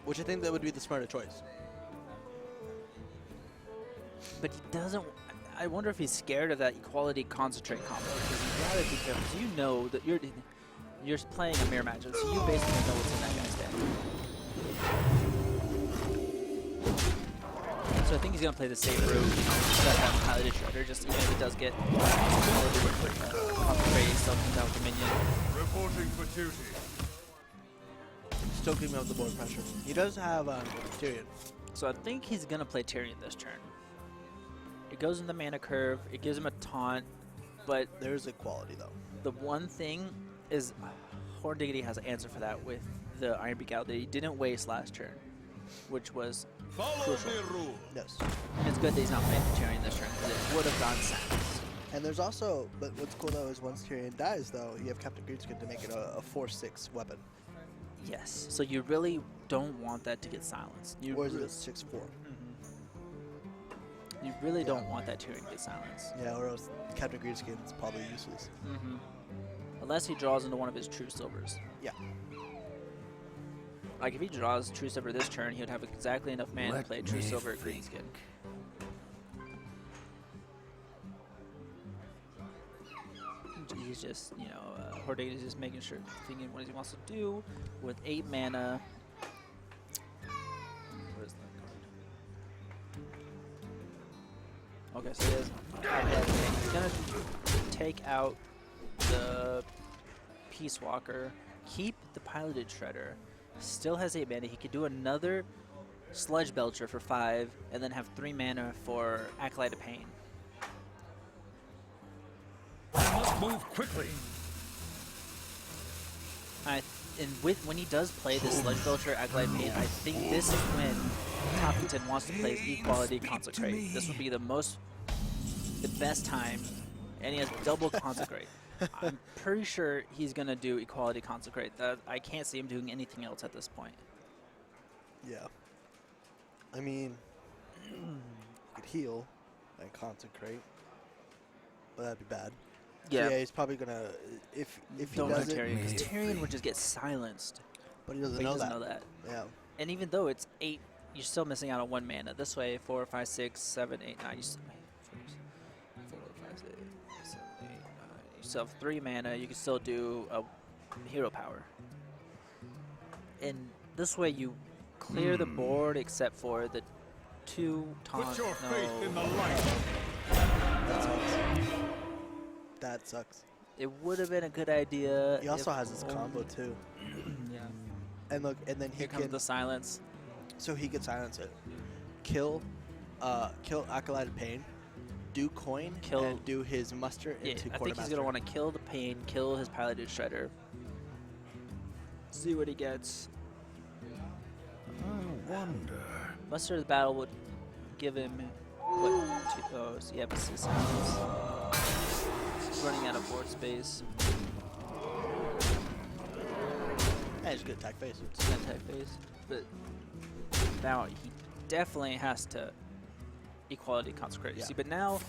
[SPEAKER 1] Which I think that would be the smarter choice.
[SPEAKER 2] But he doesn't. I wonder if he's scared of that Equality Concentrate combo, because you gotta be careful. 'Cause you know that you're playing a mirror match, so you basically know what's in that guy's deck. So I think he's gonna play the safe route, set that Piloted Shredder, just even if it does get Concentrate, still comes out with the minion.
[SPEAKER 5] Reporting for duty.
[SPEAKER 1] Still keeping up the board pressure. He does have Tyrion.
[SPEAKER 2] So I think he's gonna play Tyrion this turn. It goes in the mana curve, it gives him a taunt, but
[SPEAKER 1] There's equality though.
[SPEAKER 2] the one thing is Horn Diggity has an answer for that with the Iron Beak out that he didn't waste last turn, which was crucial.
[SPEAKER 1] Yes.
[SPEAKER 2] And it's good that he's not playing Tyrion this turn, because it would have gone silence.
[SPEAKER 1] And there's also, but what's cool though is once Tyrion dies though, you have Captain Greenskin to make it a 4/6 weapon.
[SPEAKER 2] Yes, so you really don't want that to get silenced. You
[SPEAKER 1] Or is it
[SPEAKER 2] re-
[SPEAKER 1] a 6/4?
[SPEAKER 2] You really don't want that Tyrion to get silenced.
[SPEAKER 1] Yeah, or else Captain Greenskin is probably useless.
[SPEAKER 2] Unless he draws into one of his True Silvers.
[SPEAKER 1] Yeah.
[SPEAKER 2] Like if he draws True Silver this turn, he would have exactly enough mana to play True Silver Greenskin. he's just, you know, Hordate is just making sure, thinking what he wants to do with 8 mana. Where's that card? Okay, so he has, he's gonna take out the Peace Walker, keep the Piloted Shredder. Still has 8 mana. He could do another Sludge Belcher for 5, and then have 3 mana for Acolyte of Pain.
[SPEAKER 3] I must move quickly.
[SPEAKER 2] When he does play this Sludge Belcher, Acolyte of Pain, I think this is when Tophington wants to play Equality Consecrate. This would be the best time, and he has double Consecrate. I'm pretty sure he's gonna do Equality Consecrate. I can't see him doing anything else at this point.
[SPEAKER 1] Yeah. I mean, you could heal and consecrate, but that'd be bad.
[SPEAKER 2] Yeah.
[SPEAKER 1] Yeah, he's probably gonna if he
[SPEAKER 2] Don't do
[SPEAKER 1] does it,
[SPEAKER 2] Tyrion, because Tyrion would just get silenced.
[SPEAKER 1] but he doesn't
[SPEAKER 2] But he
[SPEAKER 1] know
[SPEAKER 2] doesn't
[SPEAKER 1] that.
[SPEAKER 2] know that.
[SPEAKER 1] Yeah.
[SPEAKER 2] And even though it's 8, you're still missing out on 1 mana. This way, 4, 5, 6, 7, 8, 9. You still, 4, 5, 6, 7, 8, 9. You still have 3 mana. You can still do a hero power. And this way, you clear the board except for the 2 taunt.
[SPEAKER 5] Put your faith in the
[SPEAKER 2] No.
[SPEAKER 5] light.
[SPEAKER 1] That sucks. That sucks.
[SPEAKER 2] It would have been a good idea.
[SPEAKER 1] He also
[SPEAKER 2] if
[SPEAKER 1] has his combo
[SPEAKER 2] only-
[SPEAKER 1] too.
[SPEAKER 2] Yeah.
[SPEAKER 1] And look, and then he
[SPEAKER 2] Here comes
[SPEAKER 1] can
[SPEAKER 2] the silence.
[SPEAKER 1] so he can silence it. Kill Acolyte of Pain, do coin,
[SPEAKER 2] Kill-
[SPEAKER 1] and do his muster
[SPEAKER 2] Yeah,
[SPEAKER 1] into
[SPEAKER 2] I think he's gonna want to kill the Pain, kill his Piloted Shredder. See what he gets.
[SPEAKER 3] I wonder.
[SPEAKER 2] Muster of the Battle would give him what? Yeah, but 6 seconds. Running out of board space.
[SPEAKER 1] Yeah, he's good attack phase.
[SPEAKER 2] It's an attack phase. But now he definitely has to Equality Consecrate.
[SPEAKER 1] Yeah.
[SPEAKER 2] See, but now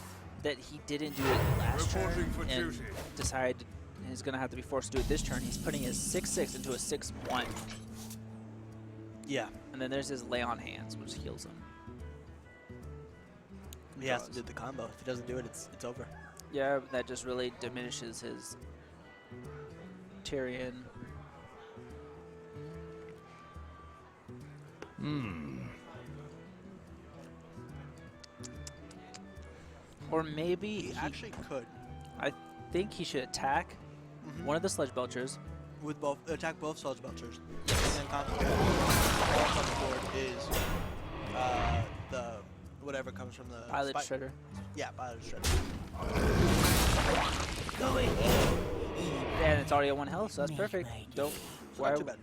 [SPEAKER 2] that he didn't do it last turn
[SPEAKER 5] Reporting for
[SPEAKER 2] and
[SPEAKER 5] duty.
[SPEAKER 2] decided he's going to have to be forced to do it this turn, he's putting his 6/6 into a 6/1.
[SPEAKER 1] Yeah.
[SPEAKER 2] And then there's his Lay on Hands, which heals him.
[SPEAKER 1] He has to
[SPEAKER 2] Draws.
[SPEAKER 1] do the combo. If he doesn't do it, it's over.
[SPEAKER 2] Yeah, that just really diminishes his Tyrion. Or maybe
[SPEAKER 1] He actually could
[SPEAKER 2] I think he should attack one of the Sludge Belchers.
[SPEAKER 1] with both attack both Sludge Belchers. And then concentrate. All on the board is the whatever comes from the
[SPEAKER 2] Pilot
[SPEAKER 1] spike.
[SPEAKER 2] Shredder.
[SPEAKER 1] Yeah, Pilot Shredder.
[SPEAKER 2] And it's already at 1 health, so that's perfect. Don't.
[SPEAKER 1] So not too bad.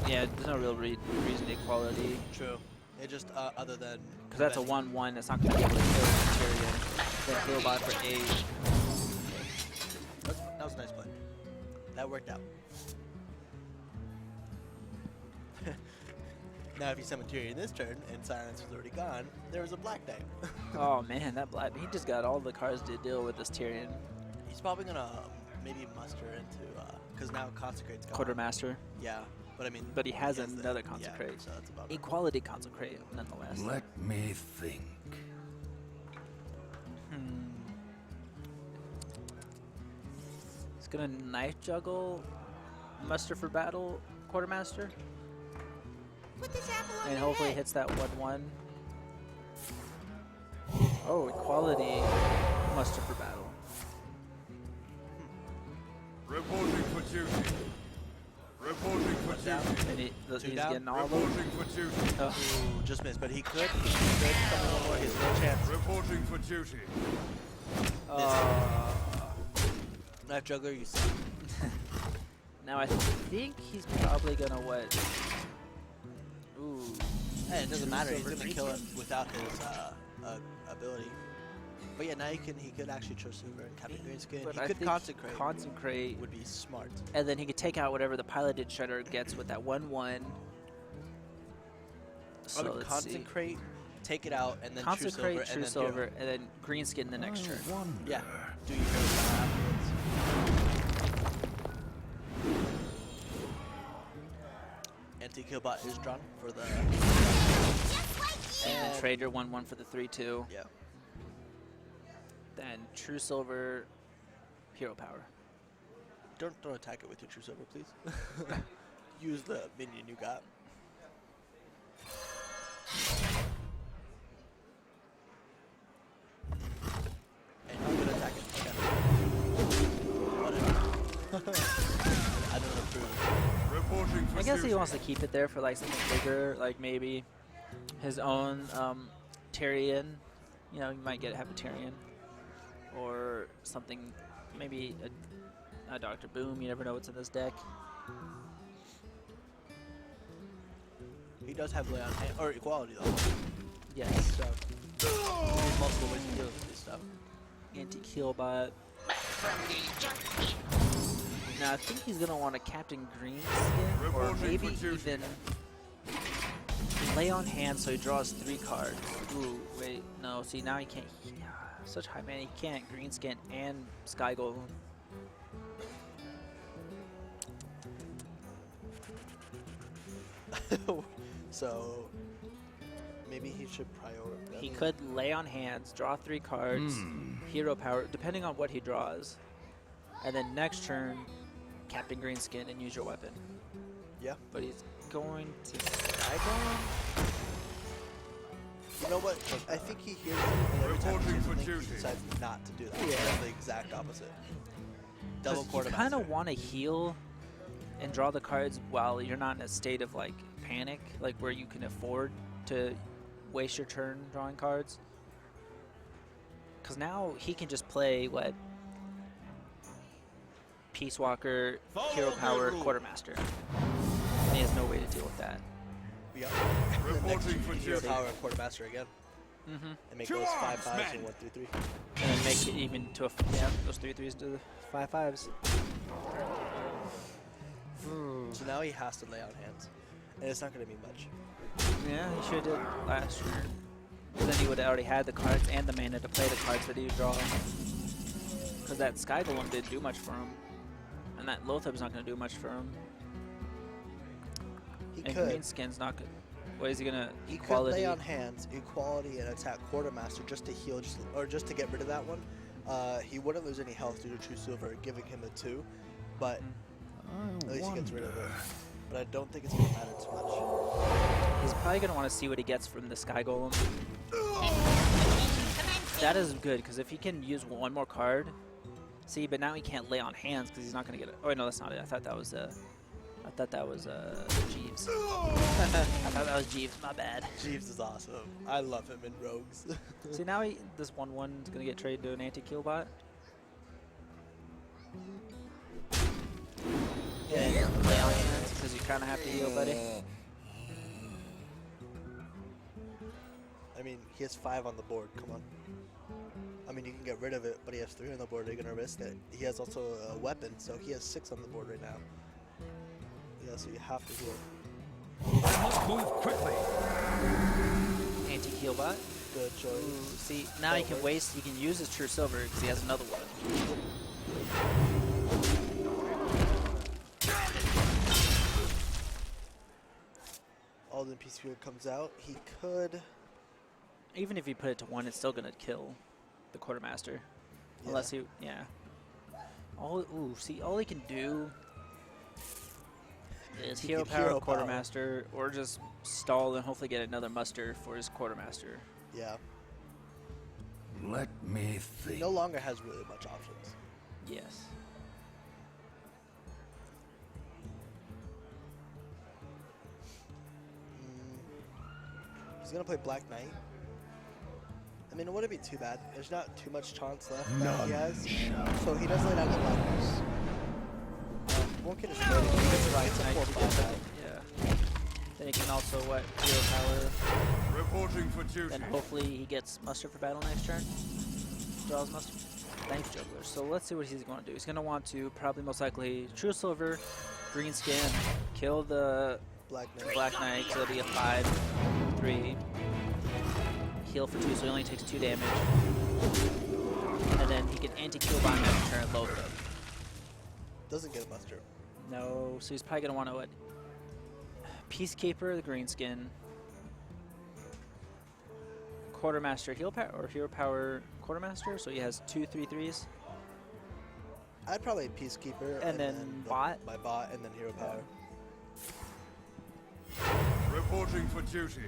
[SPEAKER 2] Yeah, there's no real reason to equality.
[SPEAKER 1] True. It just other than
[SPEAKER 2] Because that's a 1/1 that's not going to be able to kill Tyrion. Then heal by for 8.
[SPEAKER 1] That was a nice play. That worked out. Now, if you summon Tyrion this turn and Silence was already gone, there was a black knight.
[SPEAKER 2] Oh man, that black. He just got all the cards to deal with this Tyrion.
[SPEAKER 1] He's probably gonna maybe muster into because now Consecrate's gone.
[SPEAKER 2] Quartermaster.
[SPEAKER 1] Yeah, but I mean.
[SPEAKER 2] But he has
[SPEAKER 1] the-
[SPEAKER 2] another
[SPEAKER 1] yeah,
[SPEAKER 2] Consecrate.
[SPEAKER 1] so that's about
[SPEAKER 2] Equality Consecrate, nonetheless.
[SPEAKER 3] Let me think.
[SPEAKER 2] He's gonna Knife Juggle, Muster for Battle, Quartermaster. And hopefully hits that 1/1. Oh, Equality, Muster for Battle.
[SPEAKER 5] Reporting for duty. Reporting for duty.
[SPEAKER 2] And he's
[SPEAKER 1] down.
[SPEAKER 2] getting all those.
[SPEAKER 5] Reporting for duty.
[SPEAKER 2] Oh.
[SPEAKER 1] Ooh, just missed, but he could. He could come in one more. He has no chance.
[SPEAKER 5] Reporting for duty.
[SPEAKER 1] Knife Juggler, you suck.
[SPEAKER 2] Now I think he's probably gonna what? Ooh.
[SPEAKER 1] Hey, it doesn't matter. He's
[SPEAKER 2] Silver
[SPEAKER 1] gonna kill it without his ability. But yeah, now he could actually choose Silver and Captain Greenskin.
[SPEAKER 2] But
[SPEAKER 1] He
[SPEAKER 2] I
[SPEAKER 1] could
[SPEAKER 2] think
[SPEAKER 1] Consecrate.
[SPEAKER 2] Consecrate,
[SPEAKER 1] Would be smart.
[SPEAKER 2] and then he could take out whatever the Piloted Shredder gets with that 1/1.
[SPEAKER 1] I
[SPEAKER 2] So
[SPEAKER 1] would
[SPEAKER 2] let's
[SPEAKER 1] Consecrate, take it out, and then
[SPEAKER 2] Consecrate,
[SPEAKER 1] True
[SPEAKER 2] True
[SPEAKER 1] Silver,
[SPEAKER 2] Silver, and then Greenskin the next turn.
[SPEAKER 3] Wonder.
[SPEAKER 1] Yeah, do your hero power afterwards. Anti-Killbot is drawn for the.
[SPEAKER 2] And then trade your 1/1 for the 3/2.
[SPEAKER 1] Yeah.
[SPEAKER 2] Then and True Silver, Hero Power.
[SPEAKER 1] Don't attack it with your True Silver, please. Use the minion you got. And I'm gonna attack it. Okay. Whatever. I don't approve.
[SPEAKER 5] Reporting for
[SPEAKER 2] I guess he
[SPEAKER 5] duty.
[SPEAKER 2] wants to keep it there for like something bigger, like maybe his own Tyrion. You know, you might have a Tyrion. Or something, maybe a Dr. Boom. You never know what's in this deck.
[SPEAKER 1] He does have lay on hand, or equality though.
[SPEAKER 2] Yes.
[SPEAKER 1] So there's multiple ways to deal with this stuff.
[SPEAKER 2] Anti-kill bot. Now I think he's gonna want a Captain Green skin, or
[SPEAKER 5] Reporting
[SPEAKER 2] maybe
[SPEAKER 5] for duty.
[SPEAKER 2] even lay on hand so he draws 3 cards. Ooh, wait, no. See, now he can't. Such high man, he can't green skin and Sky Golem.
[SPEAKER 1] So maybe he should prioritize.
[SPEAKER 2] He could lay on hands, draw 3 cards, hero power, depending on what he draws, and then next turn, Captain Greenskin and use your weapon.
[SPEAKER 1] Yeah.
[SPEAKER 2] But he's going to Sky Golem?
[SPEAKER 1] You know what? I think he hears you, and every time he
[SPEAKER 5] Reporting
[SPEAKER 1] hears
[SPEAKER 5] for
[SPEAKER 1] something, he
[SPEAKER 5] duty.
[SPEAKER 1] decides not to do that.
[SPEAKER 2] Yeah.
[SPEAKER 1] That's the exact opposite. Double
[SPEAKER 2] 'Cause you
[SPEAKER 1] quartermaster.
[SPEAKER 2] kind of want to heal and draw the cards while you're not in a state of like panic, like where you can afford to waste your turn drawing cards. Because now he can just play what? Peace Walker, Hero Power, Quartermaster. And he has no way to deal with that.
[SPEAKER 1] Yeah.
[SPEAKER 5] Reporting for
[SPEAKER 1] Hero
[SPEAKER 5] duty.
[SPEAKER 1] power quartermaster again,
[SPEAKER 2] Mm-hmm.
[SPEAKER 1] and make
[SPEAKER 5] To
[SPEAKER 1] those 5
[SPEAKER 5] arms,
[SPEAKER 1] 5s
[SPEAKER 5] men.
[SPEAKER 1] and 1 3 3.
[SPEAKER 2] And then make it even to a those 3/3s to the 5/5s.
[SPEAKER 1] So now he has to lay on hands, and it's not going to be much.
[SPEAKER 2] Yeah, he should have did last year. But then he would have already had the cards and the mana to play the cards that he would draw. Because that Sky Golem didn't do much for him. And that Lotharb's not going to do much for him.
[SPEAKER 1] He
[SPEAKER 2] And
[SPEAKER 1] could.
[SPEAKER 2] Greenskin's not good. What is he going to
[SPEAKER 1] He could
[SPEAKER 2] equality?
[SPEAKER 1] lay on hands, equality, and attack quartermaster just to heal, or just to get rid of that one. He wouldn't lose any health due to True Silver, giving him a 2, but at least he gets rid of it. But I don't think it's going to matter too much.
[SPEAKER 2] He's probably going to want to see what he gets from the Sky Golem. That is good, because if he can use 1 more card, see, but now he can't lay on hands because he's not going to get it. Oh, wait, no, that's not it. I thought that was Jeeves. I thought that was Jeeves. My bad.
[SPEAKER 1] Jeeves is awesome. I love him in Rogues.
[SPEAKER 2] See, now this 1/1 is going to get traded to an anti-kill bot. Yeah, lay on hands because you kind of have to heal, buddy.
[SPEAKER 1] I mean, he has 5 on the board. Come on. I mean, you can get rid of it, but he has 3 on the board. Are you going to risk it? He has also a weapon, so he has 6 on the board right now. Yeah, so you have to heal.
[SPEAKER 3] I must move quickly.
[SPEAKER 2] Anti-heal bot.
[SPEAKER 1] Good choice.
[SPEAKER 2] Ooh, see, now he can
[SPEAKER 1] works.
[SPEAKER 2] waste. He can use his True Silver because he has another one.
[SPEAKER 1] Alden Peacekeeper comes out. He could.
[SPEAKER 2] Even if you put it to 1, it's still going to kill the Quartermaster. Unless he, yeah. All he can do is
[SPEAKER 1] He
[SPEAKER 2] Hero
[SPEAKER 1] can
[SPEAKER 2] Power
[SPEAKER 1] hero power.
[SPEAKER 2] Quartermaster, or just stall and hopefully get another muster for his Quartermaster.
[SPEAKER 1] Yeah.
[SPEAKER 3] Let me
[SPEAKER 1] He
[SPEAKER 3] think.
[SPEAKER 1] no longer has really much options.
[SPEAKER 2] Yes.
[SPEAKER 1] He's going to play Black Knight. I mean, it wouldn't be too bad. There's not too much chance left that he has. So he does lay down the Black Knight. Won't get his credit. He gets right. It's a
[SPEAKER 2] Knight,
[SPEAKER 1] 4/5.
[SPEAKER 2] yeah. Then he can also Hero Power.
[SPEAKER 5] Reporting for duty.
[SPEAKER 2] Then hopefully he gets muster for battle next turn. Draws muster. Thanks, Juggler. So let's see what he's going to do. He's going to want to probably most likely True Silver, Green Skin, kill the
[SPEAKER 1] Black Knight.
[SPEAKER 2] Black Knight, so it'll be a 5/3. Heal for 2, so he only takes 2 damage. And then he can anti-kill by next turn and load it up.
[SPEAKER 1] Doesn't get a muster.
[SPEAKER 2] No, so he's probably going to want to Peacekeeper, the green skin. Quartermaster, heal power or hero power, Quartermaster, so he has 2 3/3s.
[SPEAKER 1] I'd probably Peacekeeper
[SPEAKER 2] And then bot.
[SPEAKER 1] My bot and then Hero Power.
[SPEAKER 5] Reporting for duty.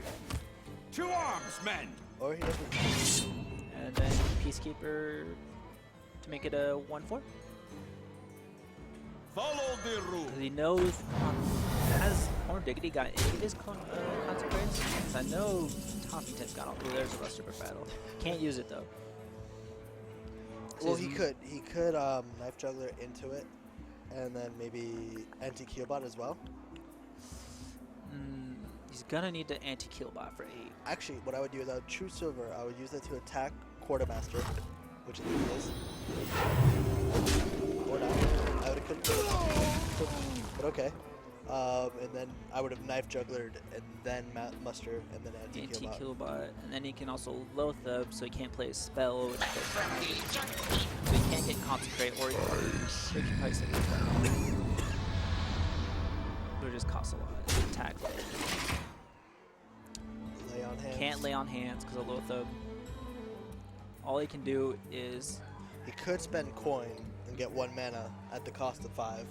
[SPEAKER 5] To arms, men!
[SPEAKER 1] Or he doesn't.
[SPEAKER 2] And then Peacekeeper to make it a 1/4.
[SPEAKER 5] Follow the rule.
[SPEAKER 2] Because he knows. Has Diggity got any of his consecrates? Because I know Tophington's got all. Oh, there's a Ruster for battle. Can't use it though.
[SPEAKER 1] Well, he could. He could Knife Juggler into it, and then maybe anti-Keelbot as well.
[SPEAKER 2] He's gonna need the anti-Keelbot for 8.
[SPEAKER 1] Actually, what I would do is I would choose Silver. I would use it to attack Quartermaster, which I think it is. Or not. I would have couldn't. But okay. And then I would have Knife Jugglered and then Muster and then anti-Keelbot.
[SPEAKER 2] Anti-Keelbot, and then he can also Loatheb, so he can't play a spell, which so he can't get Consecrate, or he can play City as well. It just costs a lot. Attack.
[SPEAKER 1] Lay on hands.
[SPEAKER 2] Can't lay on hands because of Loatheb. All he can do is...
[SPEAKER 1] He could spend coin and get 1 mana at the cost of 5.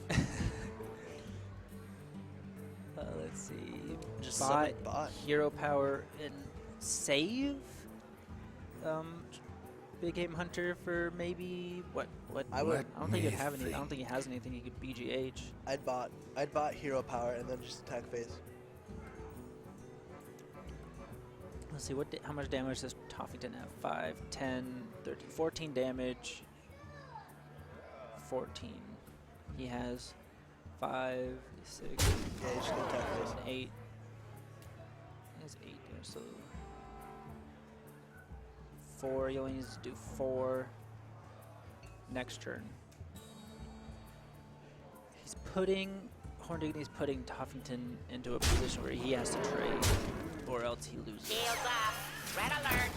[SPEAKER 2] Let's see.
[SPEAKER 1] Just
[SPEAKER 2] Bot,
[SPEAKER 1] summon bot.
[SPEAKER 2] Hero Power, and save. Big Game Hunter for maybe what?
[SPEAKER 1] I would.
[SPEAKER 2] I don't think he'd have any. I don't think he has anything he could BGH.
[SPEAKER 1] I'd bot Hero Power and then just attack phase.
[SPEAKER 2] Let's see. How much damage does Tophington have? 5, 10, 13, 14 damage. 14. He has 5, 6,
[SPEAKER 1] Yeah, you should attack phase.
[SPEAKER 2] 8. He has 8 there, so 4. He only needs to do 4 next turn. He's putting Dignity's putting Tophington into a position where he has to trade, or else he loses.
[SPEAKER 6] Shields up. Red alert.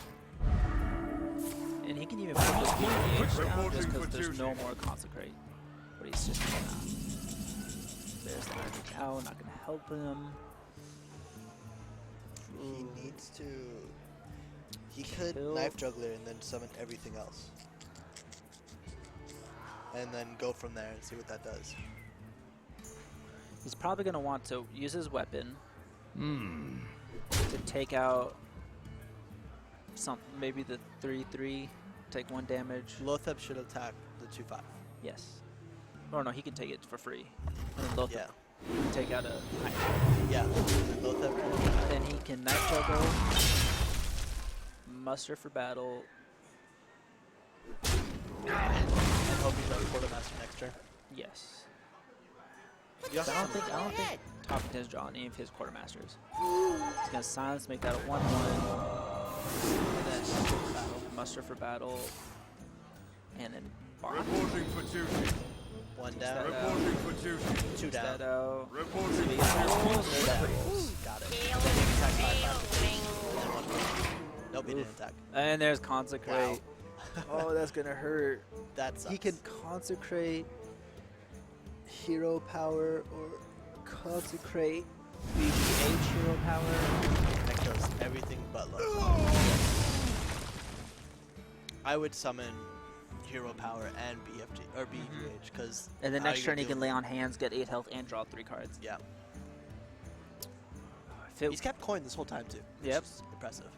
[SPEAKER 2] And he can even put this BGH down just because there's no more Consecrate. But he's just not. There's the Magic Cow, not going to help him.
[SPEAKER 1] He needs to. He could
[SPEAKER 2] Kill.
[SPEAKER 1] Knife Juggler and then summon everything else. And then go from there and see what that does.
[SPEAKER 2] He's probably going to want to use his weapon to take out maybe the 3/3, take 1 damage.
[SPEAKER 1] Loatheb should attack the 2/5.
[SPEAKER 2] Yes. Or no, he can take it for free. And then Loatheb
[SPEAKER 1] Yeah.
[SPEAKER 2] can take out a knife.
[SPEAKER 1] Yeah. Loatheb can attack.
[SPEAKER 2] Then he can Knife Juggle, Muster for battle.
[SPEAKER 1] And hope he does Quartermaster next turn.
[SPEAKER 2] Yes.
[SPEAKER 1] You
[SPEAKER 2] I
[SPEAKER 1] also
[SPEAKER 2] don't think Tophington's drawn any of his Quartermasters. He's gonna silence, make that a 1/1. And then Muster for battle. And then Bond.
[SPEAKER 5] Reporting for duty.
[SPEAKER 1] 1
[SPEAKER 2] that
[SPEAKER 1] down.
[SPEAKER 5] Reporting for duty.
[SPEAKER 1] 2 down.
[SPEAKER 2] That out.
[SPEAKER 5] Reporting
[SPEAKER 2] So
[SPEAKER 5] for
[SPEAKER 2] he
[SPEAKER 5] duty.
[SPEAKER 1] Got it.
[SPEAKER 6] Shield
[SPEAKER 1] Attack 5/5.
[SPEAKER 6] ring.
[SPEAKER 1] And then 1. Nope, he didn't attack.
[SPEAKER 2] And there's Consecrate.
[SPEAKER 1] Wow.
[SPEAKER 2] Oh, that's gonna hurt.
[SPEAKER 1] That sucks.
[SPEAKER 2] He can Consecrate, Hero Power, or Consecrate, BGH Hero Power.
[SPEAKER 1] That kills everything but love. I would summon Hero Power and BFG or BGH because.
[SPEAKER 2] And then next turn he can lay on hands, get 8 health, and draw 3 cards.
[SPEAKER 1] Yeah.
[SPEAKER 2] He's
[SPEAKER 1] He's kept coin this whole time too. Which
[SPEAKER 2] Yep.
[SPEAKER 1] is impressive.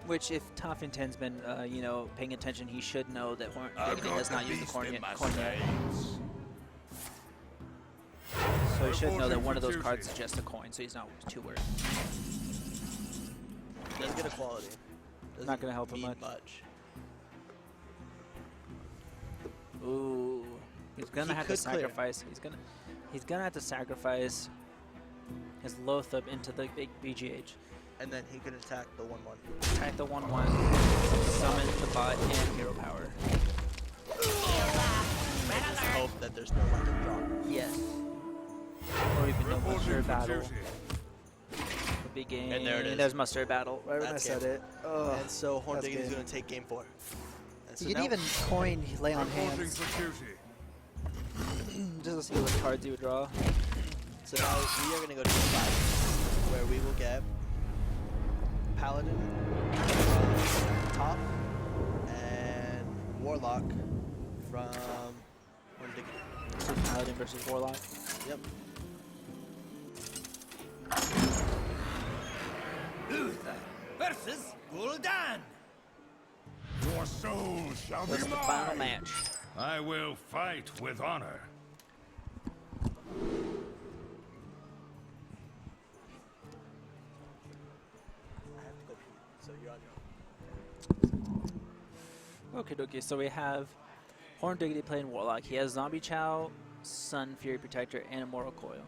[SPEAKER 2] Which, if Tophington's been, paying attention, he should know that Diggity does not use the coin yet. So he should know that one of those cards is just a coin, so he's not too worried.
[SPEAKER 1] Does get a quality.
[SPEAKER 2] Not gonna help him
[SPEAKER 1] mean
[SPEAKER 2] much. Ooh, he's gonna
[SPEAKER 1] He
[SPEAKER 2] have to
[SPEAKER 1] could clear.
[SPEAKER 2] sacrifice. He's gonna have to sacrifice his Loatheb into the big BGH.
[SPEAKER 1] And then he can attack the 1/1.
[SPEAKER 2] Attack the 1/1, summon the bot and Hero Power.
[SPEAKER 1] And just hope that there's no weapon draw.
[SPEAKER 2] Yes. Or even no Muster
[SPEAKER 5] Reporting for
[SPEAKER 2] battle.
[SPEAKER 5] duty.
[SPEAKER 2] The big game.
[SPEAKER 1] And there it is.
[SPEAKER 2] There's Muster battle. Right when I
[SPEAKER 1] That's
[SPEAKER 2] said
[SPEAKER 1] game.
[SPEAKER 2] it. Oh,
[SPEAKER 1] And so
[SPEAKER 2] that's
[SPEAKER 1] Diggity's
[SPEAKER 2] good.
[SPEAKER 1] going to take game 4. And so
[SPEAKER 2] You can
[SPEAKER 1] now-
[SPEAKER 2] even coin lay on
[SPEAKER 5] Reporting
[SPEAKER 2] hands
[SPEAKER 5] for duty.
[SPEAKER 2] just to see what cards you would draw.
[SPEAKER 1] So now we are going to go to game 5, where we will get Paladin top, and Warlock from Diggity.
[SPEAKER 2] So Paladin versus Warlock.
[SPEAKER 1] Yep.
[SPEAKER 5] Uther versus Gul'dan.
[SPEAKER 3] Your soul shall
[SPEAKER 2] That's
[SPEAKER 3] be
[SPEAKER 2] the
[SPEAKER 3] mine.
[SPEAKER 2] final match.
[SPEAKER 3] I will fight with honor.
[SPEAKER 1] I have to go pee, so you're on your own.
[SPEAKER 2] Okay, so we have Horn Diggity playing Warlock. He has Zombie Chow, Sun, Fury Protector, and Immortal Coil.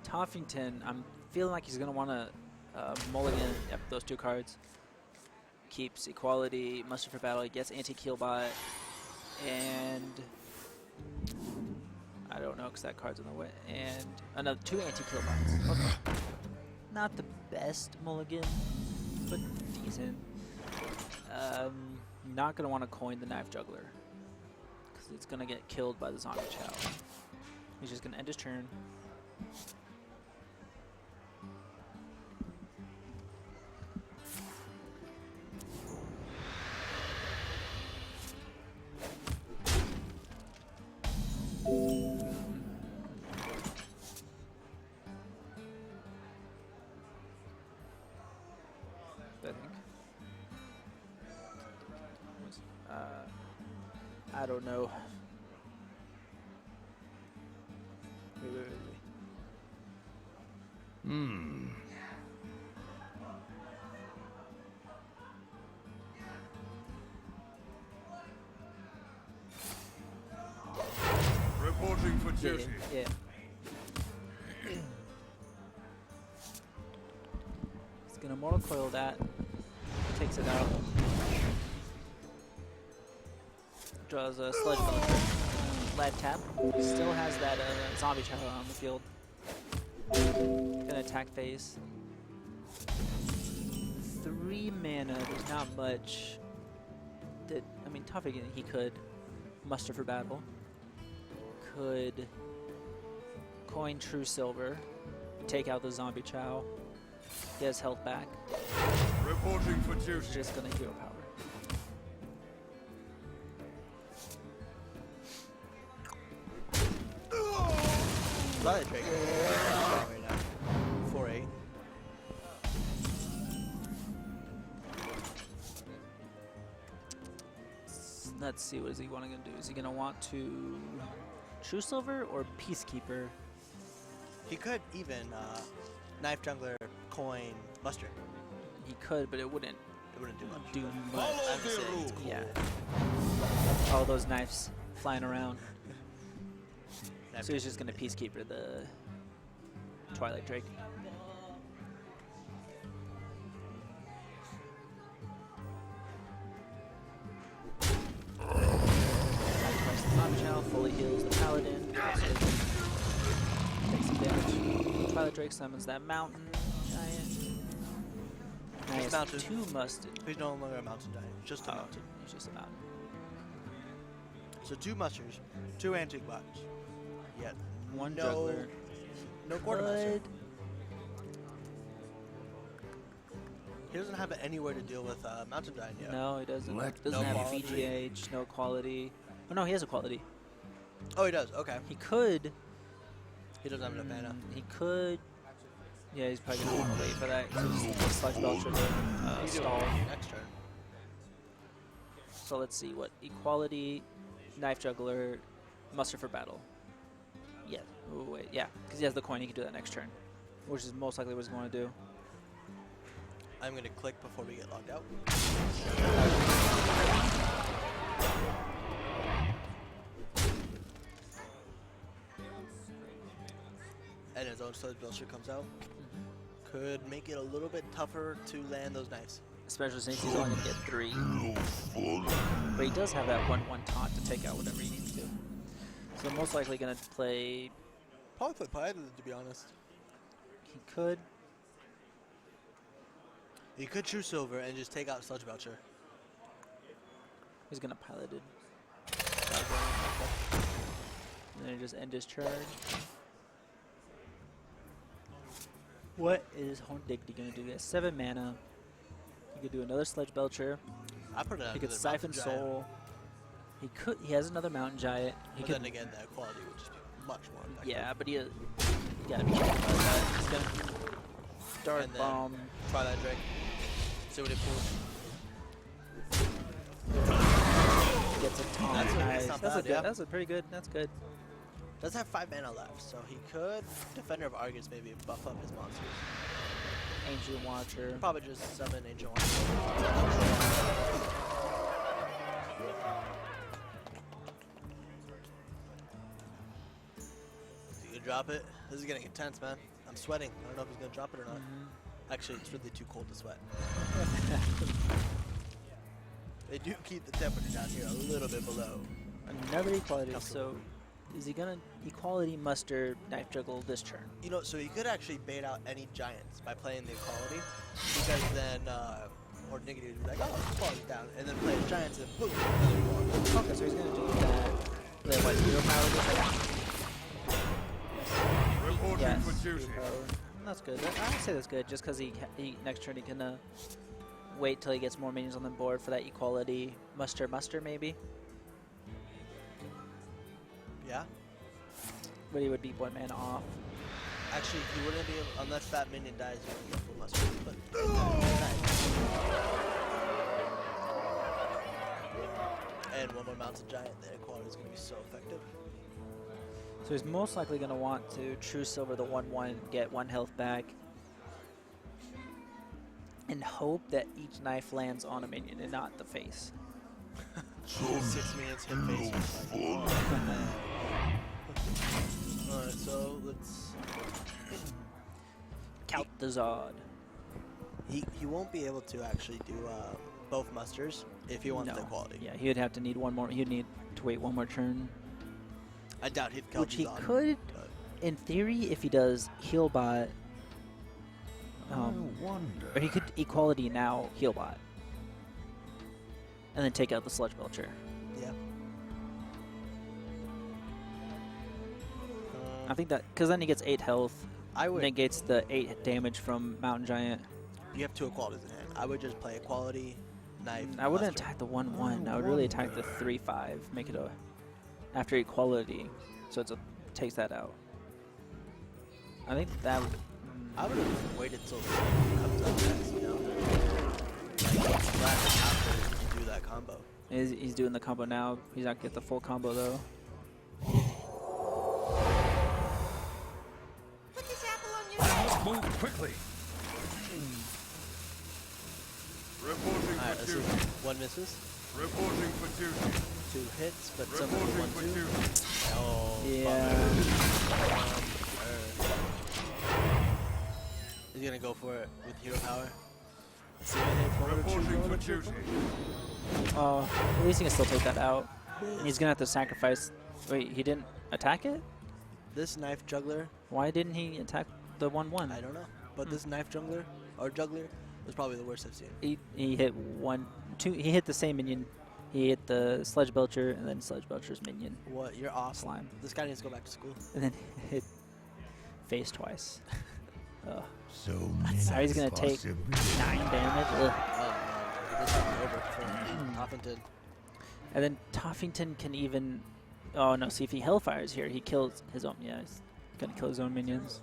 [SPEAKER 2] Tophington, I'm feeling like he's going to want to mulligan those 2 cards. Keeps Equality, Muster for Battle, he gets Anti-Kill Bot, and I don't know because that card's in the way. And another 2 Anti-Kill Bots. Okay. Not the best mulligan, but decent. Not going to want to coin the Knife Juggler because it's going to get killed by the Zombie Chow. He's just going to end his turn. I don't know. Wait.
[SPEAKER 5] Reporting for duty.
[SPEAKER 2] Yeah. He's gonna Mortal Coil that. Takes it out. Draws a Sludge Belcher. Live tap. Still has that Zombie Chow on the field. Gonna attack phase. 3 mana. There's not much. That I mean, Tophington he could muster for battle. Could coin True Silver. Take out the Zombie Chow. Get his health back.
[SPEAKER 5] Reporting for duty.
[SPEAKER 2] It's just gonna hero power.
[SPEAKER 1] Blood Drake. Right now. 4-8.
[SPEAKER 2] Let's see, what is he wanting to do? Is he gonna want to True Silver or Peacekeeper?
[SPEAKER 1] He could even Knife Jungler, coin, Muster.
[SPEAKER 2] He could, but it wouldn't
[SPEAKER 1] It wouldn't do much.
[SPEAKER 2] do much.
[SPEAKER 1] I'm just saying it's cool.
[SPEAKER 2] Yeah. All those knives flying around.
[SPEAKER 1] Knife
[SPEAKER 2] So he's
[SPEAKER 1] Jungler.
[SPEAKER 2] just gonna Peacekeeper the Twilight Drake. Sacrifice the Zombie Chow, fully heals the Paladin. Also takes some damage. Twilight Drake summons that Mountain Giant. Now he has
[SPEAKER 1] Mountain.
[SPEAKER 2] 2 Musted.
[SPEAKER 1] He's no longer a mountain giant, just a
[SPEAKER 2] Oh,
[SPEAKER 1] mountain.
[SPEAKER 2] he's just a Mountain.
[SPEAKER 1] So 2 musters, 2 antique bots. Yet
[SPEAKER 2] 1
[SPEAKER 1] no,
[SPEAKER 2] Juggler.
[SPEAKER 1] no quartermaster.
[SPEAKER 2] Could
[SPEAKER 1] He doesn't have anywhere to deal with mountain giant yet.
[SPEAKER 2] No, he doesn't.
[SPEAKER 3] Let
[SPEAKER 2] Doesn't
[SPEAKER 1] no
[SPEAKER 2] have
[SPEAKER 1] quality.
[SPEAKER 2] VGH, no quality. Oh no, he has a quality.
[SPEAKER 1] Oh, he does. Okay.
[SPEAKER 2] He could.
[SPEAKER 1] He doesn't have enough mana.
[SPEAKER 2] He could. Yeah, he's probably gonna want to wait for that. So just Sludge Belcher to
[SPEAKER 1] You do
[SPEAKER 2] stall.
[SPEAKER 1] it next turn.
[SPEAKER 2] So let's see what equality, Knife Juggler, Muster for battle. Yeah. Oh, wait. Yeah, because he has the coin. He can do that next turn, which is most likely what he's going to do.
[SPEAKER 1] I'm gonna click before we get logged out. And his own Sludge Belcher comes out. Could make it a little bit tougher to land those knives.
[SPEAKER 2] Especially since he's only gonna get 3. But he does have that 1/1 taunt to take out whatever he needs to. So most likely gonna play.
[SPEAKER 1] Probably play Piloted, to be honest.
[SPEAKER 2] He could.
[SPEAKER 1] You could True Silver and just take out Sludge Belcher.
[SPEAKER 2] He's gonna Piloted. And then just end his turn. What is Horn Diggity gonna do? He has 7 mana. He could do another Sludge Belcher.
[SPEAKER 1] I put it
[SPEAKER 2] He
[SPEAKER 1] under
[SPEAKER 2] could
[SPEAKER 1] the
[SPEAKER 2] Siphon
[SPEAKER 1] Mountain Giant.
[SPEAKER 2] Soul. He has another mountain giant. He
[SPEAKER 1] But
[SPEAKER 2] could.
[SPEAKER 1] then again, that quality would just be much more effective.
[SPEAKER 2] Yeah, but you gotta be careful about that. He's gonna Dark
[SPEAKER 1] And then
[SPEAKER 2] Bomb.
[SPEAKER 1] Twilight Drake. See what it pulls.
[SPEAKER 2] Gets a ton.
[SPEAKER 1] That's
[SPEAKER 2] Nice.
[SPEAKER 1] not
[SPEAKER 2] That's a
[SPEAKER 1] bad,
[SPEAKER 2] good.
[SPEAKER 1] yeah.
[SPEAKER 2] That's a pretty good. That's good.
[SPEAKER 1] Does have 5 mana left, so he could Defender of Argus maybe buff up his monsters.
[SPEAKER 2] Ancient Watcher.
[SPEAKER 1] Probably just summon Ancient Watcher. Is he gonna drop it? This is getting intense, man. I'm sweating. I don't know if he's gonna drop it or not. Actually, it's really too cold to sweat. They do keep the temperature down here a little bit below.
[SPEAKER 2] Another equality.
[SPEAKER 1] Comfortable.
[SPEAKER 2] So, is he gonna equality muster knife juggle this turn?
[SPEAKER 1] You know, so you could actually bait out any giants by playing the equality, because then, or Diggity would be like, oh, equality's down, and then play giants and boom, another equality.
[SPEAKER 2] Okay, so he's gonna do that. The what? Hero power.
[SPEAKER 5] Reporting
[SPEAKER 2] Yes.
[SPEAKER 5] for
[SPEAKER 2] Hero
[SPEAKER 5] duty.
[SPEAKER 2] power. That's good. I'd say that's good, just because he next turn he can wait till he gets more minions on the board for that equality muster maybe.
[SPEAKER 1] Yeah?
[SPEAKER 2] But he would be 1 mana off.
[SPEAKER 1] Actually, he wouldn't be able, unless that minion dies, you can go full muster. But and one more mountain giant, the equality is going to be so effective.
[SPEAKER 2] So he's most likely going to want to True Silver the 1/1, get 1 health back, and hope that each knife lands on a minion and not the face.
[SPEAKER 1] 6 minions hit face. Alright, so let's...
[SPEAKER 2] Count the Zod.
[SPEAKER 1] He won't be able to actually do both musters if he wants
[SPEAKER 2] No.
[SPEAKER 1] the equality.
[SPEAKER 2] Yeah, he would have to need one more. He'd need to wait 1 more turn.
[SPEAKER 1] I doubt he'd kill
[SPEAKER 2] Which he
[SPEAKER 1] Zod,
[SPEAKER 2] could,
[SPEAKER 1] but
[SPEAKER 2] in theory, if he does Healbot, or he could equality now Healbot, and then take out the Sludge Belcher.
[SPEAKER 1] yeah.
[SPEAKER 2] I think that, because then he gets 8 health,
[SPEAKER 1] I would.
[SPEAKER 2] negates the 8 damage from Mountain Giant.
[SPEAKER 1] You have 2 equalities in hand. I would just play equality, knife.
[SPEAKER 2] I wouldn't
[SPEAKER 1] muster.
[SPEAKER 2] attack the 1/1. I would really attack the 3/5. Make it a after equality, so it's a takes that out. I think that.
[SPEAKER 1] I would have waited till the comes up next, you know? Like, after you do that combo.
[SPEAKER 2] He's doing the combo now. He's not gonna get the full combo though.
[SPEAKER 6] Put this apple on your
[SPEAKER 5] Move quickly. Reporting
[SPEAKER 1] Alright,
[SPEAKER 5] for
[SPEAKER 1] let's see.
[SPEAKER 5] duty.
[SPEAKER 1] 1 misses,
[SPEAKER 5] Reporting for duty.
[SPEAKER 1] 2 hits, but some
[SPEAKER 5] Reporting for
[SPEAKER 1] 1-2.
[SPEAKER 5] duty.
[SPEAKER 1] Oh,
[SPEAKER 2] Yeah.
[SPEAKER 1] He's gonna go for it with hero power. Let's see if I hit forward.
[SPEAKER 5] Reporting for duty.
[SPEAKER 2] Oh, at least he can still take that out. He's gonna have to sacrifice. Wait, he didn't attack it?
[SPEAKER 1] This knife juggler,
[SPEAKER 2] Why didn't he attack the 1/1?
[SPEAKER 1] I don't know. But this knife juggler, or juggler, was probably the worst I've seen.
[SPEAKER 2] He hit 1, 2. He hit the same minion. He hit the Sludge Belcher and then Sludge Belcher's minion,
[SPEAKER 1] What? You're off.
[SPEAKER 2] Slime,
[SPEAKER 1] This guy needs to go back to school.
[SPEAKER 2] and then hit face twice.
[SPEAKER 3] So
[SPEAKER 2] Now he's gonna take 9 damage. Ugh.
[SPEAKER 1] This is over for Tophington.
[SPEAKER 2] And then Tophington can even. Oh no! See if he Hellfires here, he kills his own. Yeah, he's gonna kill his own minions.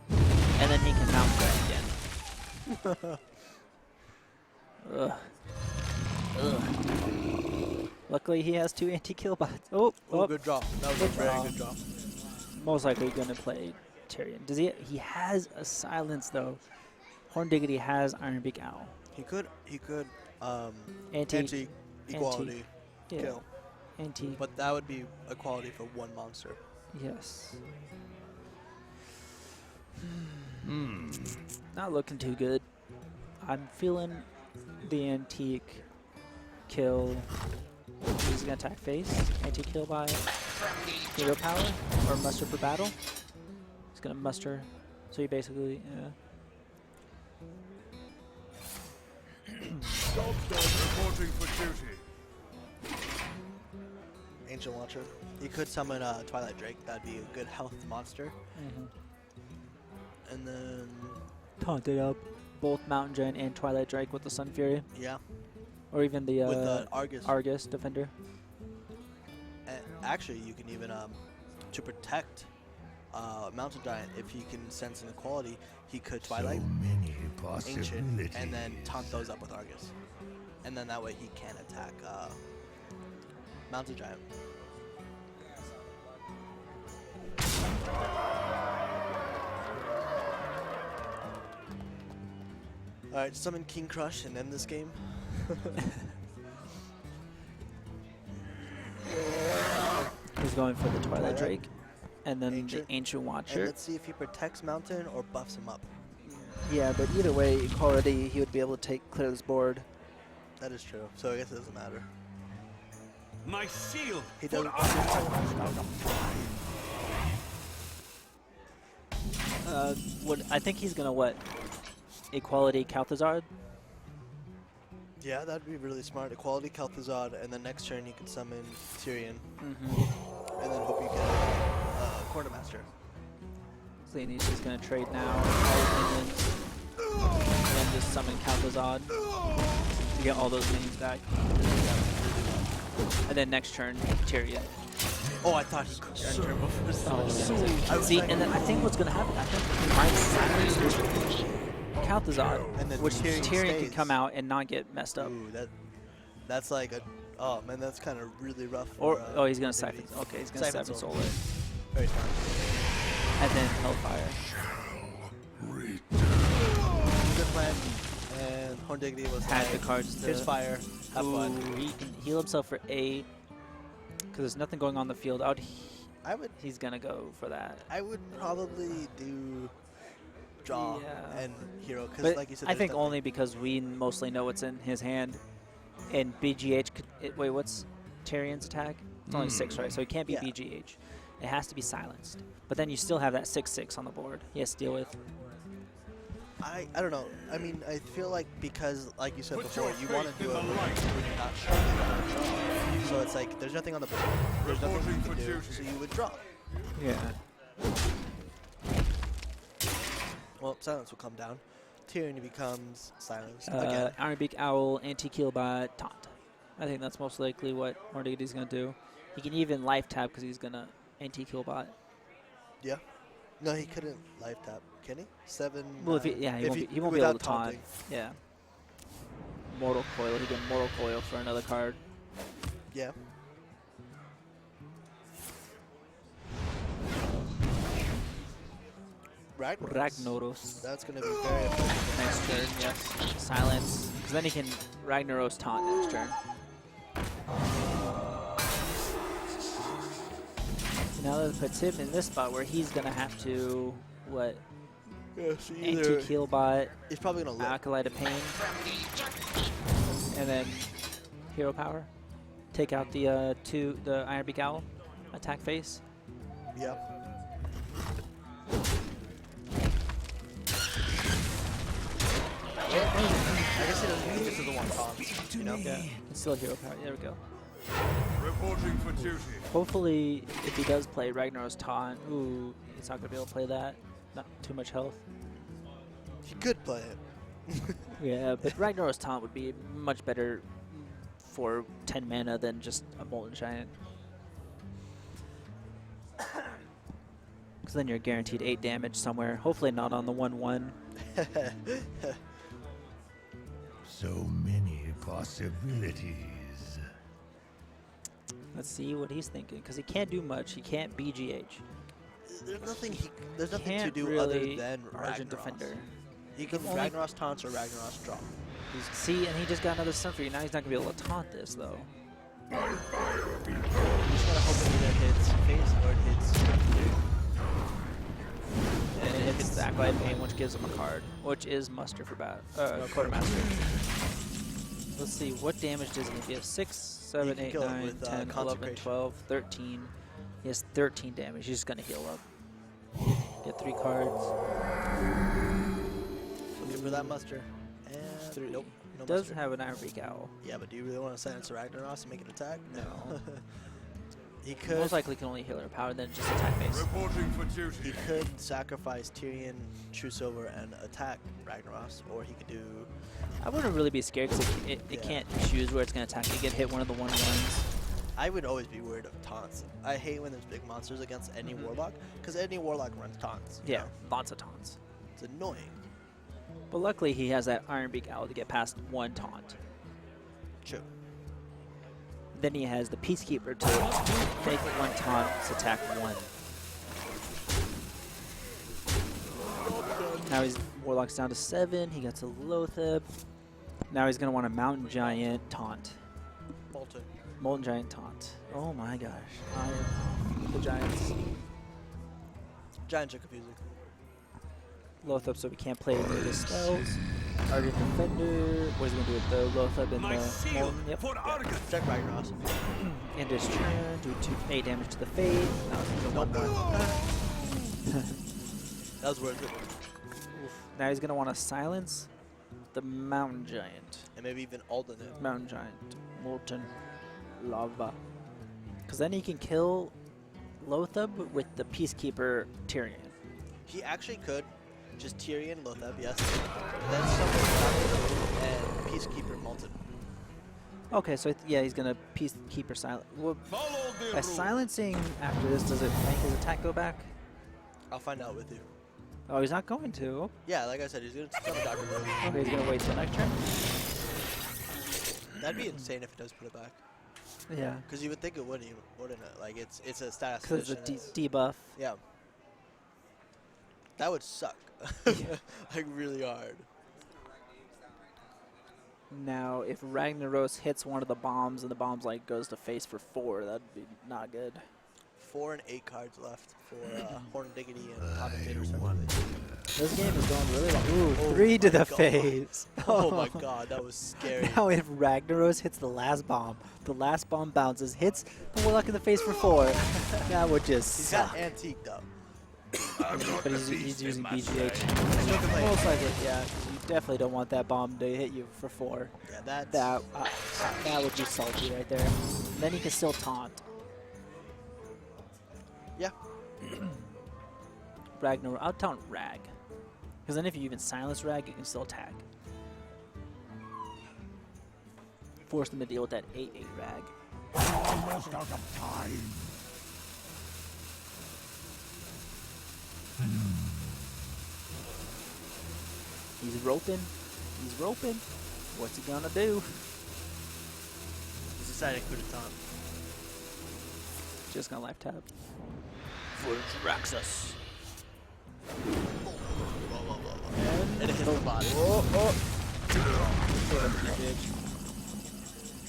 [SPEAKER 2] And then he can mount that again. Ugh. Ugh. Luckily, he has 2 anti-kill bots. Oh,
[SPEAKER 1] Oh, good draw. That was a
[SPEAKER 2] Good
[SPEAKER 1] very
[SPEAKER 2] draw.
[SPEAKER 1] good draw.
[SPEAKER 2] Most likely gonna play Tyrion. Does he? He has a silence though. Horn Diggity has Ironbeak Owl.
[SPEAKER 1] He could
[SPEAKER 2] Anti.
[SPEAKER 1] anti-equality
[SPEAKER 2] Yeah.
[SPEAKER 1] kill.
[SPEAKER 2] Anti.
[SPEAKER 1] But that would be equality for 1 monster.
[SPEAKER 2] Yes. Not looking too good. I'm feeling the antique kill. He's gonna attack face. Antique kill by hero power or muster for battle. He's gonna muster. So he basically,
[SPEAKER 5] Reporting for duty.
[SPEAKER 1] Ancient Watcher. You could summon Twilight Drake. That'd be a good health monster. And then,
[SPEAKER 2] taunted up both Mountain Giant and Twilight Drake with the Sun Fury.
[SPEAKER 1] yeah.
[SPEAKER 2] Or even the
[SPEAKER 1] with Argus.
[SPEAKER 2] Argus defender.
[SPEAKER 1] And actually, you can even to protect Mountain Giant, if he can sense an equality, he could Twilight,
[SPEAKER 3] many
[SPEAKER 1] Ancient, and then taunt those up with Argus, and then that way he can attack Mountain Giant. Alright, summon King Crush and end this game.
[SPEAKER 2] He's going for the Twilight
[SPEAKER 1] Twilight.
[SPEAKER 2] Drake. And then
[SPEAKER 1] Ancient.
[SPEAKER 2] the Ancient
[SPEAKER 1] And
[SPEAKER 2] Watcher.
[SPEAKER 1] let's see if he protects Mountain or buffs him up.
[SPEAKER 2] Yeah, but either way, equality, he would be able to clear this board.
[SPEAKER 1] That is true, so I guess it doesn't matter.
[SPEAKER 5] My shield.
[SPEAKER 1] He doesn't.
[SPEAKER 2] I think he's gonna what? Equality Kalthazard?
[SPEAKER 1] Yeah, that'd be really smart. Equality Kalthazad, and then next turn you can summon Tyrion,
[SPEAKER 2] Mm-hmm.
[SPEAKER 1] and then hope you get Quartermaster.
[SPEAKER 2] So he's just gonna trade now, all his minions, and then just summon Kalthazad to get all those minions back. And then next turn, Tyrion.
[SPEAKER 1] Oh, I thought he could turn before.
[SPEAKER 2] Oh,
[SPEAKER 1] I was
[SPEAKER 2] see,
[SPEAKER 1] like-
[SPEAKER 2] and then I think what's gonna happen, I think he might silence Kalthazad,
[SPEAKER 1] And then
[SPEAKER 2] which
[SPEAKER 1] Tyrion
[SPEAKER 2] Tyrion can
[SPEAKER 1] stays.
[SPEAKER 2] come out and not get messed up.
[SPEAKER 1] Ooh, that's like a. Oh man, that's kind of really rough.
[SPEAKER 2] Or
[SPEAKER 1] For,
[SPEAKER 2] oh, he's gonna
[SPEAKER 1] Diggity.
[SPEAKER 2] siphon. Okay, he's gonna
[SPEAKER 1] Siphon
[SPEAKER 2] siphon
[SPEAKER 1] Soul.
[SPEAKER 2] soul it,
[SPEAKER 1] Very smart.
[SPEAKER 2] and then Hellfire.
[SPEAKER 1] Good plan. And Horn Diggity was
[SPEAKER 2] Had
[SPEAKER 1] like,
[SPEAKER 2] the cards to.
[SPEAKER 1] here's fire. Have
[SPEAKER 2] Ooh,
[SPEAKER 1] fun.
[SPEAKER 2] he can heal himself for 8 because there's nothing going on the field. He's gonna go for that.
[SPEAKER 1] I would probably do draw
[SPEAKER 2] Yeah.
[SPEAKER 1] and hero because,
[SPEAKER 2] But
[SPEAKER 1] like you said,
[SPEAKER 2] I
[SPEAKER 1] there's
[SPEAKER 2] think
[SPEAKER 1] nothing.
[SPEAKER 2] only because we mostly know what's in his hand, and BGH. Wait, what's Tyrion's attack? It's only 6, right? So he can't be
[SPEAKER 1] Yeah.
[SPEAKER 2] BGH. It has to be silenced. But then you still have that 6/6 on the board. He has to deal with.
[SPEAKER 1] I don't know. I mean, I feel like because, like you said
[SPEAKER 5] Put
[SPEAKER 1] before,
[SPEAKER 5] your
[SPEAKER 1] you want to
[SPEAKER 5] faith
[SPEAKER 1] do
[SPEAKER 5] in
[SPEAKER 1] it
[SPEAKER 5] the
[SPEAKER 1] when
[SPEAKER 5] light.
[SPEAKER 1] you're not sure. You're not sure. So it's like there's nothing on the board. There's nothing
[SPEAKER 5] Reporting
[SPEAKER 1] you
[SPEAKER 5] for
[SPEAKER 1] can do.
[SPEAKER 5] duty.
[SPEAKER 1] So you would draw.
[SPEAKER 2] Yeah.
[SPEAKER 1] Well, silence will come down. Tyrion becomes silenced again.
[SPEAKER 2] Iron Beak Owl, Anti-Killbot, Taunt. I think that's most likely what Mordiggity's going to do. He can even life tap because he's going to Anti-Killbot.
[SPEAKER 1] Yeah. No, he couldn't life tap. Can he? 7.
[SPEAKER 2] Well, if he, yeah, he won't be able to taunt. Yeah. Mortal Coil. He can Mortal Coil for another card.
[SPEAKER 1] Yeah.
[SPEAKER 2] Ragnaros.
[SPEAKER 1] That's going to be very effective.
[SPEAKER 2] Next turn, yes. Silence. Because then he can Ragnaros taunt next turn. So now that puts him in this spot where he's going to have to, what,
[SPEAKER 1] Yeah, so either
[SPEAKER 2] Anti-Killbot,
[SPEAKER 1] he's probably going to look.
[SPEAKER 2] Acolyte of Pain, and then Hero Power. Take out the the Iron Beak Owl, attack face.
[SPEAKER 1] Yep. I guess he doesn't. He just doesn't want taunts. You know.
[SPEAKER 2] Yeah. It's still Hero Power. There we go.
[SPEAKER 5] Reporting for duty.
[SPEAKER 2] Hopefully, if he does play Ragnar's Taunt, ooh, he's not gonna be able to play that. Not too much health.
[SPEAKER 1] He could play it.
[SPEAKER 2] Yeah, but Ragnar's Taunt would be much better for 10 mana than just a Molten Giant. Because then you're guaranteed 8 damage somewhere. Hopefully not on the 1/1.
[SPEAKER 3] So many possibilities.
[SPEAKER 2] Let's see what he's thinking. Because he can't do much. He can't BGH.
[SPEAKER 1] There's nothing. There's nothing to
[SPEAKER 2] Can't
[SPEAKER 1] do
[SPEAKER 2] really
[SPEAKER 1] other than
[SPEAKER 2] Argent
[SPEAKER 1] Ragnaros.
[SPEAKER 2] Defender.
[SPEAKER 1] He can
[SPEAKER 2] only-
[SPEAKER 1] Ragnaros taunts or Ragnaros draw.
[SPEAKER 2] See, and he just got another stun for you. Now he's not going to be able to taunt this, though.
[SPEAKER 1] You just gotta hope it either hits face or it hits.
[SPEAKER 2] And it hits the Acolyte Pain, which gives him a card, which is Muster for Quartermaster. Let's see, what damage does he give? 6, 7,
[SPEAKER 1] can
[SPEAKER 2] 8,
[SPEAKER 1] kill it
[SPEAKER 2] 9,
[SPEAKER 1] with,
[SPEAKER 2] 10, 11,
[SPEAKER 1] Consecration.
[SPEAKER 2] 12, 13. He has 13 damage. He's just going to heal up. Get 3 cards.
[SPEAKER 1] Looking for that muster. And
[SPEAKER 2] 3.
[SPEAKER 1] nope. No
[SPEAKER 2] Does
[SPEAKER 1] muster.
[SPEAKER 2] have an Iron Beak Owl.
[SPEAKER 1] Yeah, but do you really want to silence the Ragnaros and make it attack?
[SPEAKER 2] No.
[SPEAKER 1] He could.
[SPEAKER 2] Most likely can only heal her power, then just attack base.
[SPEAKER 5] Reporting for
[SPEAKER 1] He
[SPEAKER 5] duty.
[SPEAKER 1] could sacrifice Tyrion, True Silver, and attack Ragnaros, or he could do
[SPEAKER 2] I wouldn't really be scared because it
[SPEAKER 1] Yeah.
[SPEAKER 2] can't choose where it's going to attack. It can hit one of the 1/1s.
[SPEAKER 1] I would always be worried of taunts. I hate when there's big monsters against any Warlock, because any Warlock runs taunts. you
[SPEAKER 2] Yeah,
[SPEAKER 1] know?
[SPEAKER 2] lots of taunts.
[SPEAKER 1] It's annoying.
[SPEAKER 2] But luckily, he has that Iron Beak Owl to get past one taunt.
[SPEAKER 1] True.
[SPEAKER 2] Then he has the Peacekeeper to make one taunt's attack 1. Now his Warlock's down to 7. He gets a Loatheb. Now he's going to want a Mountain Giant taunt.
[SPEAKER 1] Molten.
[SPEAKER 2] Molten Giant taunt. Oh my gosh. The Giants.
[SPEAKER 1] Giants are confusing.
[SPEAKER 2] Loatheb, so we can't play any of his spells. Ardent Defender. What is he going to do with the Loatheb and
[SPEAKER 5] My
[SPEAKER 2] the
[SPEAKER 5] seal
[SPEAKER 2] Molten? Yep.
[SPEAKER 5] for Argus.
[SPEAKER 1] Check Ragnaros.
[SPEAKER 2] End his turn. Do 8 damage to the Fade. That was the 1/1.
[SPEAKER 1] That was worth it.
[SPEAKER 2] Now he's going to want to silence the Mountain Giant.
[SPEAKER 1] And maybe even Alden it.
[SPEAKER 2] Mountain Giant. Molten Lava. Because then he can kill Loatheb with the Peacekeeper Tyrion.
[SPEAKER 1] He actually could just Tyrion Loatheb, yes. Then summon and Peacekeeper Molten.
[SPEAKER 2] Okay, so yeah, he's going to Peacekeeper silence. Well,
[SPEAKER 5] Follow the
[SPEAKER 2] by
[SPEAKER 5] rules.
[SPEAKER 2] silencing after this, does it make his attack go back?
[SPEAKER 1] I'll find out with you.
[SPEAKER 2] Oh, he's not going to.
[SPEAKER 1] Yeah, like I said, he's going to summon Dr. Rose.
[SPEAKER 2] Okay, he's going to wait till next turn.
[SPEAKER 1] That'd be insane if it does put it back.
[SPEAKER 2] Yeah.
[SPEAKER 1] Because you would think it wouldn't it? Like, it's a status
[SPEAKER 2] Because the
[SPEAKER 1] condition.
[SPEAKER 2] debuff.
[SPEAKER 1] Yeah. That would suck. Like, really hard.
[SPEAKER 2] Now, if Ragnaros hits one of the bombs and the bomb's like goes to face for 4, that'd be not good.
[SPEAKER 1] 4 and 8 cards left for Horn Diggity and Tophington or something.
[SPEAKER 2] This game is going really well. Ooh,
[SPEAKER 1] Oh
[SPEAKER 2] 3 to
[SPEAKER 1] my
[SPEAKER 2] the
[SPEAKER 1] God.
[SPEAKER 2] face.
[SPEAKER 1] Oh my god, that was scary.
[SPEAKER 2] Now if Ragnaros hits the last bomb bounces, hits the Warlock in the face for 4, that would just
[SPEAKER 1] He's
[SPEAKER 2] suck.
[SPEAKER 1] got Antique, though.
[SPEAKER 2] But he's using BGH.
[SPEAKER 1] Still can play
[SPEAKER 2] Most likely, yeah. You definitely don't want that bomb to hit you for 4.
[SPEAKER 1] Yeah, that's...
[SPEAKER 2] That would be salty right there. Then he can still taunt.
[SPEAKER 1] Yeah.
[SPEAKER 2] Ragnar, I'll taunt Rag. Because then if you even silence Rag, you can still attack. Force them to deal with that 8/8 Rag.
[SPEAKER 3] Almost out of time.
[SPEAKER 2] He's roping. He's roping. What's he gonna do?
[SPEAKER 1] He's decided to quit a taunt.
[SPEAKER 2] Just gonna life tap.
[SPEAKER 1] Raxus.
[SPEAKER 2] And
[SPEAKER 1] it hits the body.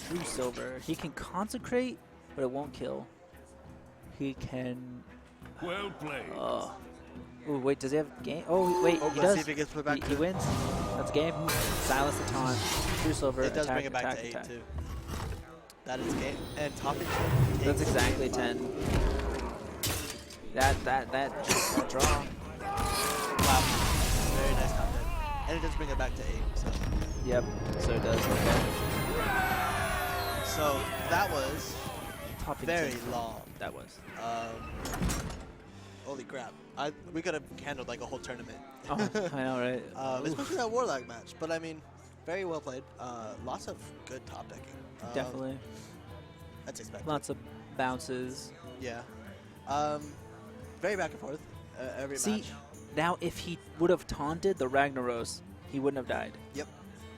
[SPEAKER 2] True Silver. He can consecrate, but it won't kill. He can.
[SPEAKER 5] Well played.
[SPEAKER 2] Oh, wait, does he have game? Oh, wait,
[SPEAKER 1] Oh,
[SPEAKER 2] he
[SPEAKER 1] let's
[SPEAKER 2] does.
[SPEAKER 1] see if he gets put back
[SPEAKER 2] He
[SPEAKER 1] to...
[SPEAKER 2] wins. That's game. Silence the taunt. True Silver.
[SPEAKER 1] It does
[SPEAKER 2] attack,
[SPEAKER 1] bring it back
[SPEAKER 2] attack,
[SPEAKER 1] to 8,
[SPEAKER 2] attack.
[SPEAKER 1] too. That is game. And Tophington
[SPEAKER 2] That's
[SPEAKER 1] takes
[SPEAKER 2] exactly
[SPEAKER 1] 5.
[SPEAKER 2] 10. That draw.
[SPEAKER 1] Wow. Very nice top 10. And it does bring it back to 8, so...
[SPEAKER 2] Yep. So it does. Okay.
[SPEAKER 1] So, that was
[SPEAKER 2] Tophington.
[SPEAKER 1] very long.
[SPEAKER 2] That was.
[SPEAKER 1] Holy crap. We could have handled like a whole tournament.
[SPEAKER 2] Oh, I know, right?
[SPEAKER 1] Especially that Warlock match. But I mean, very well played. Lots of good top decking.
[SPEAKER 2] Definitely.
[SPEAKER 1] That's expected.
[SPEAKER 2] Lots of bounces.
[SPEAKER 1] Yeah. Very back and forth. Every
[SPEAKER 2] See,
[SPEAKER 1] match.
[SPEAKER 2] now if he would have taunted the Ragnaros, he wouldn't have died.
[SPEAKER 1] Yep.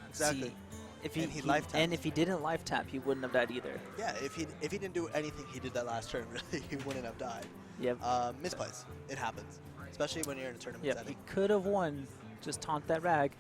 [SPEAKER 1] Exactly.
[SPEAKER 2] See, if
[SPEAKER 1] And he life tapped.
[SPEAKER 2] and if he didn't life tap, he wouldn't have died either.
[SPEAKER 1] Yeah. If he didn't do anything he did that last turn, really, he wouldn't have died.
[SPEAKER 2] Yep.
[SPEAKER 1] Misplays. It happens. Especially when you're in a tournament
[SPEAKER 2] Yep.
[SPEAKER 1] setting.
[SPEAKER 2] He could have won. Just taunt that Rag.